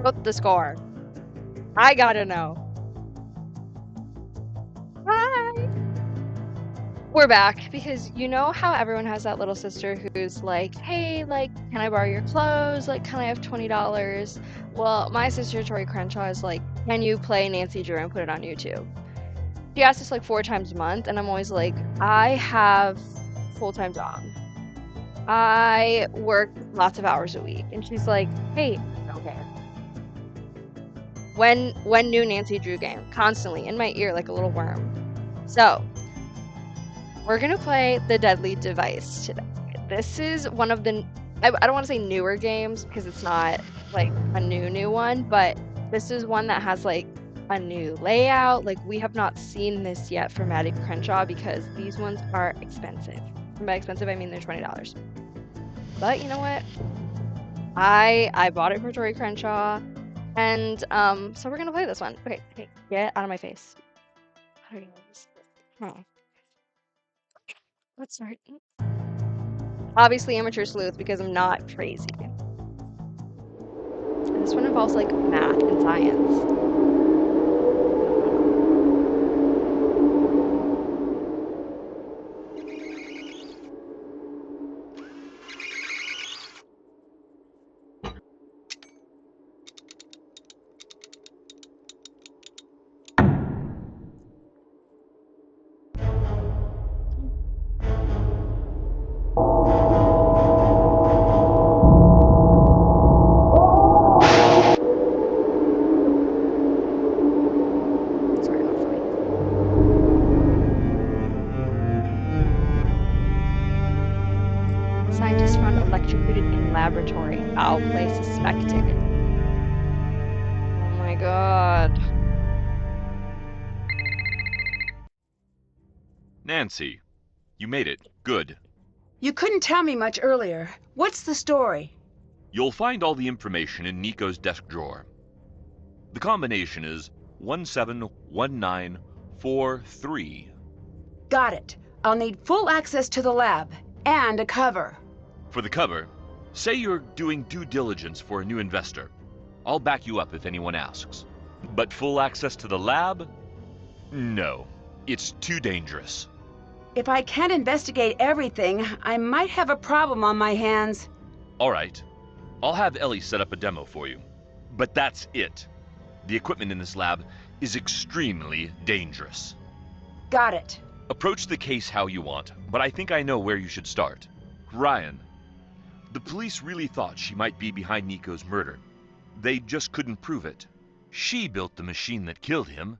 What's the score? I gotta know. Hi. We're back because you know how everyone has that little sister who's like, hey, like, can I borrow your clothes? Like, can I have $20? Well, my sister Tori Crenshaw is like, can you play Nancy Drew and put it on YouTube? She asks us like 4 times a month, and I'm always like, I have a full-time job. I work lots of hours a week. And she's like, hey, I don't care. When new Nancy Drew game, constantly in my ear like a little worm. So, we're gonna play The Deadly Device today. This is one of the, I don't want to say newer games because it's not like a new one, but this is one that has like a new layout. Like we have not seen this yet for Maddie Crenshaw because these ones are expensive. And by expensive, I mean they're $20. But you know what? I bought it for Tori Crenshaw, and so we're gonna play this one. Okay, hey, get out of my face. How do I use this? Oh, let's start. Obviously, amateur sleuth because I'm not crazy. And this one involves like math and science. Sorry, not funny. Scientists found electrocuted in laboratory. Foul play suspected. Oh my god. Nancy, you made it. Good. You couldn't tell me much earlier. What's the story? You'll find all the information in Nico's desk drawer. The combination is 171943. Got it. I'll need full access to the lab and a cover. For the cover, say you're doing due diligence for a new investor. I'll back you up if anyone asks. But full access to the lab? No, it's too dangerous. If I can't investigate everything, I might have a problem on my hands. All right, I'll have Ellie set up a demo for you. But that's it. The equipment in this lab is extremely dangerous. Got it. Approach the case how you want, but I think I know where you should start. Ryan. The police really thought she might be behind Nico's murder. They just couldn't prove it. She built the machine that killed him,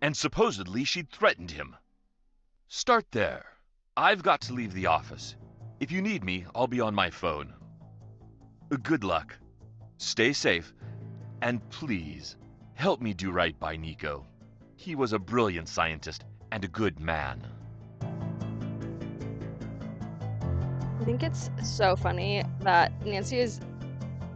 and supposedly she'd threatened him. Start there. I've got to leave the office. If you need me, I'll be on my phone. Good luck. Stay safe, and please, help me do right by Nico. He was a brilliant scientist and a good man. I think it's so funny that Nancy is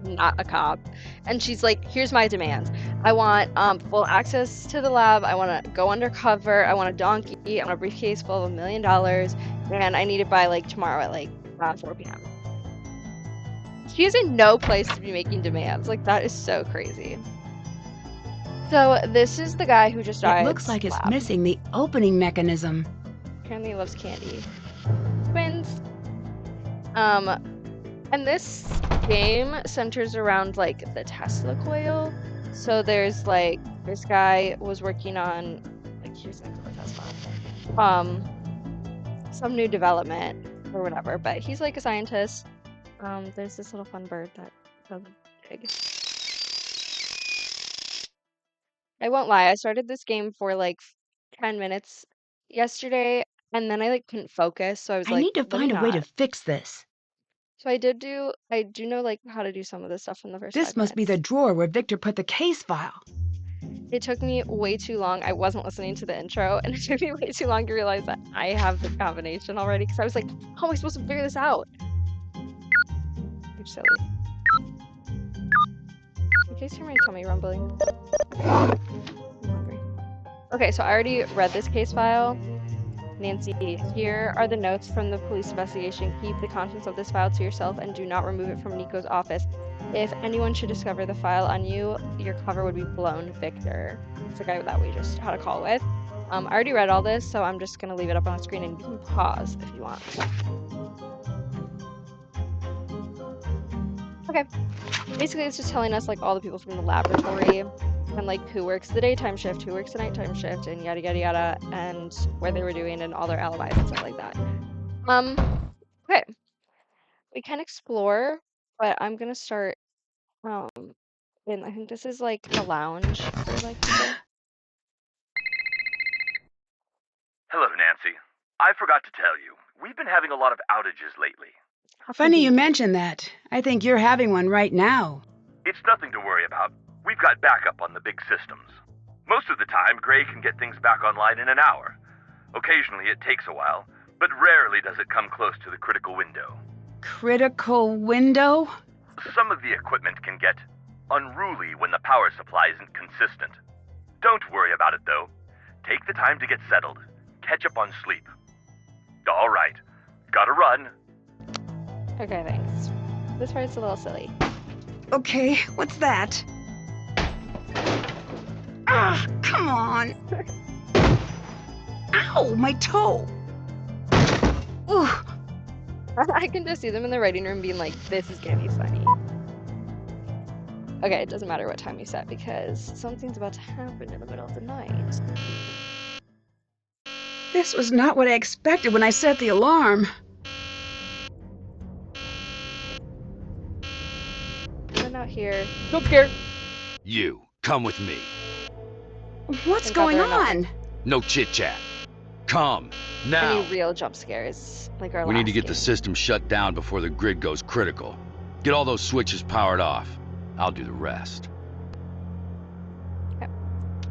not a cop, and she's like, here's my demands. I want full access to the lab. I want to go undercover. I want a donkey. I want a briefcase full of $1 million, and I need it by like tomorrow at like 4 p.m. She is in no place to be making demands. Like that is so crazy. So this is the guy who just died. It looks like it's missing the opening mechanism. Apparently he loves candy. Twins. And this game centers around like the Tesla coil. So there's like this guy was working on like here's Nikola Tesla. Some new development or whatever, but he's like a scientist. There's this little fun bird that does big. I won't lie, I started this game for like 10 minutes yesterday, and then I like couldn't focus, so I was I like, need to let me find a way to not. fix this. So I do know like how to do some of this stuff in the first This 5 must be the minutes. drawer where Victor put the case file. It took me way too long. I wasn't listening to the intro, and it took me way too long to realize that I have the combination already, because I was like, how am I supposed to figure this out? You're silly. In case you hear my tummy rumbling. I'm hungry. Okay, so I already read this case file. Nancy, here are the notes from the police investigation. Keep the contents of this file to yourself and do not remove it from Nico's office. If anyone should discover the file on you, your cover would be blown. Victor. It's the guy that we just had a call with. I already read all this, so I'm just gonna leave it up on the screen and you can pause if you want. Okay. Basically, it's just telling us like all the people from the laboratory and like who works the daytime shift, who works the nighttime shift, and yada yada yada, and where they were doing and all their alibis and stuff like that. Okay. We can explore, but I'm gonna start in I think this is like the lounge for like people. Hello, Nancy. I forgot to tell you, we've been having a lot of outages lately. How Funny you convenient. mention that. I think you're having one right now. It's nothing to worry about. We've got backup on the big systems. Most of the time, Gray can get things back online in an hour. Occasionally it takes a while, but rarely does it come close to the critical window. Critical window? Some of the equipment can get unruly when the power supply isn't consistent. Don't worry about it, though. Take the time to get settled. Catch up on sleep. All right. Gotta run. Okay, thanks. This part's a little silly. Okay, what's that? Ah, come on. Ow, my toe. Ooh, I can just see them in the writing room being like, this is gonna be funny. Okay, it doesn't matter what time you set because something's about to happen in the middle of the night. this was not what I expected when I set the alarm. Coming out here. Jump scare! You, come with me. What's Thank God going there are on? No chit-chat. Come, now. Any real jump scares, like our We need to last get the game. system shut down before the grid goes critical. Get all those switches powered off. I'll do the rest.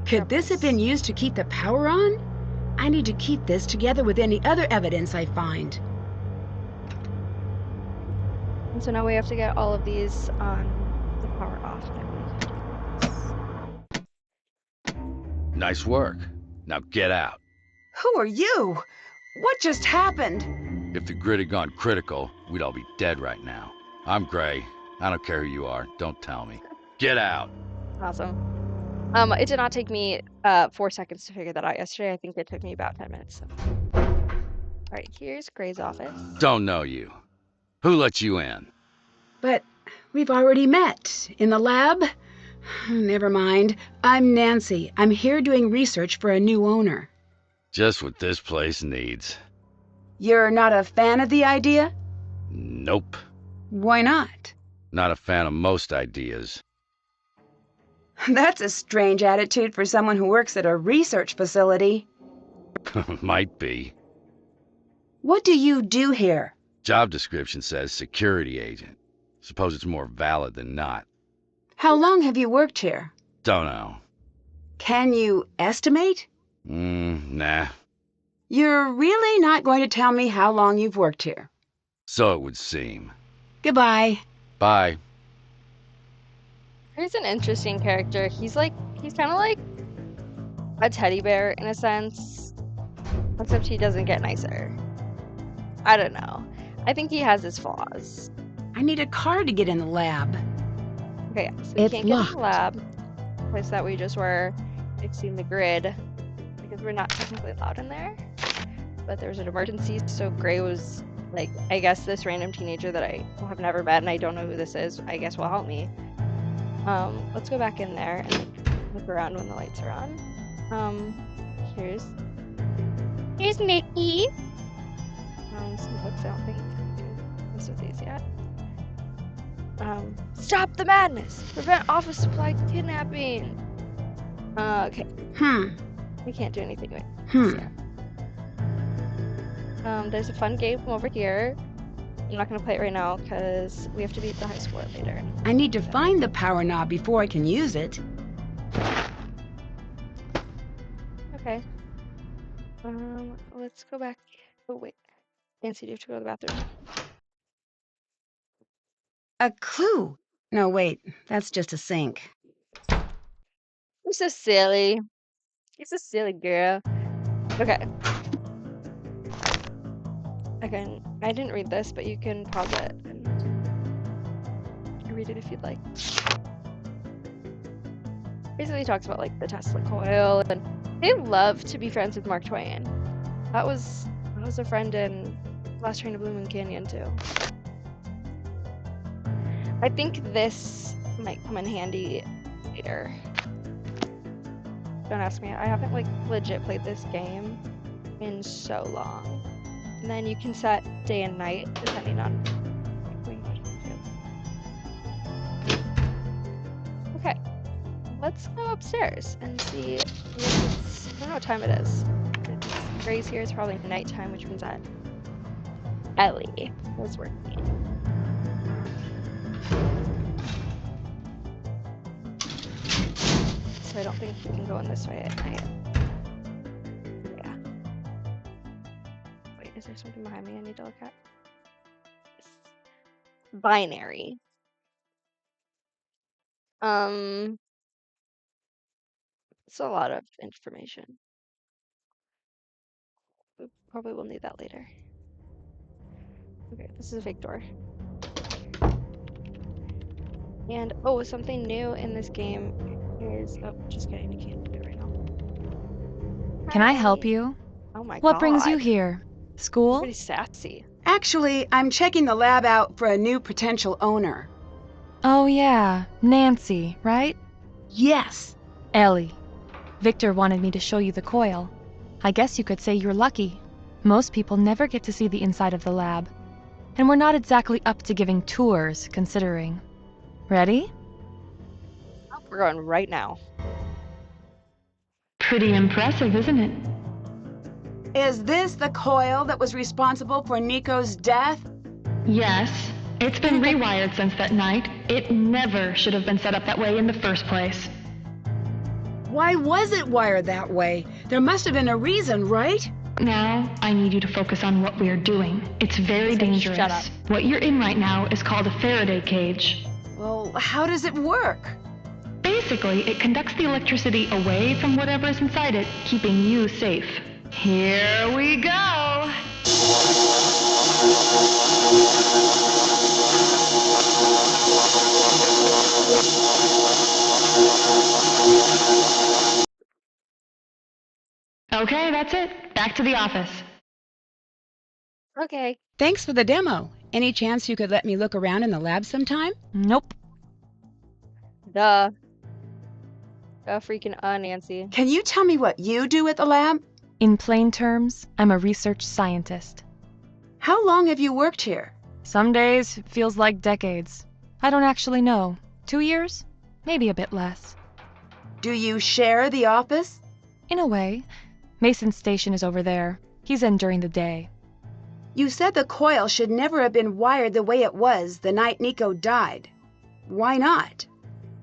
Could this have been used to keep the power on? I need to keep this together with any other evidence I find. And so now we have to get all of these on the power off. Nice work. Now get out. Who are you? What just happened? If the grid had gone critical, we'd all be dead right now. I'm Gray. I don't care who you are. Don't tell me. Get out. Awesome. It did not take me 4 seconds to figure that out yesterday. I think it took me about 10 minutes. So. All right, here's Gray's office. Don't know you. Who let you in? But we've already met. In the lab? Never mind. I'm Nancy. I'm here doing research for a new owner. Just what this place needs. You're not a fan of the idea? Nope. Why not? Not a fan of most ideas. That's a strange attitude for someone who works at a research facility. Might be. What do you do here? Job description says security agent. Suppose it's more valid than not. How long have you worked here? Don't know. Can you estimate? Nah. You're really not going to tell me how long you've worked here. So it would seem. Goodbye. Bye. Here's an interesting character. He's kind of like a teddy bear in a sense, except he doesn't get nicer. I don't know. I think he has his flaws. I need a card to get in the lab. Okay, so we It's can't get in locked. the lab, place that we just were fixing the grid, because we're not technically allowed in there. But there was an emergency, so Gray was like, I guess this random teenager that I have never met and I don't know who this is, I guess will help me. Let's go back in there and like, look around when the lights are on. Here's Mickey. Some books. I don't think this with these yet. Stop the madness! Prevent office supply kidnapping! Okay. We can't do anything with this yet. There's a fun game from over here. I'm not gonna play it right now because we have to beat the high score later. I need to find the power knob before I can use it. Okay. Let's go back. Oh wait. Nancy, do you have to go to the bathroom? A clue. No, wait. That's just a sink. You're so silly. You're so silly, girl. Okay. I didn't read this, but you can pause it and read it if you'd like. Basically talks about like the Tesla coil, and they love to be friends with Mark Twain. That was a friend in Last Train to Blue Moon Canyon too. I think this might come in handy later. Don't ask me. I haven't like legit played this game in so long. And then you can set day and night depending on what you want to do. Okay, let's go upstairs and see if it's, I don't know what time it is. It's Gray's here, it's probably nighttime, which means that Ellie was working. So I don't think we can go in this way at night. Yeah. Wait, is there something behind me I need to look at? Binary. It's a lot of information. We probably will need that later. Okay, this is a fake door. And oh, something new in this game is, oh, just kidding, you can't do it right now. Can I help Hi. you? Oh my What god. brings you here? School? Everybody's sassy. Actually, I'm checking the lab out for a new potential owner. Oh yeah, Nancy, right? Yes. Ellie. Victor wanted me to show you the coil. I guess you could say you're lucky. Most people never get to see the inside of the lab. And we're not exactly up to giving tours, considering. Ready? We're going right now. Pretty impressive, isn't it? Is this the coil that was responsible for Nico's death? Yes. It's been rewired since that night. It never should have been set up that way in the first place. Why was it wired that way? There must have been a reason, right? Now, I need you to focus on what we're doing. It's very dangerous. Shut up. What you're in right now is called a Faraday cage. Well, how does it work? Basically, it conducts the electricity away from whatever is inside it, keeping you safe. Here we go! Okay, that's it. Back to the office. Okay. Thanks for the demo. Any chance you could let me look around in the lab sometime? Nope. Duh. Freaking Nancy. Can you tell me what you do at the lab? In plain terms, I'm a research scientist. How long have you worked here? Some days it feels like decades. I don't actually know. 2 years? Maybe a bit less. Do you share the office? In a way. Mason's station is over there. He's in during the day. You said the coil should never have been wired the way it was the night Nico died. Why not?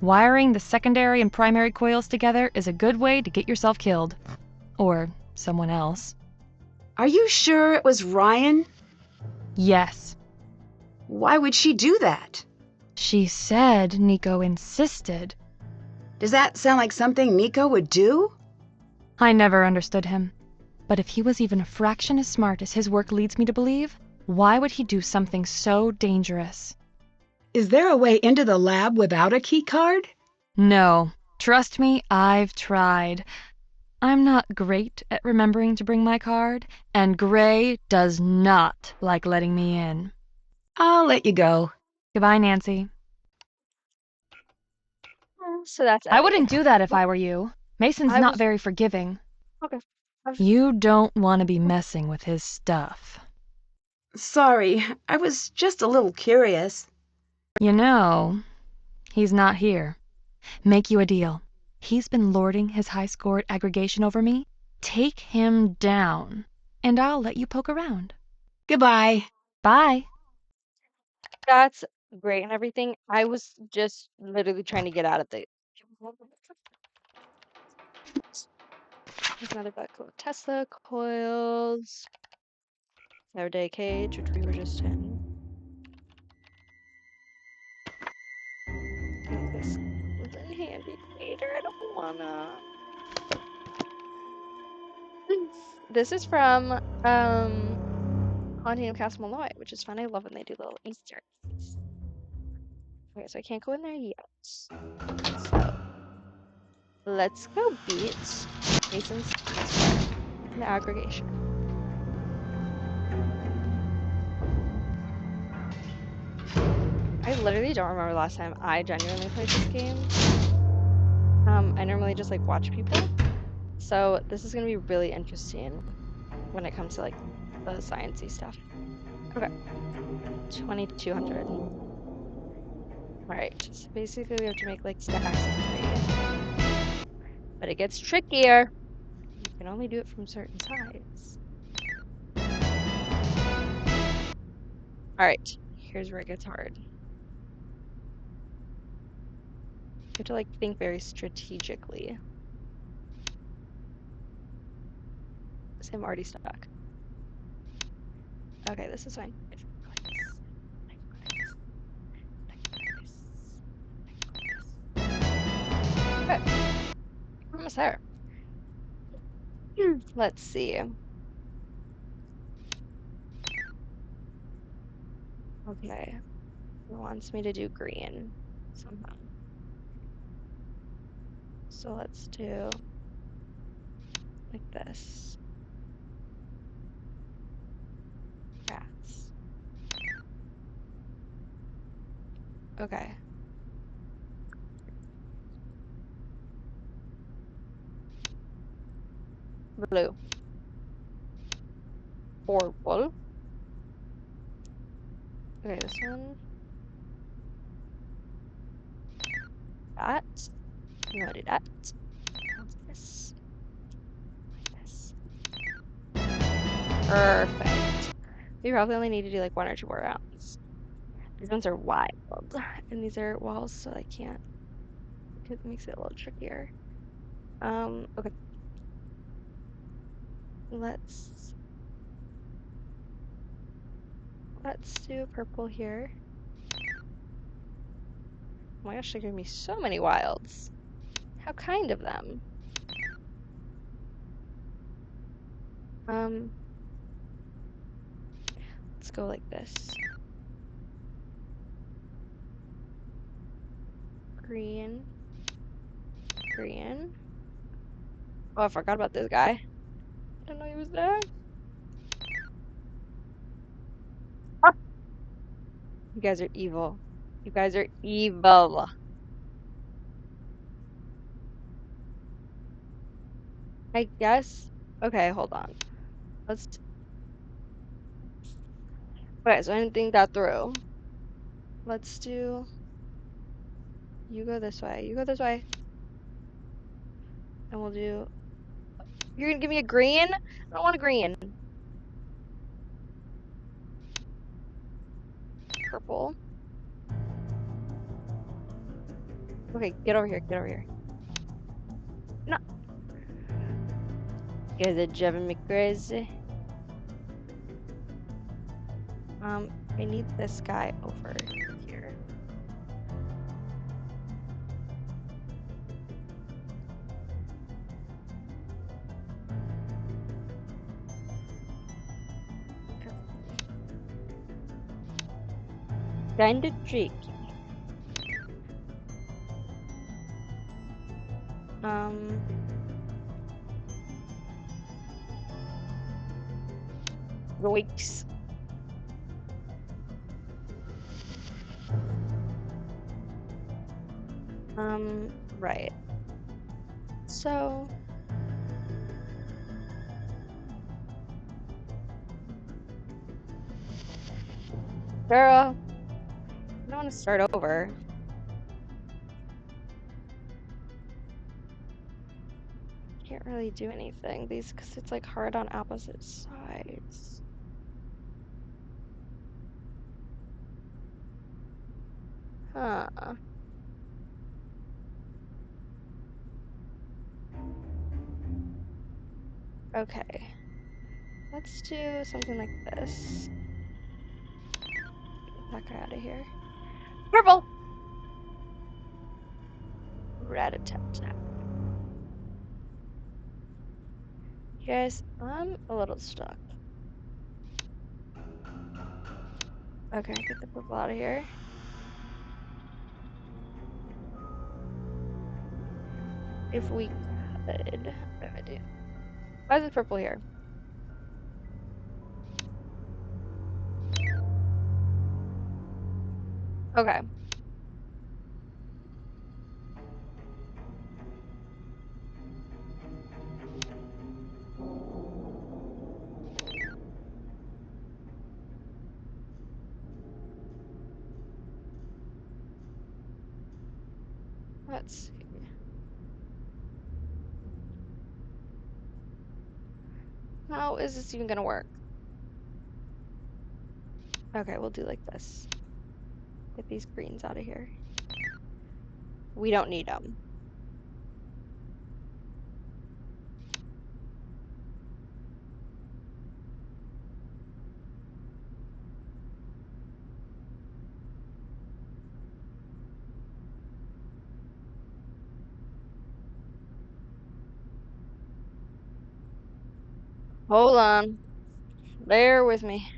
Wiring the secondary and primary coils together is a good way to get yourself killed. Or someone else. Are you sure it was Ryan? Yes. Why would she do that? She said Nico insisted. Does that sound like something Nico would do? I never understood him. But if he was even a fraction as smart as his work leads me to believe, why would he do something so dangerous? Is there a way into the lab without a key card? No. Trust me, I've tried. I'm not great at remembering to bring my card, and Gray does not like letting me in. I'll let you go. Goodbye, Nancy. So that's I Ellie. wouldn't do that if I were you. Mason's I not was- very forgiving. Okay. You don't want to be messing with his stuff. Sorry, I was just a little curious. You know, he's not here. Make you a deal. He's been lording his high score at aggregation over me. Take him down, and I'll let you poke around. Goodbye. Bye. That's great and everything. I was just literally trying to get out of the. There's another bucket of Tesla coils. Faraday cage, which we were just in. Take this comes in handy later. I don't wanna. This is from Haunting of Castle Malloy, which is fun. I love when they do little Easter eggs. Okay, so I can't go in there yet. So let's go beat Jason's score in the aggregation. I literally don't remember the last time I genuinely played this game. I normally just like watch people. So this is gonna be really interesting when it comes to like the sciencey stuff. Okay. 2200. Alright, so basically we have to make like stacks of 3. But it gets trickier. You can only do it from certain sides. Alright, here's where it gets hard. You have to like think very strategically. So I'm already stuck. Okay, this is fine. Okay, we're almost there. Let's see. Okay, it wants me to do green somehow. So let's do like this. Grass. Okay. Blue. Purple. Okay, this one. That. I'm gonna do that. This. This. Perfect. We probably only need to do like 1 or 2 more rounds. These ones are wild, and these are walls, so I can't. It makes it a little trickier. Okay. Let's do purple here. Oh my gosh, they're giving me so many wilds. How kind of them. Let's go like this. Green. Green. Oh, I forgot about this guy. I didn't know he was there. Ah, you guys are evil. You guys are evil. I guess. Okay, hold on. Let's. Okay, so I didn't think that through. Let's do. You go this way. You go this way. And we'll do. You're gonna give me a green? I don't want a green. Purple. Okay, get over here. Get over here. No. You guys are driving me crazy. I need this guy over here. Kinda tricky. Yoicks. Right. So. Sarah, I don't want to start over. Can't really do anything because it's like hard on opposite sides. Huh. Okay. Let's do something like this. Get that guy out of here. Purple! Rat-a-tat-tat. You guys, I'm a little stuck. Okay, get the purple out of here. if we could. What do I do? Why is it purple here? Okay. Let's see. How is this even gonna work? Okay, we'll do like this. Get these greens out of here. We don't need them. Hold on. Bear with me.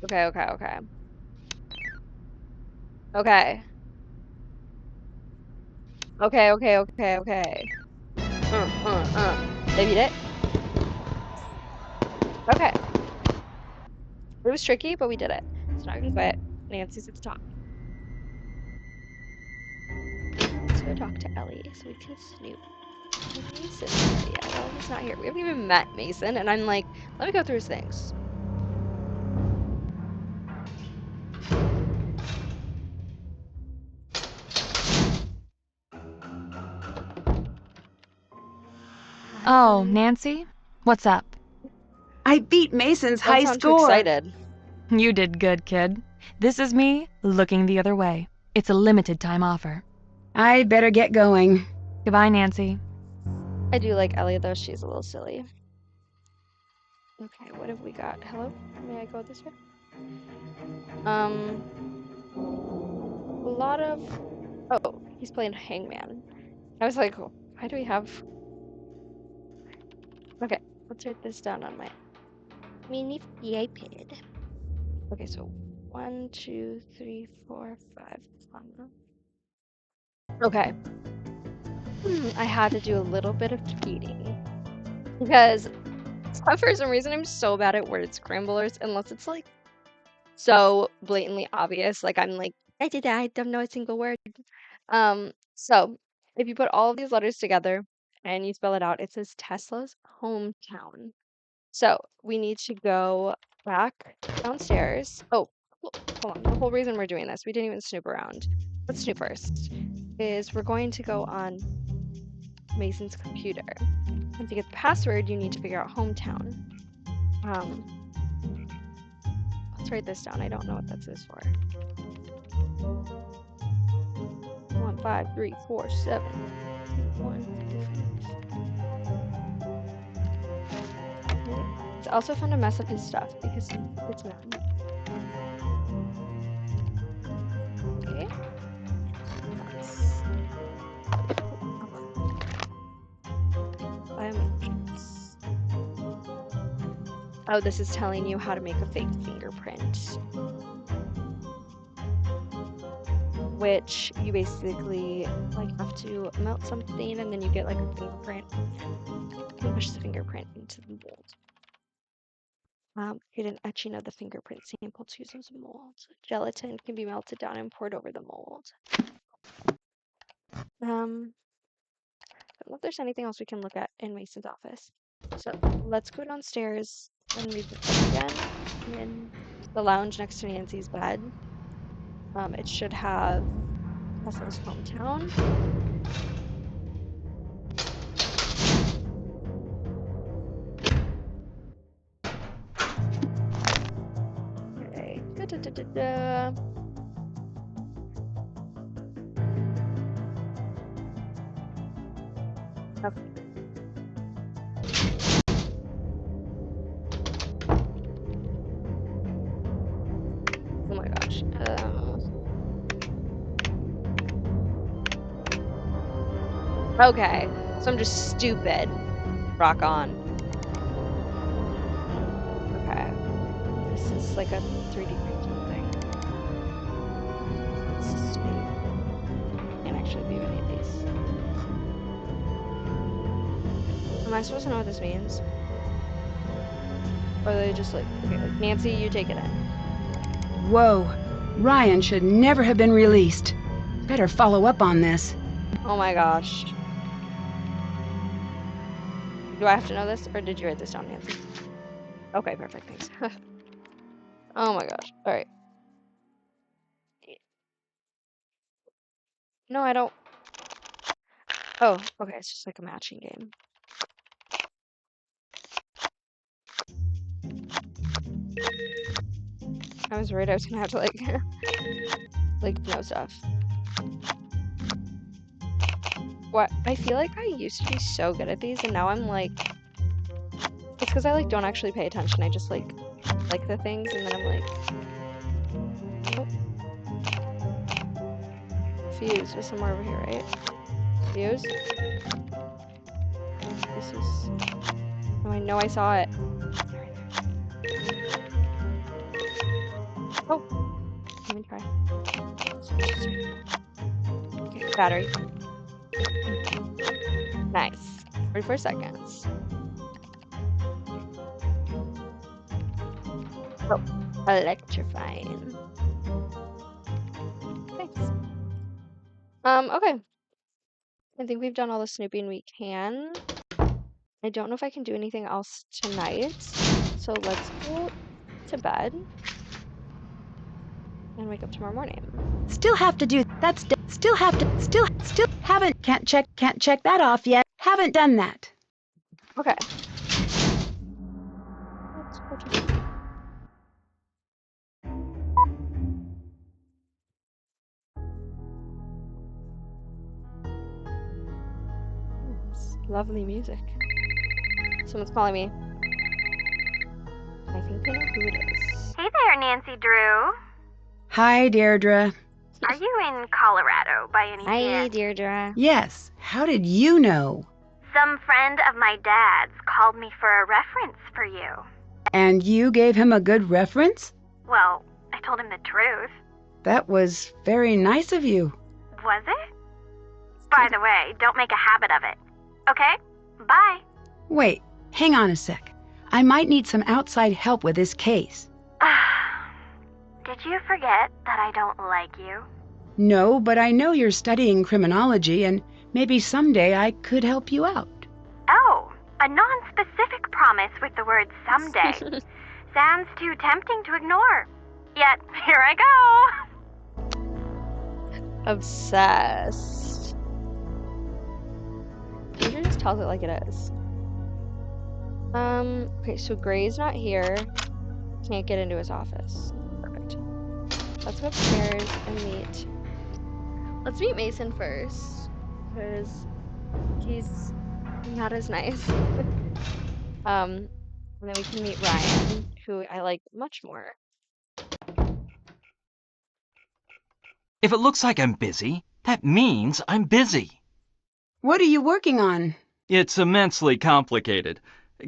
Okay, okay, okay. Okay. Okay, okay, okay, okay. They beat it? Okay. It was tricky, but we did it. So now we can quit. Nancy's at the top. Let's go talk to Ellie so we can snoop. Mason's here yet. Well, he's not here. We haven't even met Mason, and I'm like, let me go through his things. Oh, Nancy? What's up? I beat Mason's Don't high sound too score. excited. You did good, kid. This is me looking the other way. It's a limited time offer. I better get going. Goodbye, Nancy. I do like Ellie, though. She's a little silly. Okay, what have we got? Hello? May I go this way? A lot of... Oh, he's playing Hangman. I was like, why do we have... Okay, let's write this down on my mini iPad. Okay, so 1, 2, 3, 4, 5. Okay. I had to do a little bit of cheating because for some reason I'm so bad at word scramblers unless it's like so blatantly obvious. Like I'm like, I did that, I don't know a single word. So if you put all of these letters together and you spell it out, it says Tesla's hometown. So we need to go back downstairs. Oh, hold on. The whole reason we're doing this, we didn't even snoop around. Let's snoop first. Is we're going to go on Mason's computer. And to get the password, you need to figure out hometown. Let's write this down. I don't know what that says for. 1, 5, 3, 4, 7, 1. It's also fun to mess up his stuff because it's mad. Okay. Biometrics. Oh, this is telling you how to make a fake fingerprint. Which you basically like have to melt something and then you get like a fingerprint. You can push the fingerprint into the mold. Get an etching of the fingerprint sample to use as a mold. Gelatin can be melted down and poured over the mold. I don't know if there's anything else we can look at in Mason's office. So let's go downstairs and read the book again. In the lounge next to Nancy's bed. It should have Tesla's hometown. Okay. Da-da-da-da-da. Okay. Oh my gosh. Okay. So I'm just stupid. Rock on. Okay. This is like a 3D printing thing. actually be any of these. Am I supposed to know what this means? Or are they just like, okay, like, Nancy, you take it in. Whoa. Ryan should never have been released. Better follow up on this. Oh my gosh. Do I have to know this, or did you write this down, Nancy? Okay, perfect, thanks. Oh my gosh. Alright. No, I don't. Oh, okay, it's just like a matching game. I was worried I was gonna have to like know stuff. What? I feel like I used to be so good at these, and now I'm like, it's because I like don't actually pay attention. I just like the things, and then I'm like, oh. Fuse was somewhere over here, right? Fuse. This is. Oh, I know I saw it. Oh, let me try. Okay, battery. Nice. 44 seconds. Oh, electrifying. Thanks. Okay. I think we've done all the snooping we can. I don't know if I can do anything else tonight. So let's go to bed and wake up tomorrow morning. Still have to do still can't check that off yet. Haven't done that. Okay. Let's go to sleep. It's lovely music. Someone's calling me. I think they know who it is. Hey there, Nancy Drew. Hi, Deirdre. Are you in Colorado by any Hi, chance? Deirdre. Yes. How did you know? Some friend of my dad's called me for a reference for you. And you gave him a good reference? Well, I told him the truth. That was very nice of you. Was it? By the way, don't make a habit of it. Okay? Bye. Wait, hang on a sec. I might need some outside help with this case. Did you forget that I don't like you? No, but I know you're studying criminology, and maybe someday I could help you out. Oh, a non-specific promise with the word someday. Sounds too tempting to ignore. Yet, here I go. Obsessed. Deirdre just tells it like it is. Okay, so Gray's not here. Can't get into his office. Perfect. Let's go upstairs and meet. Let's meet Mason first, because he's not as nice. And then we can meet Ryan, who I like much more. If it looks like I'm busy, that means I'm busy. What are you working on? It's immensely complicated.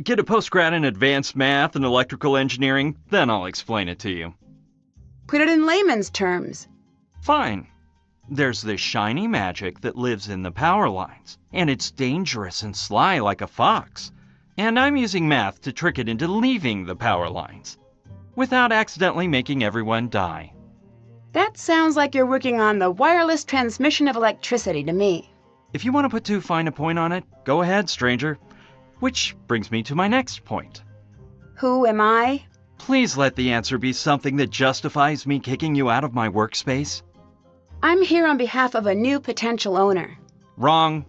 Get a postgrad in advanced math and electrical engineering, then I'll explain it to you. Put it in layman's terms. Fine. There's this shiny magic that lives in the power lines, and it's dangerous and sly like a fox. And I'm using math to trick it into leaving the power lines, without accidentally making everyone die. That sounds like you're working on the wireless transmission of electricity to me. If you want to put too fine a point on it, go ahead, stranger. Which brings me to my next point. Who am I? Please let the answer be something that justifies me kicking you out of my workspace. I'm here on behalf of a new potential owner. Wrong.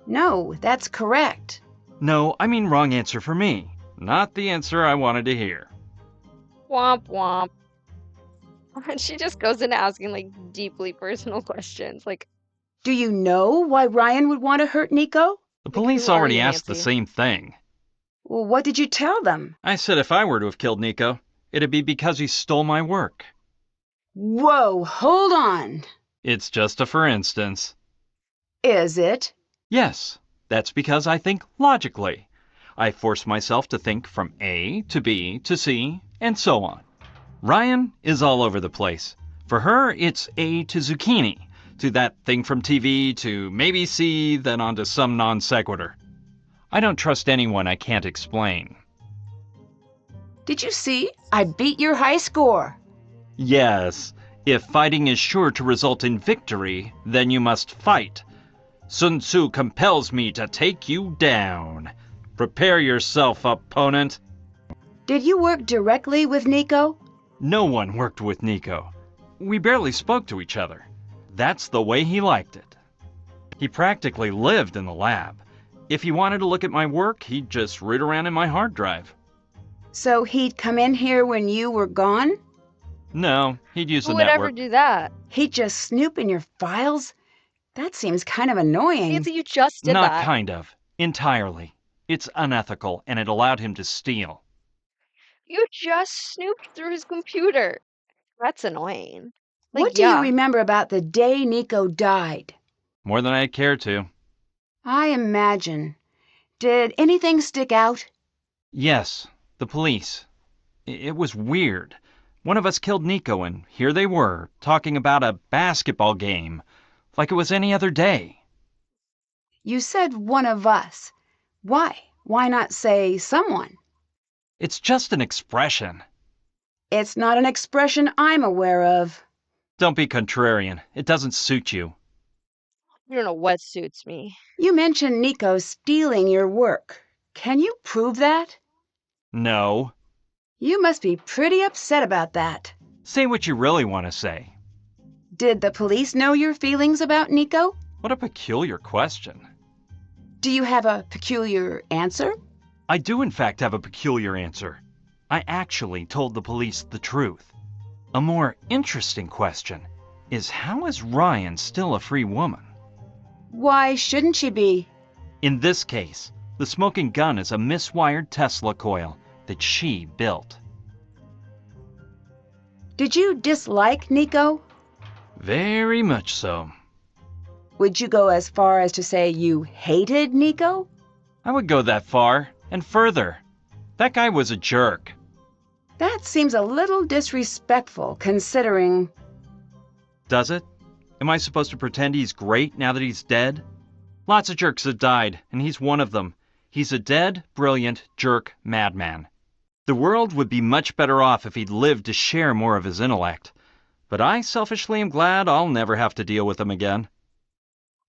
No, that's correct. No, I mean wrong answer for me. Not the answer I wanted to hear. Womp womp. And she just goes into asking like deeply personal questions. Like, Do you know why Ryan would want to hurt Nico? The police who are already you, asked the Nancy? same thing. Well, what did you tell them? I said if I were to have killed Nico, it'd be because he stole my work. Whoa, hold on. It's just a for instance. Is it? Yes, that's because I think logically. I force myself to think from A to B to C, and so on. Ryan is all over the place. For her, it's A to zucchini. to that thing from TV, to maybe C, then on to some non sequitur. I don't trust anyone I can't explain. Did you see? I beat your high score. Yes, if fighting is sure to result in victory, then you must fight. Sun Tzu compels me to take you down. Prepare yourself, opponent. Did you work directly with Nico? No one worked with Nico. We barely spoke to each other. That's the way he liked it. He practically lived in the lab. If he wanted to look at my work, he'd just root around in my hard drive. So he'd come in here when you were gone? No, he'd use Who the would network. ever do that? He'd just snoop in your files? That seems kind of annoying. Nancy, you just did Not that. kind of. Entirely. It's unethical, and it allowed him to steal. You just snooped through his computer. That's annoying. Like, What do you remember about the day Nico died? More than I'd care to. I imagine. Did anything stick out? Yes, the police. It was weird. One of us killed Nico, and here they were, talking about a basketball game, like it was any other day. You said one of us. Why? Why not say someone? It's just an expression. It's not an expression I'm aware of. Don't be contrarian. It doesn't suit you. You don't know what suits me. You mentioned Nico stealing your work. Can you prove that? No. You must be pretty upset about that. Say what you really want to say. Did the police know your feelings about Nico? What a peculiar question. Do you have a peculiar answer? I do in fact have a peculiar answer. I actually told the police the truth. A more interesting question is, how is Ryan still a free woman? Why shouldn't she be? In this case, the smoking gun is a miswired Tesla coil that she built. Did you dislike Nico? Very much so. Would you go as far as to say you hated Nico? I would go that far, and further. That guy was a jerk. That seems a little disrespectful, considering... Does it? Am I supposed to pretend he's great now that he's dead? Lots of jerks have died, and he's one of them. He's a dead, brilliant, jerk madman. The world would be much better off if he'd lived to share more of his intellect. But I selfishly am glad I'll never have to deal with him again.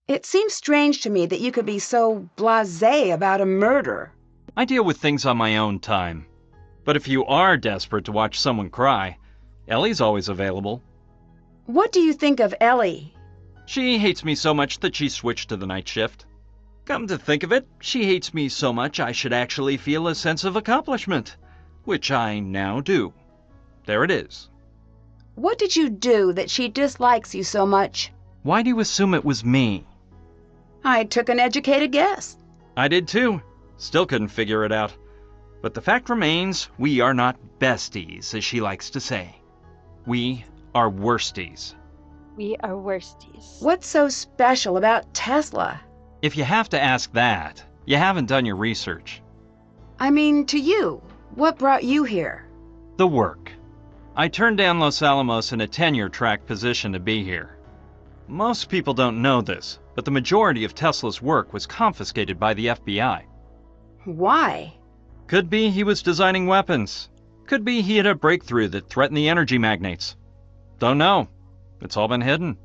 It seems strange to me that you could be so blasé about a murder. I deal with things on my own time. But if you are desperate to watch someone cry, Ellie's always available. What do you think of Ellie? She hates me so much that she switched to the night shift. Come to think of it, she hates me so much I should actually feel a sense of accomplishment, which I now do. There it is. What did you do that she dislikes you so much? Why do you assume it was me? I took an educated guess. I did too. Still couldn't figure it out. But the fact remains, we are not besties, as she likes to say. We are worsties. We are worsties. What's so special about Tesla? If you have to ask that, you haven't done your research. I mean, to you, what brought you here? The work. I turned down Los Alamos in a tenure-track position to be here. Most people don't know this, but the majority of Tesla's work was confiscated by the FBI. Why? Could be he was designing weapons. Could be he had a breakthrough that threatened the energy magnates. Don't know. It's all been hidden.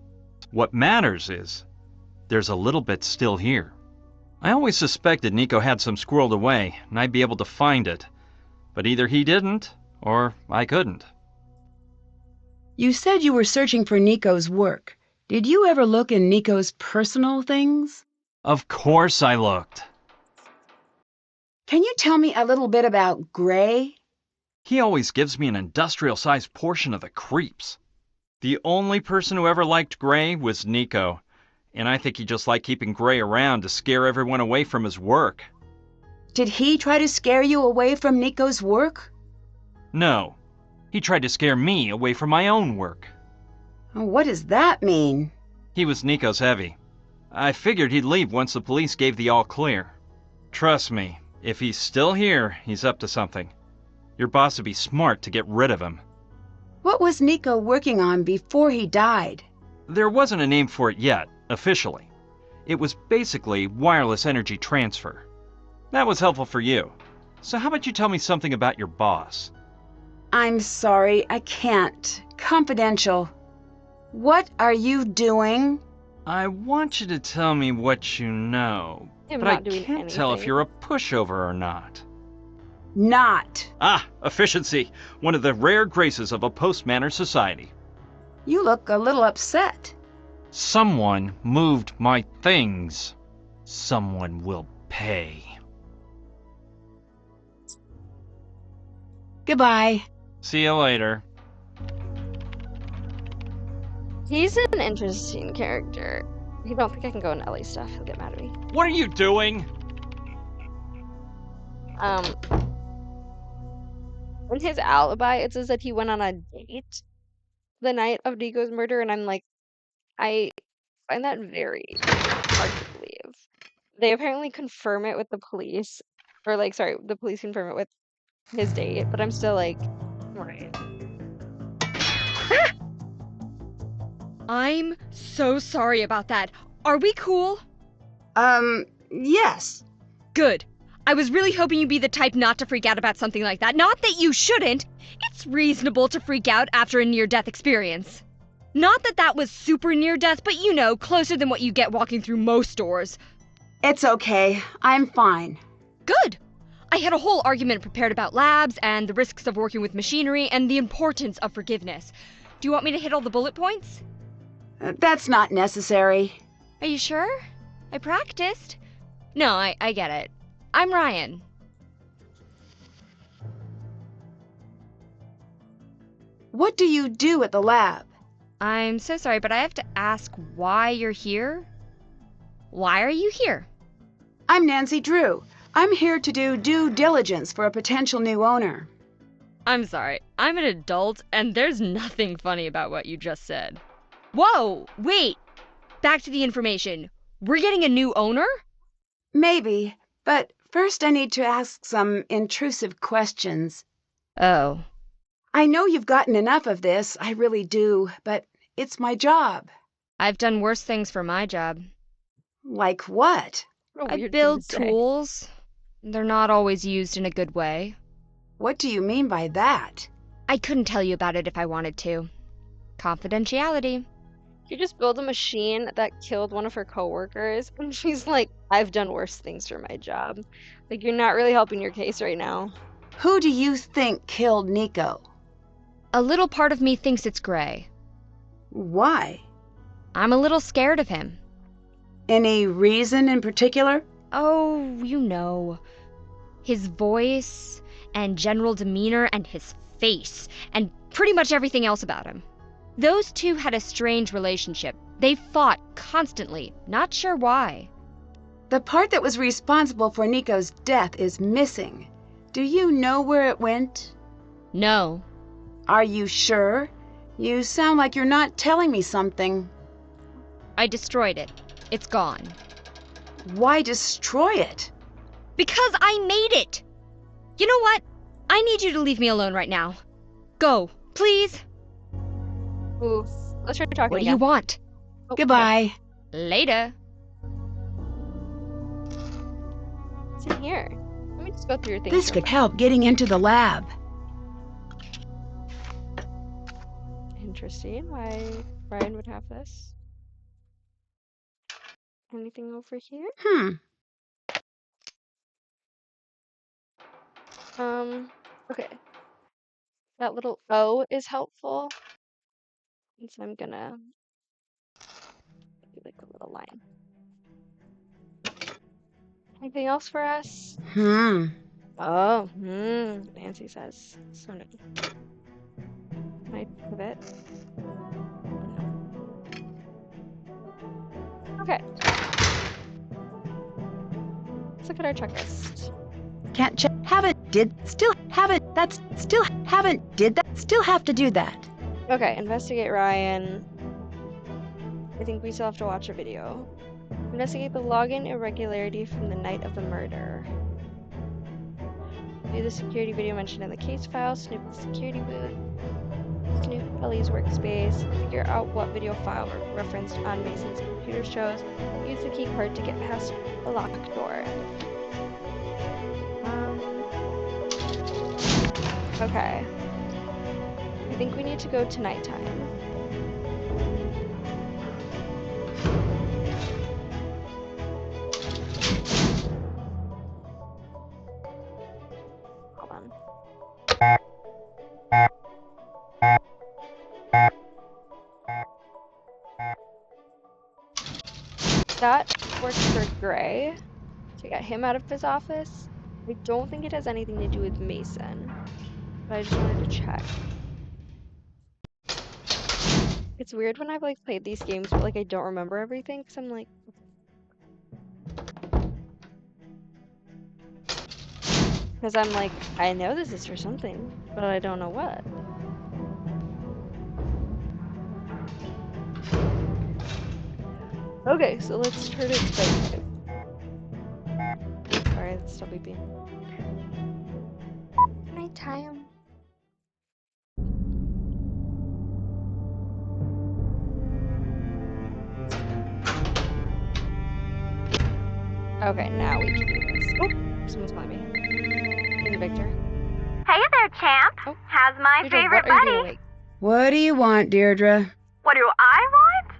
What matters is, there's a little bit still here. I always suspected Nico had some squirreled away, and I'd be able to find it. But either he didn't, or I couldn't. You said you were searching for Nico's work. Did you ever look in Nico's personal things? Of course I looked. Can you tell me a little bit about Gray? He always gives me an industrial-sized portion of the creeps. The only person who ever liked Gray was Nico, and I think he just liked keeping Gray around to scare everyone away from his work. Did he try to scare you away from Nico's work? No. He tried to scare me away from my own work. What does that mean? He was Nico's heavy. I figured he'd leave once the police gave the all clear. Trust me, if he's still here, he's up to something. Your boss would be smart to get rid of him. What was Nico working on before he died? There wasn't a name for it yet, officially. It was basically wireless energy transfer. That was helpful for you. So how about you tell me something about your boss? I'm sorry, I can't. Confidential. What are you doing? I want you to tell me what you know, I'm but I not doing can't tell if anything. you're a pushover or not. Not. Ah, efficiency, one of the rare graces of a post-manner society. You look a little upset. Someone moved my things. Someone will pay. Goodbye. See you later. He's an interesting character. I don't think I can go into Ellie's stuff. He'll get mad at me. What are you doing? In his alibi, it says that he went on a date the night of Nico's murder, and I'm like, I find that very hard to believe. They apparently confirm it with the police, or like, sorry, the police confirm it with his date, but I'm still like, right. I'm so sorry about that. Are we cool? Yes. Good. I was really hoping you'd be the type not to freak out about something like that. Not that you shouldn't. It's reasonable to freak out after a near-death experience. Not that that was super near-death, but you know, closer than what you get walking through most doors. It's okay. I'm fine. Good. I had a whole argument prepared about labs and the risks of working with machinery and the importance of forgiveness. Do you want me to hit all the bullet points? That's not necessary. Are you sure? I practiced. No, I get it. I'm Ryan. What do you do at the lab? I'm so sorry, but I have to ask why you're here? Why are you here? I'm Nancy Drew. I'm here to do due diligence for a potential new owner. I'm sorry. I'm an adult, and there's nothing funny about what you just said. Whoa! Wait! Back to the information. We're getting a new owner? Maybe, but first I need to ask some intrusive questions. Oh. I know you've gotten enough of this, I really do, but it's my job. I've done worse things for my job. Like what? I build tools. They're not always used in a good way. What do you mean by that? I couldn't tell you about it if I wanted to. Confidentiality. She just built a machine that killed one of her coworkers, and she's like, I've done worse things for my job. Like, you're not really helping your case right now. Who do you think killed Nico? A little part of me thinks it's Gray. Why? I'm a little scared of him. Any reason in particular? Oh, you know. His voice, and general demeanor, and his face, and pretty much everything else about him. Those two had a strange relationship. They fought constantly, not sure why. The part that was responsible for Nico's death is missing. Do you know where it went? No. Are you sure? You sound like you're not telling me something. I destroyed it. It's gone. Why destroy it? Because I made it! You know what? I need you to leave me alone right now. Go, please. Oof. Let's try talking What do again. you want? Oh, Goodbye. Later. What's in here? Let me just go through your things. This real could help getting into the lab. quick. Interesting. Why Ryan would have this. Anything over here? Okay. That little O is helpful. And so I'm gonna do like a little line. Anything else for us? Oh, Nancy says. So no. Can I pivot? Okay. Let's look at our checklist. Can't check. Haven't. Did. Still haven't. That's. Still haven't. Did that. Still have to do that. Okay, investigate Ryan. I think we still have to watch a video. Investigate the login irregularity from the night of the murder. View the security video mentioned in the case file. Snoop the security booth. snoop Kelly's workspace, figure out what video file referenced on Mason's computer shows, use the key card to get past the locked door. Okay. I think we need to go to nighttime. Hold on. That works for Gray. To get him out of his office. I don't think it has anything to do with Mason. But I just wanted to check. It's weird when I've like played these games but like I don't remember everything because I'm like I know this is for something, but I don't know what. Okay, so let's turn it to bedtime. Sorry, that's still beeping. Nighttime. Okay, now we can do this. Oh, someone's calling me. Is it Victor? Hey there, champ. Oh, How's my Deirdre, favorite what are you buddy? doing? What do you want, Deirdre? What do I want?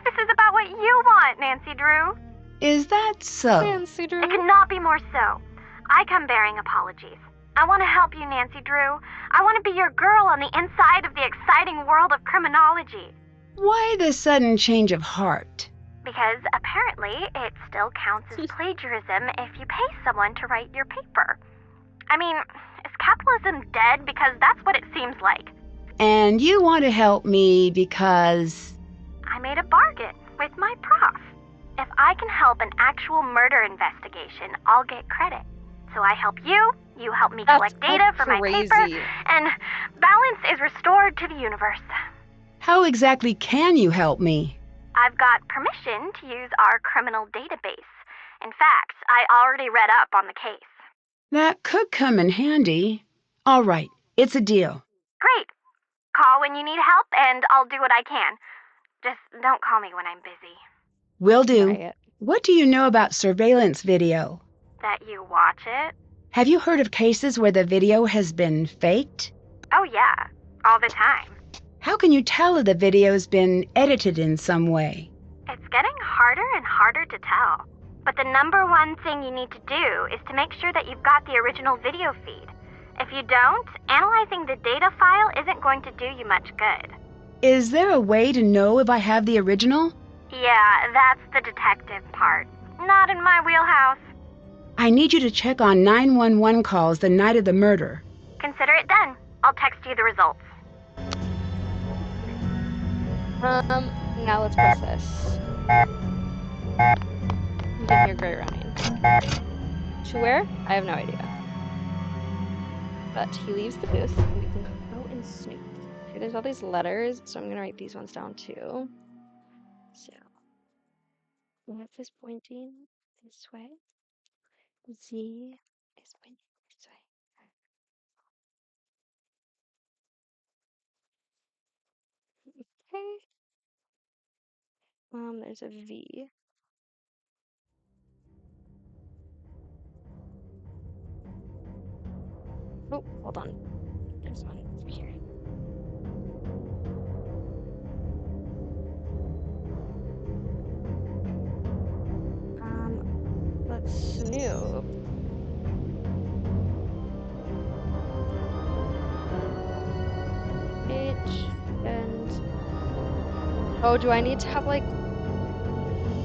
This is about what you want, Nancy Drew. Is that so? Nancy Drew. It cannot be more so. I come bearing apologies. I want to help you, Nancy Drew. I want to be your girl on the inside of the exciting world of criminology. Why the sudden change of heart? Because apparently it still counts as plagiarism if you pay someone to write your paper. I mean, is capitalism dead? Because that's what it seems like. And you want to help me because... I made a bargain with my prof. If I can help an actual murder investigation, I'll get credit. So I help you, you help me collect data for my paper, and balance is restored to the universe. How exactly can you help me? I've got permission to use our criminal database. In fact, I already read up on the case. That could come in handy. All right, it's a deal. Great. Call when you need help, and I'll do what I can. Just don't call me when I'm busy. Will do. Right. What do you know about surveillance video? That you watch it? Have you heard of cases where the video has been faked? Oh yeah, all the time. How can you tell if the video's been edited in some way? It's getting harder and harder to tell. But the number one thing you need to do is to make sure that you've got the original video feed. If you don't, analyzing the data file isn't going to do you much good. Is there a way to know if I have the original? Yeah, that's the detective part. Not in my wheelhouse. I need you to check on 911 calls the night of the murder. Consider it done. I'll text you the results. Now let's press this. You can hear Gray running. To where? I have no idea. But he leaves the booth, and we can go and snoop. Okay, there's all these letters, so I'm gonna write these ones down too. So, F is pointing this way. Z is pointing this way. Okay. There's a V. Oh, hold on. There's one over here. Let's snoop. H and oh, do I need to have like?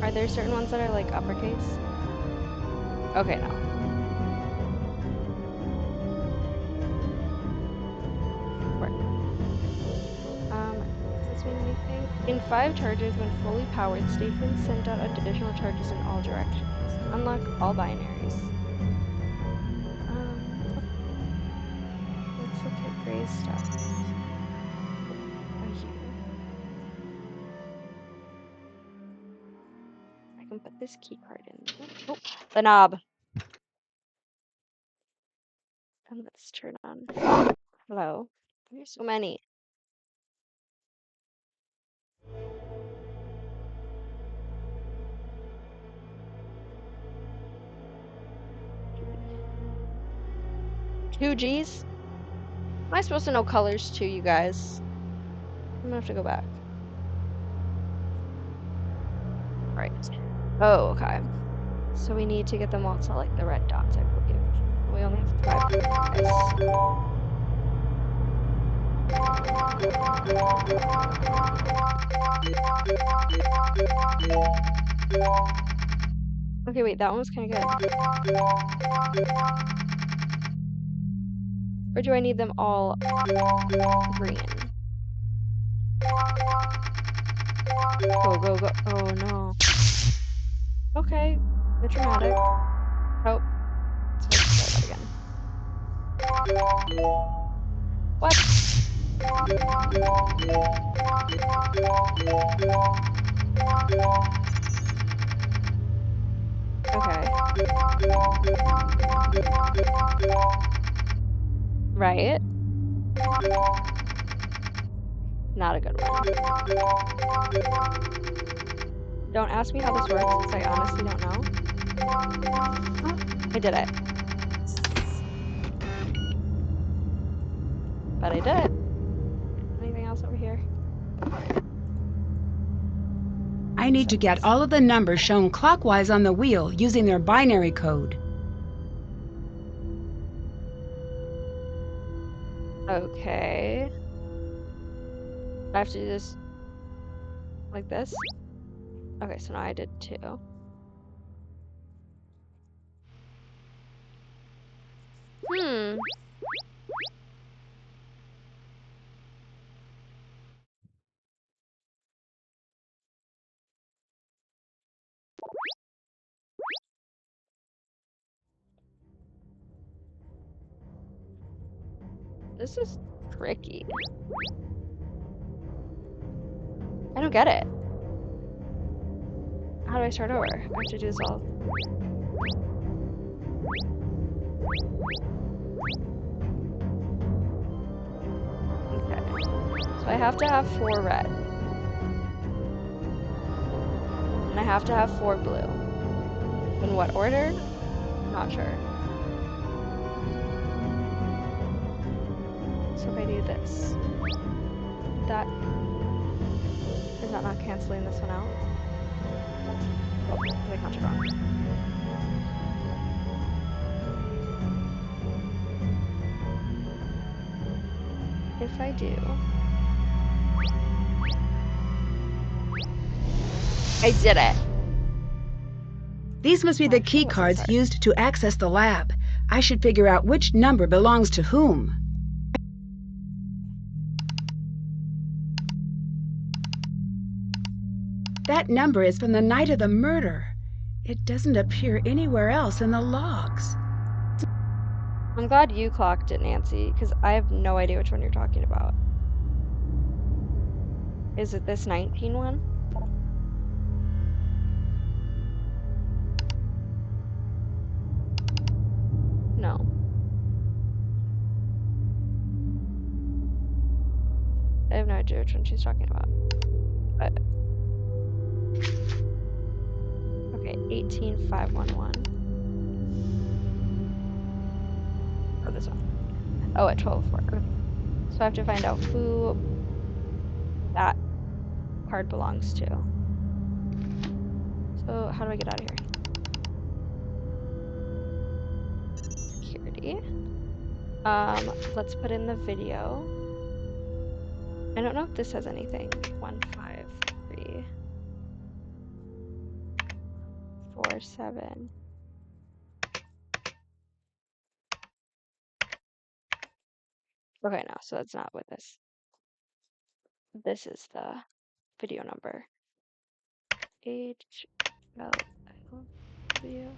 Are there certain ones that are like uppercase? Okay, no. Does this mean anything? In 5 charges, when fully powered, stations send out additional charges in all directions. Unlock all binaries. Let's look at Gray's stuff. Are you? I can put this key card in there. Oh, the knob. And let's turn on. Hello. There's so many. 2 Gs? Am I supposed to know colors too, you guys? I'm gonna have to go back. Right. Oh, okay. So we need to get them all to like the red dots, I believe. We only have 5 guys. Okay, wait, that one was kind of good. Or do I need them all green? Go, go, go. Oh, no. Okay, the dramatic. Oh. So let's try that again. What? Okay. Right. Not a good one. Don't ask me how this works, because I honestly don't know. Oh, I did it. But I did it. Anything else over here? I need to get all of the numbers shown clockwise on the wheel using their binary code. Okay. I have to do this like this? Okay, so now I did 2. This is tricky. I don't get it. How do I start over? I have to do this all. Okay. So I have to have 4 red. And I have to have 4 blue. In what order? I'm not sure. So if I do this, that is that not canceling this one out? Oh, I counted wrong. If I do, I did it. These must be the key cards used to access the lab. I should figure out which number belongs to whom. That number is from the night of the murder. It doesn't appear anywhere else in the logs. I'm glad you clocked it, Nancy, because I have no idea which one you're talking about. Is it this 19 one? No. I have no idea which one she's talking about. But okay, 18511. Oh, this one. Oh, at 12:04. So I have to find out who that card belongs to. So how do I get out of here? Security. Let's put in the video. I don't know if this has anything. 15347. Okay, no, so that's not what this. This is the video number. HLW510.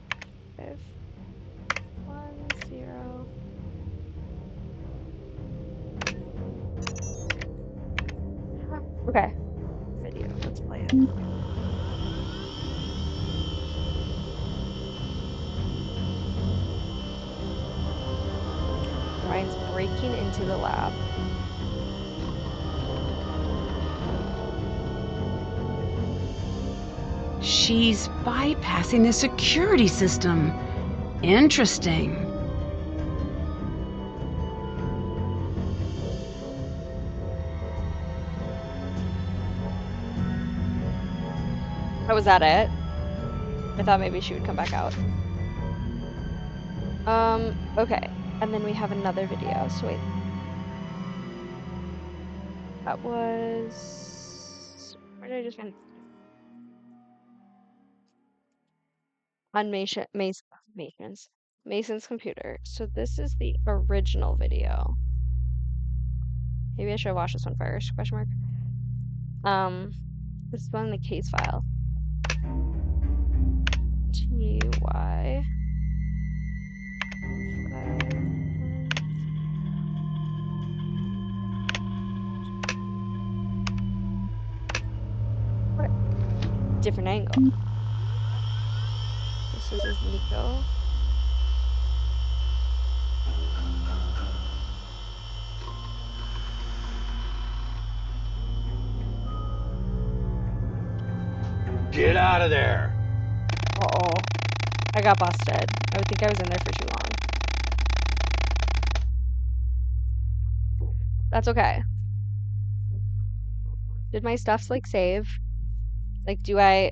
Okay. Video, let's play it. Ryan's breaking into the lab. She's bypassing the security system. Interesting. Oh, was that it? I thought maybe she would come back out. Okay. And then we have another video. So wait. That was... Where did I just find? On Mason's computer. So this is the original video. Maybe I should have watched this one first, question mark. This is one in the case file. TY. What? Different angle. This is Nico. Get out of there! Uh-oh. I got busted. I would think I was in there for too long. That's okay. Did my stuffs, like, save? Like, do I...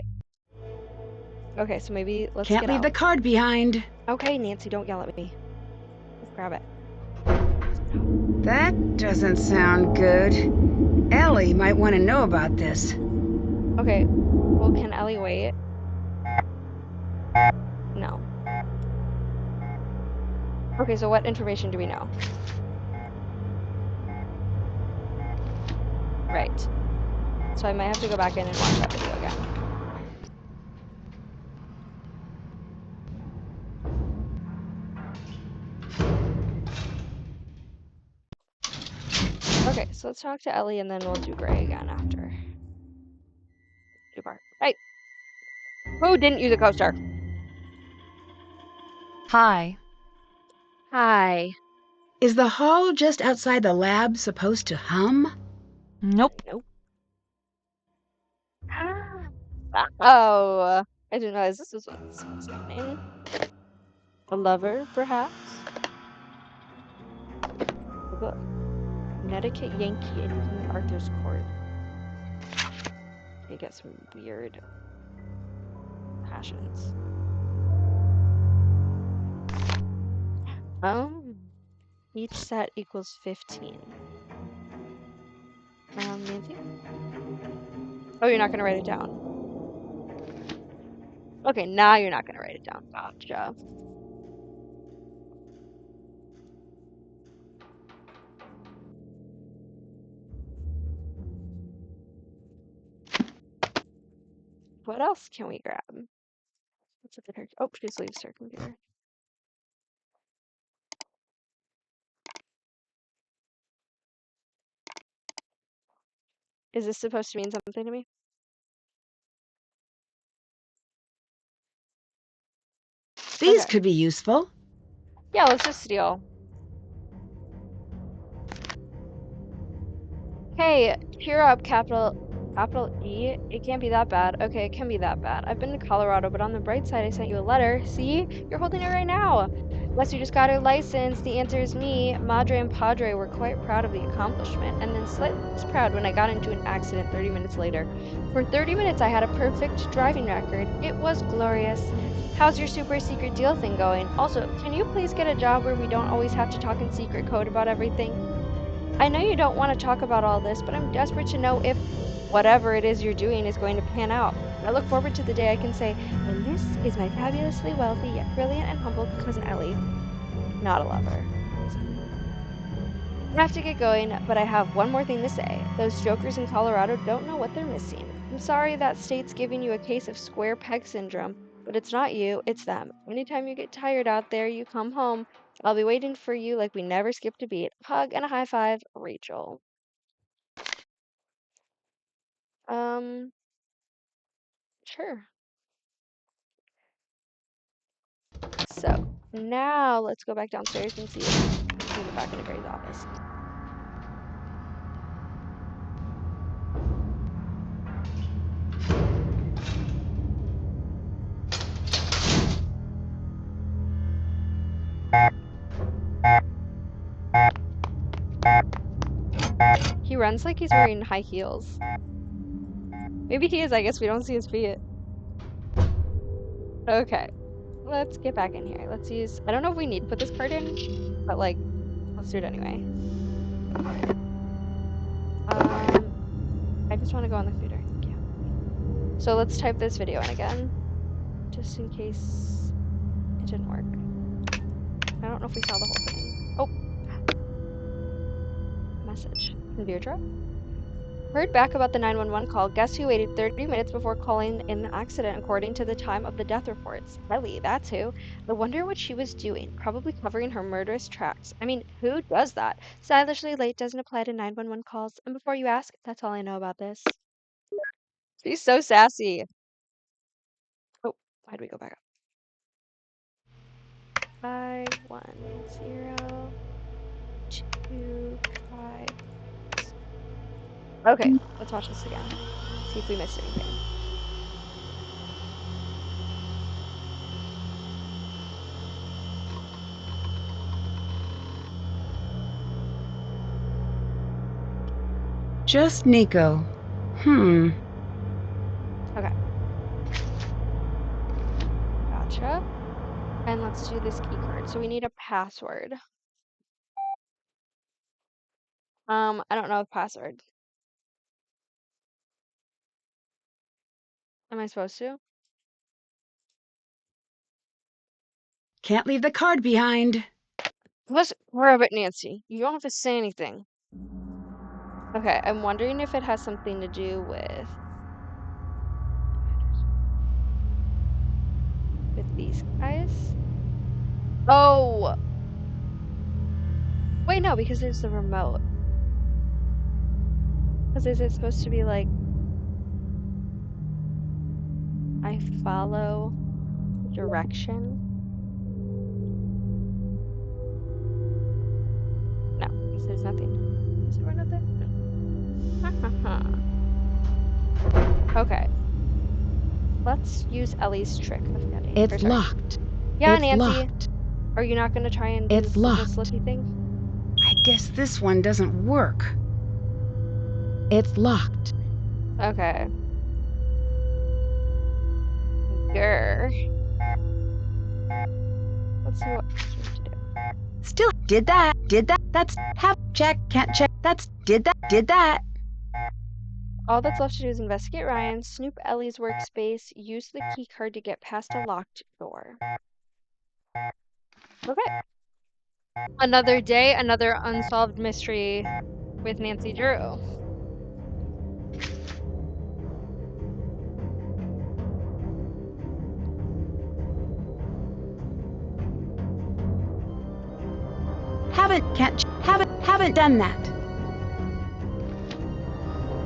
Okay, so maybe let's Can't leave the card behind. Okay, Nancy, don't yell at me. Let's grab it. That doesn't sound good. Ellie might want to know about this. Okay, well, can Ellie wait? No. Okay, so what information do we know? Right. So I might have to go back in and watch that video again. Okay, so let's talk to Ellie and then we'll do Gray again after. Hey! Who didn't use a coaster? Hi. Hi. Is the hall just outside the lab supposed to hum? Nope. Nope. Oh, I didn't realize this was what's happening. A lover, perhaps? A book. Connecticut Yankee in King Arthur's Court. You get some weird passions. Each set equals 15. Nancy? Oh, you're not gonna write it down. Okay, now you're not gonna write it down. Gotcha. What else can we grab? Let's look at her. Oh, she just leaves her computer. Is this supposed to mean something to me? These could be useful. Yeah, let's just steal. Hey, cheer up, capital E. It can't be that bad. Okay, it can be that bad. I've been to Colorado, but on the bright side, I sent you a letter. See? You're holding it right now. Unless you just got a license, the answer is me. Madre and Padre were quite proud of the accomplishment, and then slightly less proud when I got into an accident 30 minutes later. For 30 minutes, I had a perfect driving record. It was glorious. How's your super secret deal thing going? Also, can you please get a job where we don't always have to talk in secret code about everything? I know you don't want to talk about all this, but I'm desperate to know if whatever it is you're doing is going to pan out. I look forward to the day I can say, and this is my fabulously wealthy yet brilliant and humble cousin Ellie. Not a lover. I have to get going, but I have one more thing to say. Those jokers in Colorado don't know what they're missing. I'm sorry that state's giving you a case of square peg syndrome, but it's not you, it's them. Anytime you get tired out there, you come home. I'll be waiting for you like we never skipped a beat. Hug and a high five, Rachel. Sure. So, now let's go back downstairs and see if we can get back into Gray's office. He runs like he's wearing high heels. Maybe he is, I guess we don't see his feet. Okay. Let's get back in here. Let's use... I don't know if we need to put this card in, but, like, let's do it anyway. I just want to go on the computer. Thank you. So let's type this video in again, just in case it didn't work. I don't know if we saw the whole thing. Oh! Message. From Deirdre? Heard back about the 911 call. Guess who waited 30 minutes before calling in the accident according to the time of the death reports? Ellie, that's who. I wonder what she was doing. Probably covering her murderous tracks. I mean, who does that? Stylishly late doesn't apply to 911 calls. And before you ask, that's all I know about this. She's so sassy. Oh, why did we go back up? 5, 1, 0, 2, 5. Okay, let's watch this again. See if we missed anything. Just Nico. Okay. Gotcha. And let's do this key card. So we need a password. I don't know the password. Am I supposed to? Can't leave the card behind. Let's grab it, Nancy. You don't have to say anything. Okay, I'm wondering if it has something to do with these guys. Oh! Wait, no, because there's the remote. Because is it supposed to be like I follow direction? No, because there's nothing. Is there nothing? Okay. Let's use Ellie's trick of getting. It's locked. Yeah, it's Nancy. Locked. Are you not going to try and do It's this little locked. slippy thing? I guess this one doesn't work. It's locked. Okay. Grr. Let's see what we have to do. Still did that. That's have check, can't check. That's did that. All that's left to do is investigate Ryan, snoop Ellie's workspace, use the key card to get past a locked door. Okay. Another day, another unsolved mystery with Nancy Drew. Haven't done that.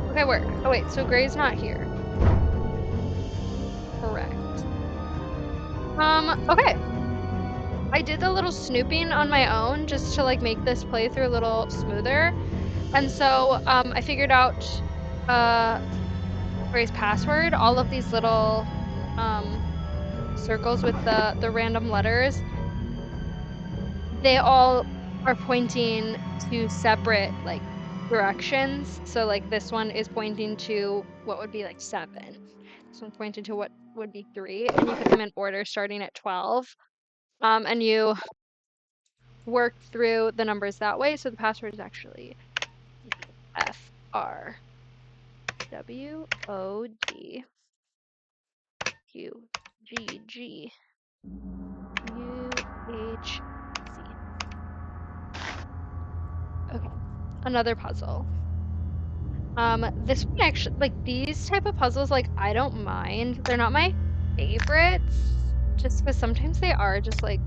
Okay, work. Oh wait, so Gray's not here. Correct. Okay. I did a little snooping on my own just to like make this playthrough a little smoother. And so I figured out Gray's password, all of these little circles with the random letters. They all are pointing to separate like directions. So like this one is pointing to what would be like 7. This one's pointing to what would be 3, and you put them in order starting at 12. And you work through the numbers that way. So the password is actually FRWODQGGUHC. Okay, another puzzle. This one actually, like these type of puzzles, like I don't mind. They're not my favorites, just because sometimes they are just like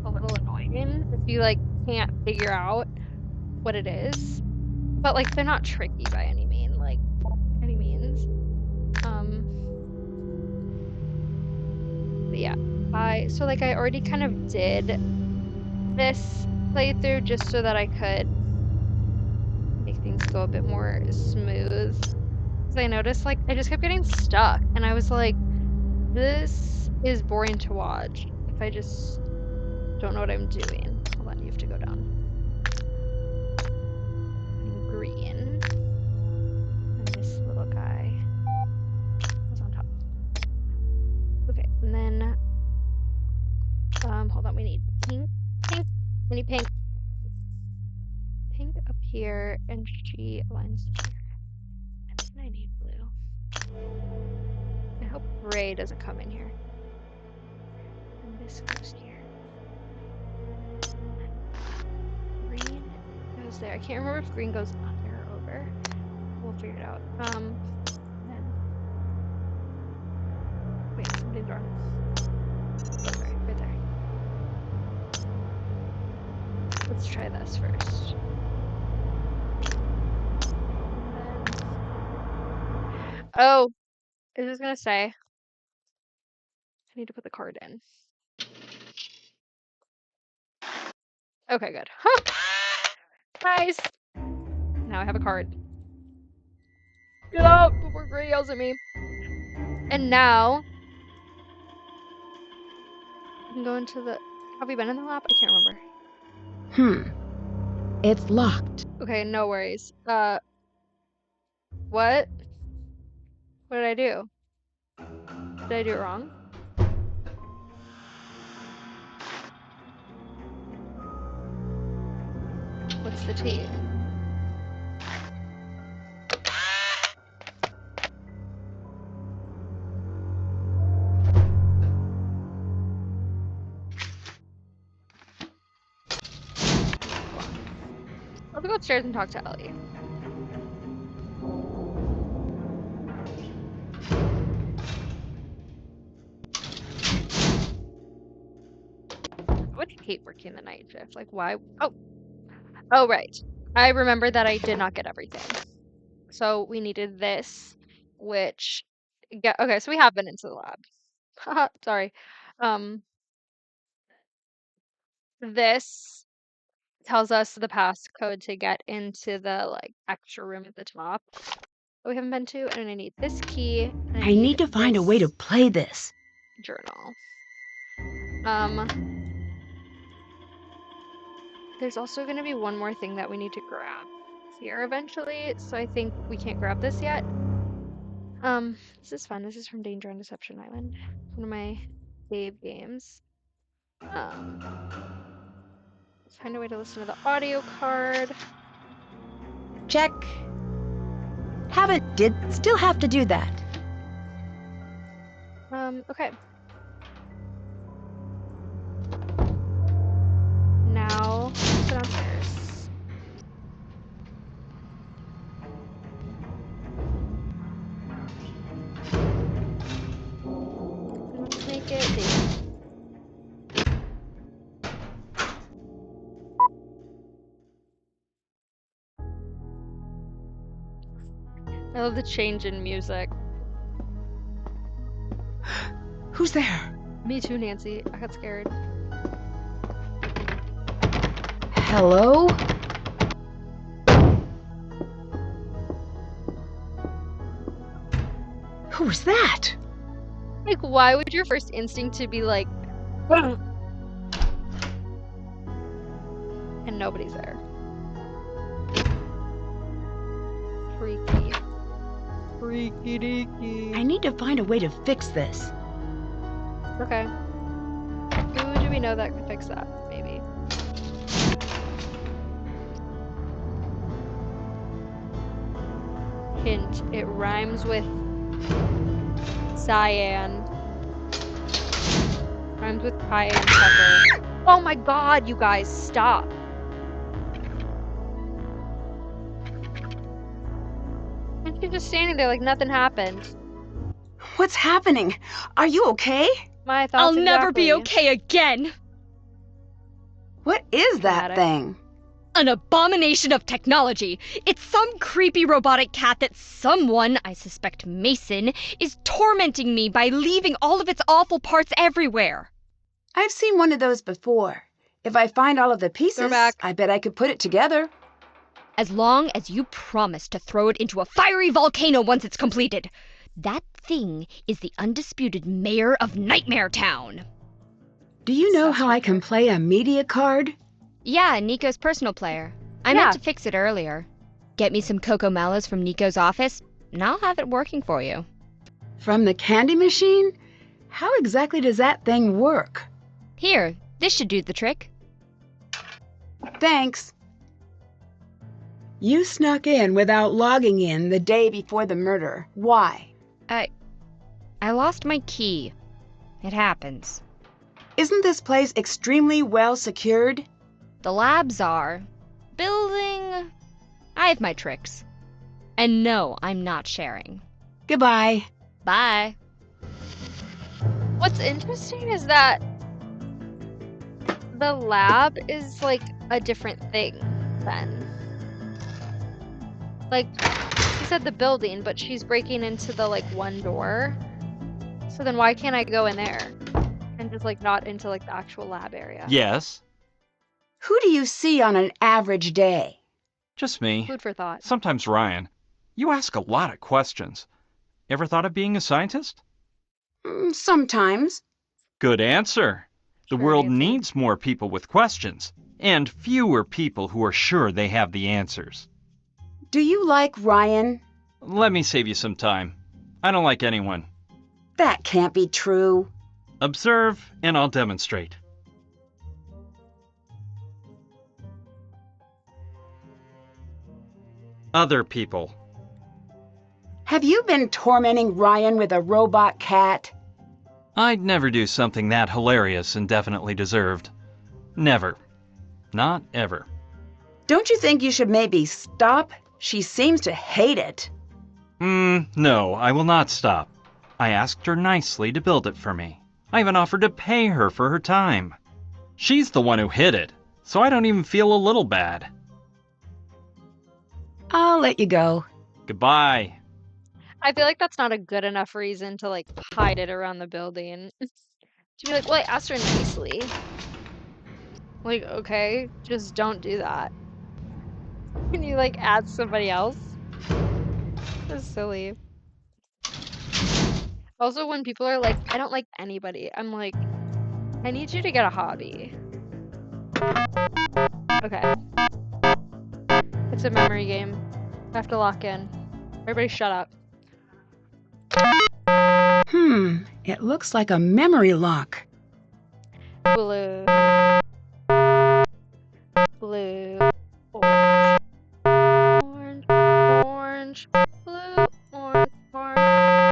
a little annoying if you like can't figure out what it is. But like they're not tricky by any means. But yeah, I already kind of did this playthrough just so that I could make things go a bit more smooth. Because I noticed like I just kept getting stuck, and I was like, this is boring to watch if I just don't know what I'm doing. Hold on, you have to go down. Green. And this little guy is on top. Okay, and then need pink. Pink up here, and she aligns here. And then I need blue. I hope gray doesn't come in here. And this goes here. Green goes there. I can't remember if green goes under or over. We'll figure it out. Then. Wait, something's wrong. Sorry, right there. Let's try this first. Oh, I was gonna say, I need to put the card in. Okay, good. Huh. Nice. Now I have a card. Get out before Gray yells at me. And now I can go into the. Have we been in the lab? I can't remember. It's locked. Okay, no worries. What? What did I do? Did I do it wrong? What's the T? Let's go upstairs and talk to Ellie. I would hate working the night shift. Like, why? Oh, right. I remember that I did not get everything. So we needed this, which okay, so we have been into the lab. Haha, sorry. This tells us the passcode to get into the like extra room at the top that we haven't been to, and I need this key. And I need to find a way to play this. Journal. There's also going to be one more thing that we need to grab here eventually, so I think we can't grab this yet. This is fun. This is from Danger on Deception Island, one of my fave games. Let's find a way to listen to the audio card. Check. Still have to do that. Okay. Now, let's go downstairs. Let's make it big. I love the change in music. Who's there? Me too, Nancy. I got scared. Hello? Who was that? Like, why would your first instinct to be like, and nobody's there? Freaky. Freaky deaky. I need to find a way to fix this. Okay. Who do we know that can fix that? Maybe. Hint, it rhymes with cyan. Rhymes with cayenne pepper. Oh my god, you guys, stop. And she's just standing there like nothing happened. What's happening? Are you okay? My thoughts I'll never exactly. be okay again. What is that thing? An abomination of technology. It's some creepy robotic cat that someone, I suspect Mason, is tormenting me by leaving all of its awful parts everywhere. I've seen one of those before. If I find all of the pieces, I bet I could put it together. As long as you promise to throw it into a fiery volcano once it's completed. That thing is the undisputed mayor of Nightmare Town. Do you know how I can play a media card? Yeah, Nico's personal player. I meant to fix it earlier. Get me some Cocomellos from Nico's office, and I'll have it working for you. From the candy machine? How exactly does that thing work? Here, this should do the trick. Thanks. You snuck in without logging in the day before the murder. Why? I lost my key. It happens. Isn't this place extremely well secured? The labs are. Building... I have my tricks. And no, I'm not sharing. Goodbye. Bye. What's interesting is that the lab is like a different thing then. Like, she said the building, but she's breaking into the like one door. So then why can't I go in there? And just like not into like the actual lab area? Yes? Who do you see on an average day? Just me. Food for thought. Sometimes Ryan. You ask a lot of questions. Ever thought of being a scientist? Sometimes. Good answer. The Sure, world Nancy. needs more people with questions, and fewer people who are sure they have the answers. Do you like Ryan? Let me save you some time. I don't like anyone. That can't be true. Observe, and I'll demonstrate. Other people. Have you been tormenting Ryan with a robot cat? I'd never do something that hilarious and definitely deserved. Never. Not ever. Don't you think you should maybe stop? She seems to hate it. No, I will not stop. I asked her nicely to build it for me. I even offered to pay her for her time. She's the one who hid it, so I don't even feel a little bad. I'll let you go. Goodbye. I feel like that's not a good enough reason to like hide it around the building. To be like, well, I asked her nicely. Like, okay, just don't do that. Can you like add somebody else? That's silly. Also, when people are like, I don't like anybody, I'm like, I need you to get a hobby. Okay. It's a memory game. I have to lock in. Everybody shut up. It looks like a memory lock. Blue. Blue. Orange. Orange. Orange. Blue. Orange. Orange.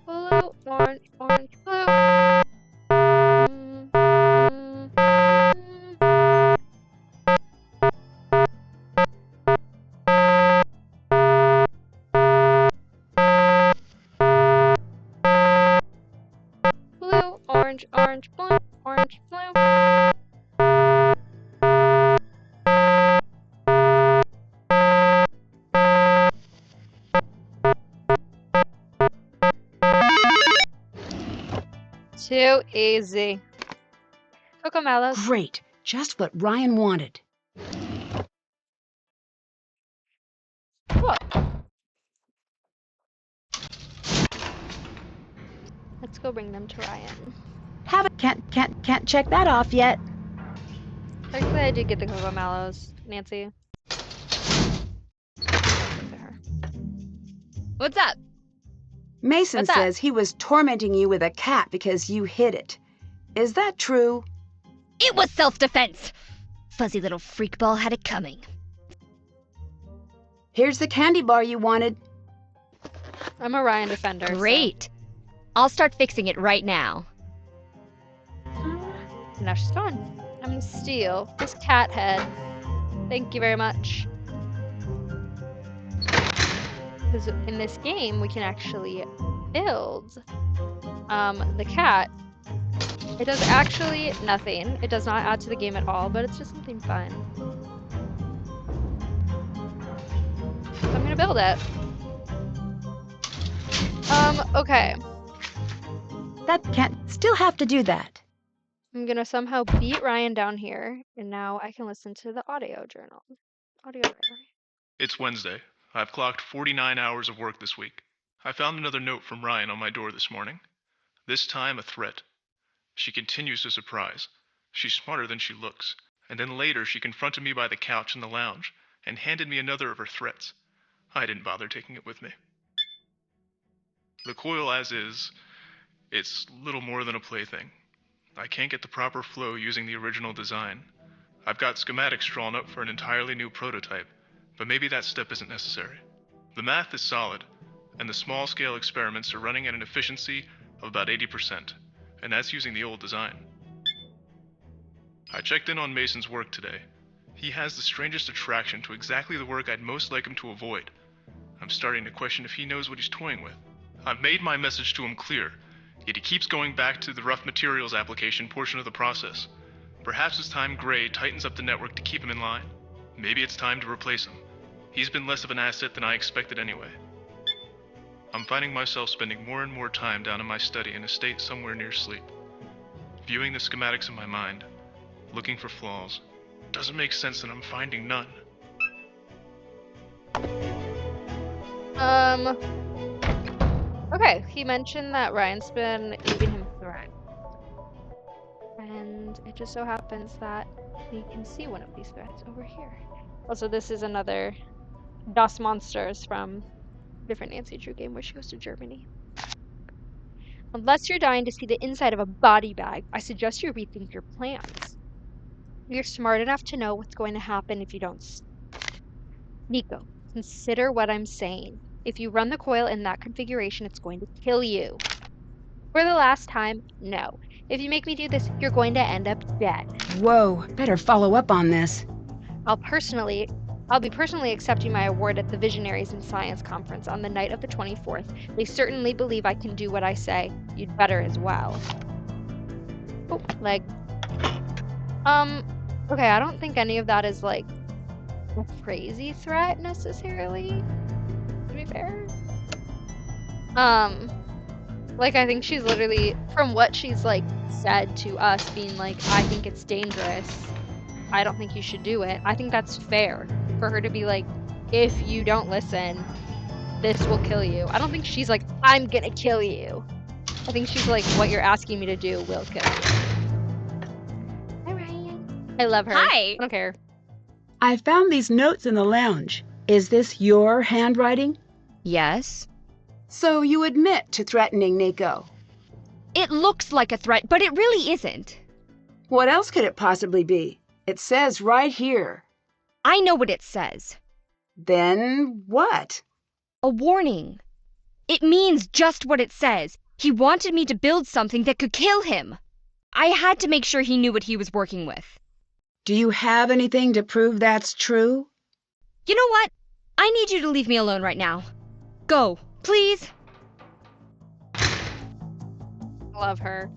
Blue. Orange. Orange. Blue. Blue. Orange. Orange. Blue. Orange. Blue. Too easy. Cocomellos. Great. Just what Ryan wanted. Cool. Let's go bring them to Ryan. Can't check that off yet. Actually, I did get the cocomellos, Nancy. What's up? Mason What's that? says he was tormenting you with a cat because you hid it. Is that true? It was self-defense. Fuzzy little freakball had it coming. Here's the candy bar you wanted. I'm a Ryan defender. so- Great. I'll start fixing it right now. Now she's gone. I'm gonna steal this cat head. Thank you very much. Because in this game, we can actually build the cat. It does actually nothing. It does not add to the game at all, but it's just something fun. So I'm gonna build it. Okay. That cat still have to do that. I'm gonna somehow beat Ryan down here, and now I can listen to the audio journal. Audio diary. It's Wednesday. I've clocked 49 hours of work this week. I found another note from Ryan on my door this morning. This time a threat. She continues to surprise. She's smarter than she looks. And then later she confronted me by the couch in the lounge and handed me another of her threats. I didn't bother taking it with me. The coil as is, it's little more than a plaything. I can't get the proper flow using the original design. I've got schematics drawn up for an entirely new prototype, but maybe that step isn't necessary. The math is solid, and the small-scale experiments are running at an efficiency of about 80%, and that's using the old design. I checked in on Mason's work today. He has the strangest attraction to exactly the work I'd most like him to avoid. I'm starting to question if he knows what he's toying with. I've made my message to him clear, yet he keeps going back to the rough materials application portion of the process. Perhaps it's time Gray tightens up the network to keep him in line. Maybe it's time to replace him. He's been less of an asset than I expected anyway. I'm finding myself spending more and more time down in my study in a state somewhere near sleep. Viewing the schematics in my mind, looking for flaws. Doesn't make sense that I'm finding none. Okay, he mentioned that Ryan's been giving him threats. And it just so happens that we can see one of these threads over here. Also, this is another Das Monsters from a different Nancy Drew game where she goes to Germany. Unless you're dying to see the inside of a body bag, I suggest you rethink your plans. You're smart enough to know what's going to happen if you don't. Nico, consider what I'm saying. If you run the coil in that configuration, it's going to kill you. For the last time, no. If you make me do this, you're going to end up dead. Whoa, better follow up on this. I'll be personally accepting my award at the Visionaries in Science Conference on the night of the 24th. They certainly believe I can do what I say. You'd better as well. Oh, leg. Okay, I don't think any of that is, like, a crazy threat, necessarily, to be fair. Like, I think she's literally, from what she's, like, said to us, being like, I think it's dangerous. I don't think you should do it. I think that's fair for her to be like, if you don't listen, this will kill you. I don't think she's like, I'm gonna kill you. I think she's like, what you're asking me to do will kill you. Hi, Ryan. I love her. Hi. I don't care. I found these notes in the lounge. Is this your handwriting? Yes. So you admit to threatening Nico? It looks like a threat, but it really isn't. What else could it possibly be? It says right here. I know what it says. Then what? A warning. It means just what it says. He wanted me to build something that could kill him. I had to make sure he knew what he was working with. Do you have anything to prove that's true? You know what? I need you to leave me alone right now. Go, please. Love her.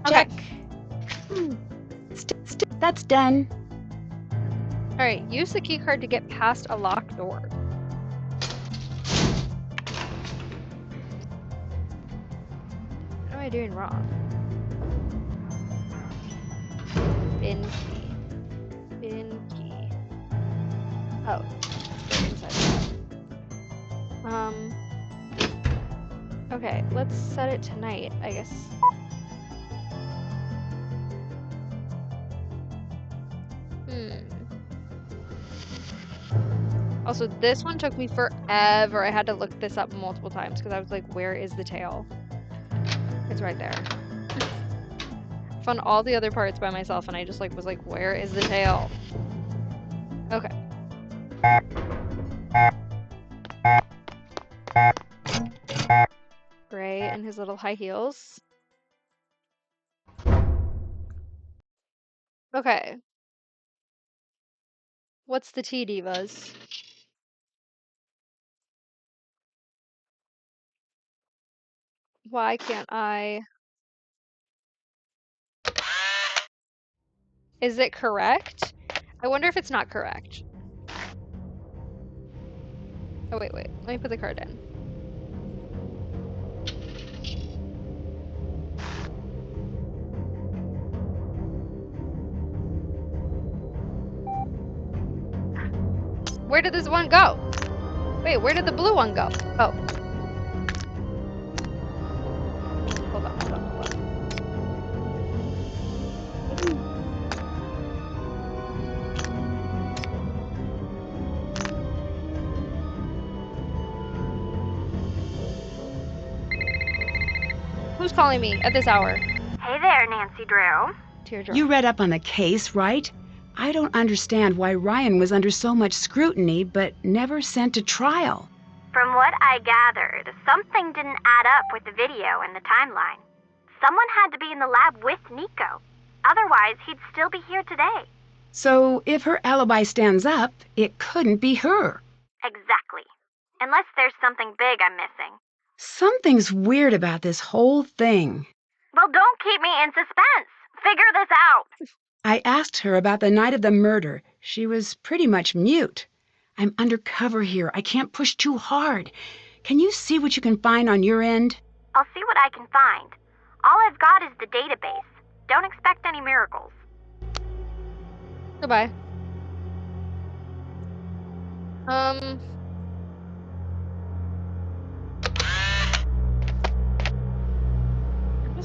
Check. Okay. That's done. Alright, use the keycard to get past a locked door. What am I doing wrong? Bin key. Bin key. Oh, they're inside that. Okay, let's set it to night, I guess. Also, this one took me forever. I had to look this up multiple times because I was like, where is the tail? It's right there. I found all the other parts by myself and I just like was like, where is the tail? Okay. Gray and his little high heels. Okay. What's the tea, divas? Why can't I? Is it correct? I wonder if it's not correct. Oh, wait. Let me put the card in. Where did this one go? Wait, where did the blue one go? Oh. Hold on. Who's calling me at this hour? Hey there, Nancy Drew. Teardrop. You read up on the case, right? I don't understand why Ryan was under so much scrutiny but never sent to trial. From what I gathered, something didn't add up with the video and the timeline. Someone had to be in the lab with Nico. Otherwise, he'd still be here today. So if her alibi stands up, it couldn't be her. Exactly. Unless there's something big I'm missing. Something's weird about this whole thing. Well, don't keep me in suspense. Figure this out. I asked her about the night of the murder. She was pretty much mute. I'm undercover here. I can't push too hard. Can you see what you can find on your end? I'll see what I can find. All I've got is the database. Don't expect any miracles. Goodbye. I'm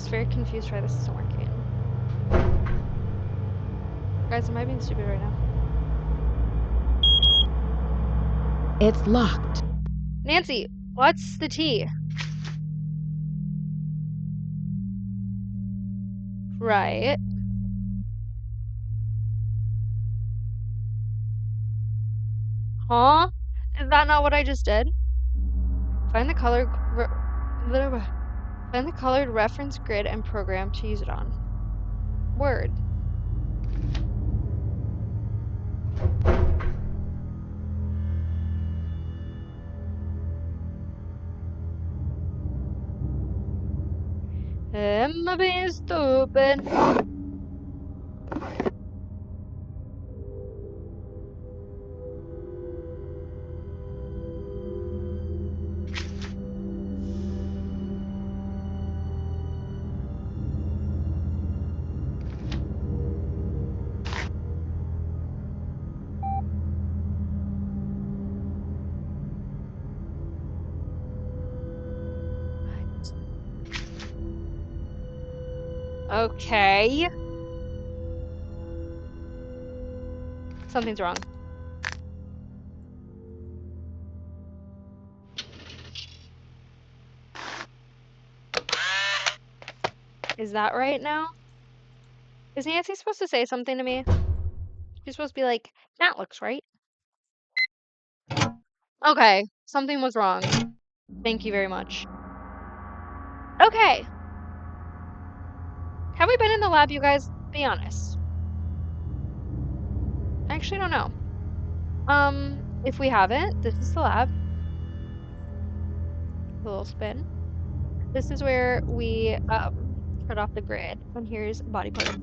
just very confused why this isn't working. Guys, am I being stupid right now? It's locked. Nancy, what's the T? Right. Huh? Is that not what I just did? Find the colored find the colored reference grid and program to use it on. Word. Am I being stupid? Okay. Something's wrong. Is that right now? Is Nancy supposed to say something to me? She's supposed to be like, that looks right. Okay, something was wrong. Thank you very much. Okay. Have we been in the lab, you guys? Be honest. I actually don't know. If we haven't, this is the lab. A little spin. This is where we cut off the grid. And here's body part.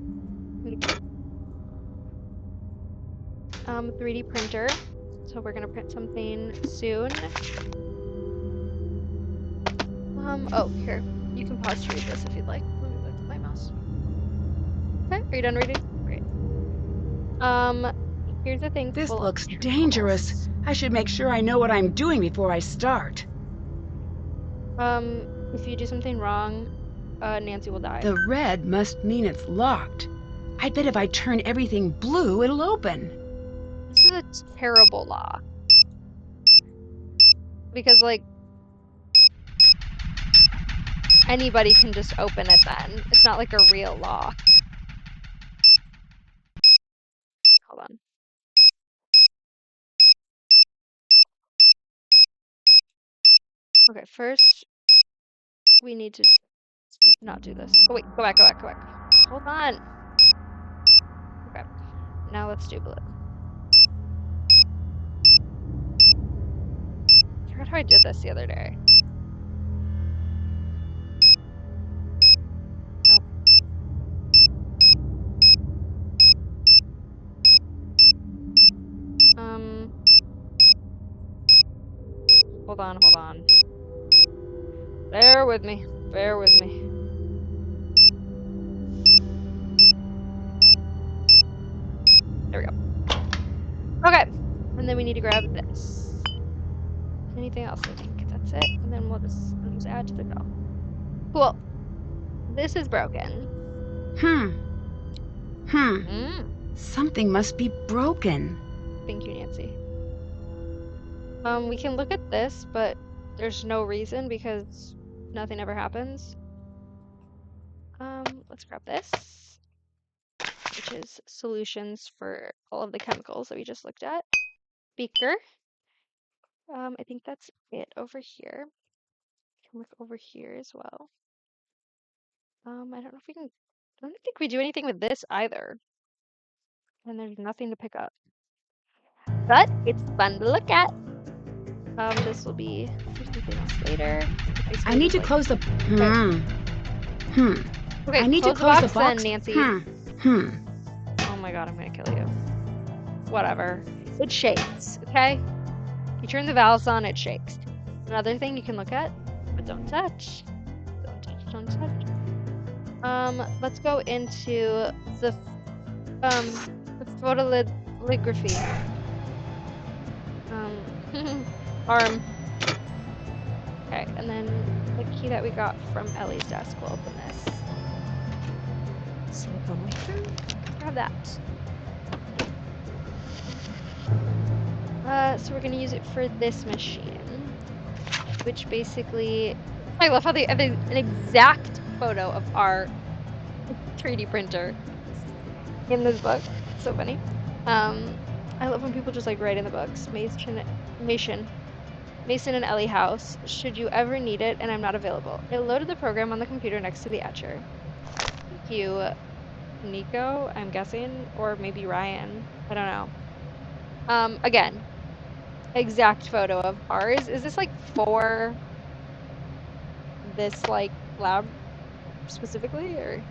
3D printer. So we're gonna print something soon. Oh, here. You can pause to read this if you'd like. Let me move my mouse. Okay, are you done reading? Great. Here's the thing. This looks dangerous. I should make sure I know what I'm doing before I start. If you do something wrong, Nancy will die. The red must mean it's locked. I bet if I turn everything blue, it'll open. This is a terrible law. Because, like, anybody can just open it then. It's not like a real lock. Hold on. Okay, first we need to not do this. Oh wait, go back. Hold on. Okay, now let's do blue. I forgot how I did this the other day. Nope. Hold on. Bear with me. There we go. Okay, and then we need to grab this. Anything else? I think that's it. And then we'll just add to the go. Cool. This is broken. Something must be broken. Thank you, Nancy. We can look at this, but there's no reason because nothing ever happens. let's grab this, which is solutions for all of the chemicals that we just looked at. Beaker. I think that's it over here. You can look over here as well. I don't know if we can. I don't think we do anything with this either. And there's nothing to pick up. But it's fun to look at. This will be something else later. I need to close the. Okay, I need to close the box. Then, Nancy. Oh my god, I'm gonna kill you. Whatever. It shakes, okay? You turn the valves on, it shakes. Another thing you can look at, but don't touch. Don't touch, don't touch. Let's go into the photolithography. Arm. Okay, and then the key that we got from Ellie's desk will open this. Silicone wafer. Grab that. So we're gonna use it for this machine, which basically, I love how they have an exact photo of our 3D printer in this book. So funny. I love when people just like write in the books. Mason and Ellie House. Should you ever need it and I'm not available. It loaded the program on the computer next to the etcher. Thank you, Nico, I'm guessing, or maybe Ryan. I don't know. Again, exact photo of ours. Is this like for this like lab specifically, or?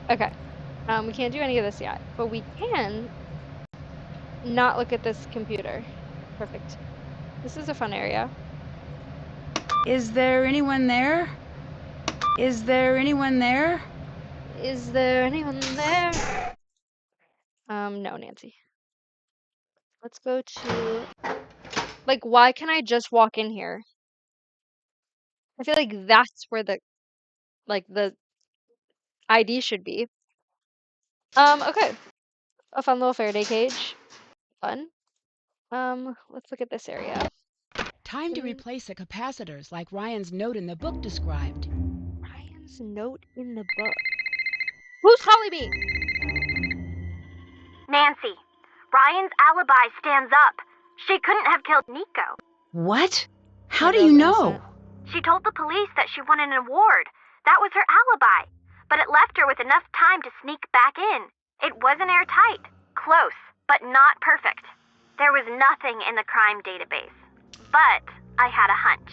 Okay. We can't do any of this yet, but we can not look at this computer. Perfect. This is a fun area. Is there anyone there? Is there anyone there? Is there anyone there? No, Nancy. Let's go to, like, why can I just walk in here? I feel like that's where the ID should be. Okay. A fun little Faraday cage. Fun. Let's look at this area. Time to replace the capacitors like Ryan's note in the book described. Ryan's note in the book? Who's calling me? Nancy, Ryan's alibi stands up. She couldn't have killed Nico. What? How do you know? She told the police that she won an award. That was her alibi. But it left her with enough time to sneak back in. It wasn't airtight. Close, but not perfect. There was nothing in the crime database. But I had a hunch.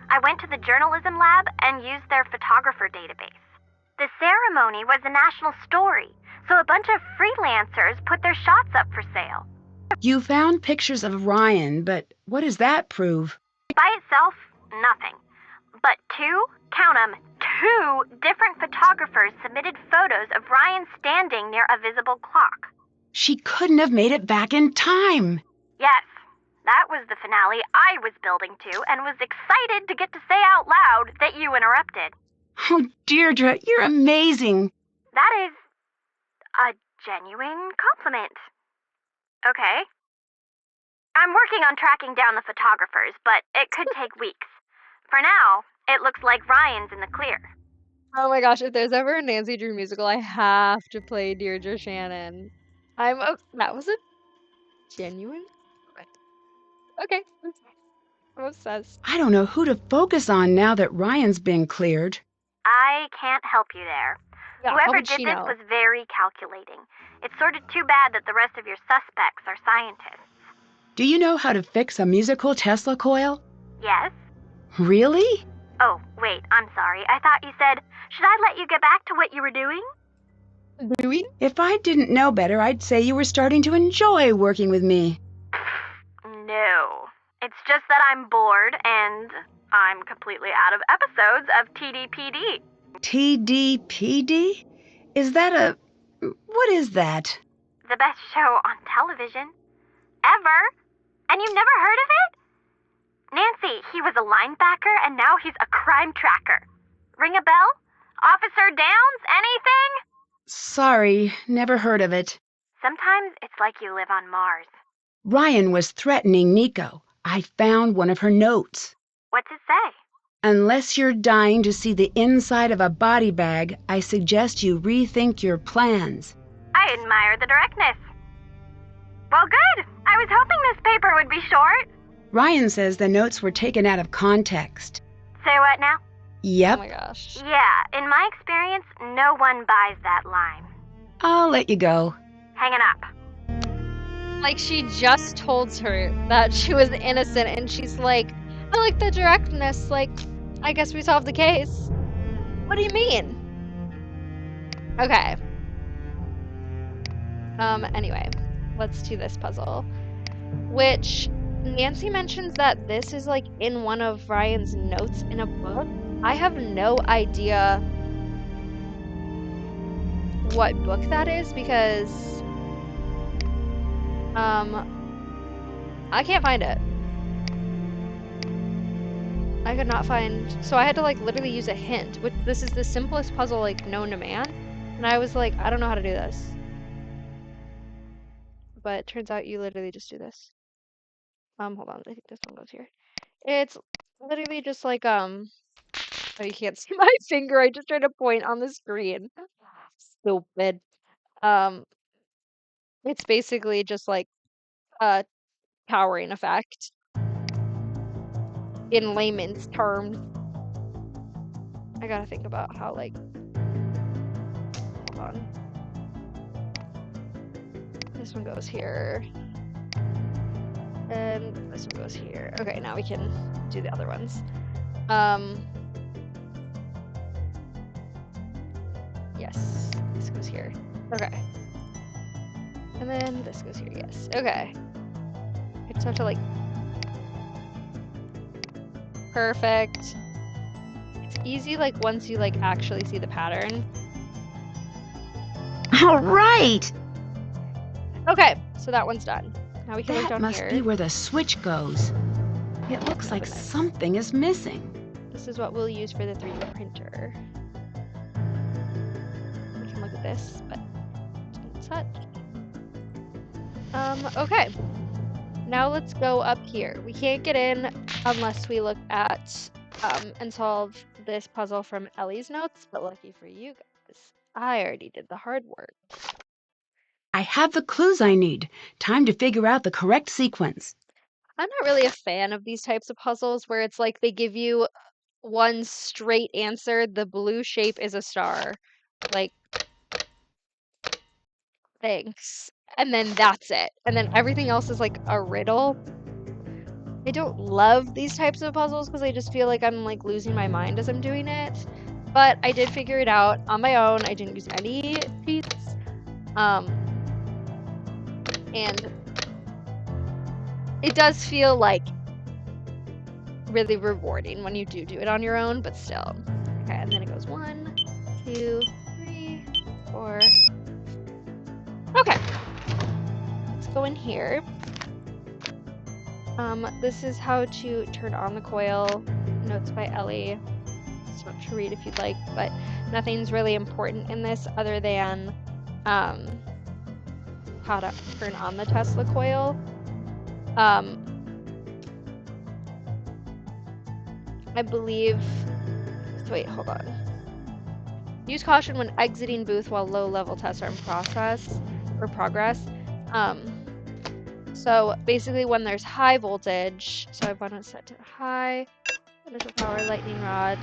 I went to the journalism lab and used their photographer database. The ceremony was a national story, so a bunch of freelancers put their shots up for sale. You found pictures of Ryan, but what does that prove? By itself, nothing. But count 'em, two different photographers submitted photos of Ryan standing near a visible clock. She couldn't have made it back in time. Yes, that was the finale I was building to and was excited to get to say out loud that you interrupted. Oh, Deirdre, you're amazing. That is a genuine compliment. Okay. I'm working on tracking down the photographers, but it could take weeks. For now, it looks like Ryan's in the clear. Oh my gosh, if there's ever a Nancy Drew musical, I have to play Deirdre Shannon. That was a genuine? Okay. I'm obsessed. I don't know who to focus on now that Ryan's been cleared. I can't help you there. Yeah, Whoever did this was very calculating. It's sort of too bad that the rest of your suspects are scientists. Do you know how to fix a musical Tesla coil? Yes. Really? Oh, wait, I'm sorry. I thought you said, should I let you get back to what you were doing? Doing? If I didn't know better, I'd say you were starting to enjoy working with me. No. It's just that I'm bored and I'm completely out of episodes of TDPD. TDPD? Is that what is that? The best show on television. Ever. And you've never heard of it? Nancy, he was a linebacker and now he's a crime tracker. Ring a bell? Officer Downs, anything? Sorry, never heard of it. Sometimes it's like you live on Mars. Ryan was threatening Nico. I found one of her notes. What's it say? Unless you're dying to see the inside of a body bag, I suggest you rethink your plans. I admire the directness. Well, good. I was hoping this paper would be short. Ryan says the notes were taken out of context. Say what now? Yep. Oh my gosh. Yeah, in my experience, no one buys that line. I'll let you go. Hanging up. Like, she just told her that she was innocent, and she's like, I like the directness. Like, I guess we solved the case. What do you mean? Okay. Anyway, let's do this puzzle. Which, Nancy mentions that this is, like, in one of Ryan's notes in a book. I have no idea what book that is, because I can't find it. I could not find, so I had to like literally use a hint, which this is the simplest puzzle like known to man, and I was like, I don't know how to do this. But it turns out you literally just do this. Hold on, I think this one goes here. It's literally just like oh, you can't see my finger, I just tried to point on the screen. Stupid. It's basically just like a powering effect in layman's terms. I gotta think about how, like, hold on. This one goes here. And this one goes here. Okay, now we can do the other ones. Yes, this goes here. Okay. And then this goes here, yes. Okay. I just have to, like... Perfect. It's easy, like, once you, like, actually see the pattern. All right! Okay, so that one's done. Now we can look down That here. must be where the switch goes. It looks like something is missing. This is what we'll use for the 3D printer. We can look at this, but don't touch. Okay. Now let's go up here. We can't get in unless we look at and solve this puzzle from Ellie's notes, but lucky for you guys, I already did the hard work. I have the clues I need. Time to figure out the correct sequence. I'm not really a fan of these types of puzzles where it's like they give you one straight answer. The blue shape is a star. Like, thanks. And then that's it. And then everything else is like a riddle. I don't love these types of puzzles because I just feel like I'm like losing my mind as I'm doing it. But I did figure it out on my own. I didn't use any cheats. And it does feel like really rewarding when you do it on your own, but still. Okay, and then it goes 1, 2, 3, 4. Okay. Let's go in here. This is how to turn on the coil. Notes by Ellie. It's not to read if you'd like, but nothing's really important in this other than how to turn on the Tesla coil. I believe... Wait, hold on. Use caution when exiting booth while low-level tests are in progress. So basically when there's high voltage, so I want to set to high, initial power, lightning rod.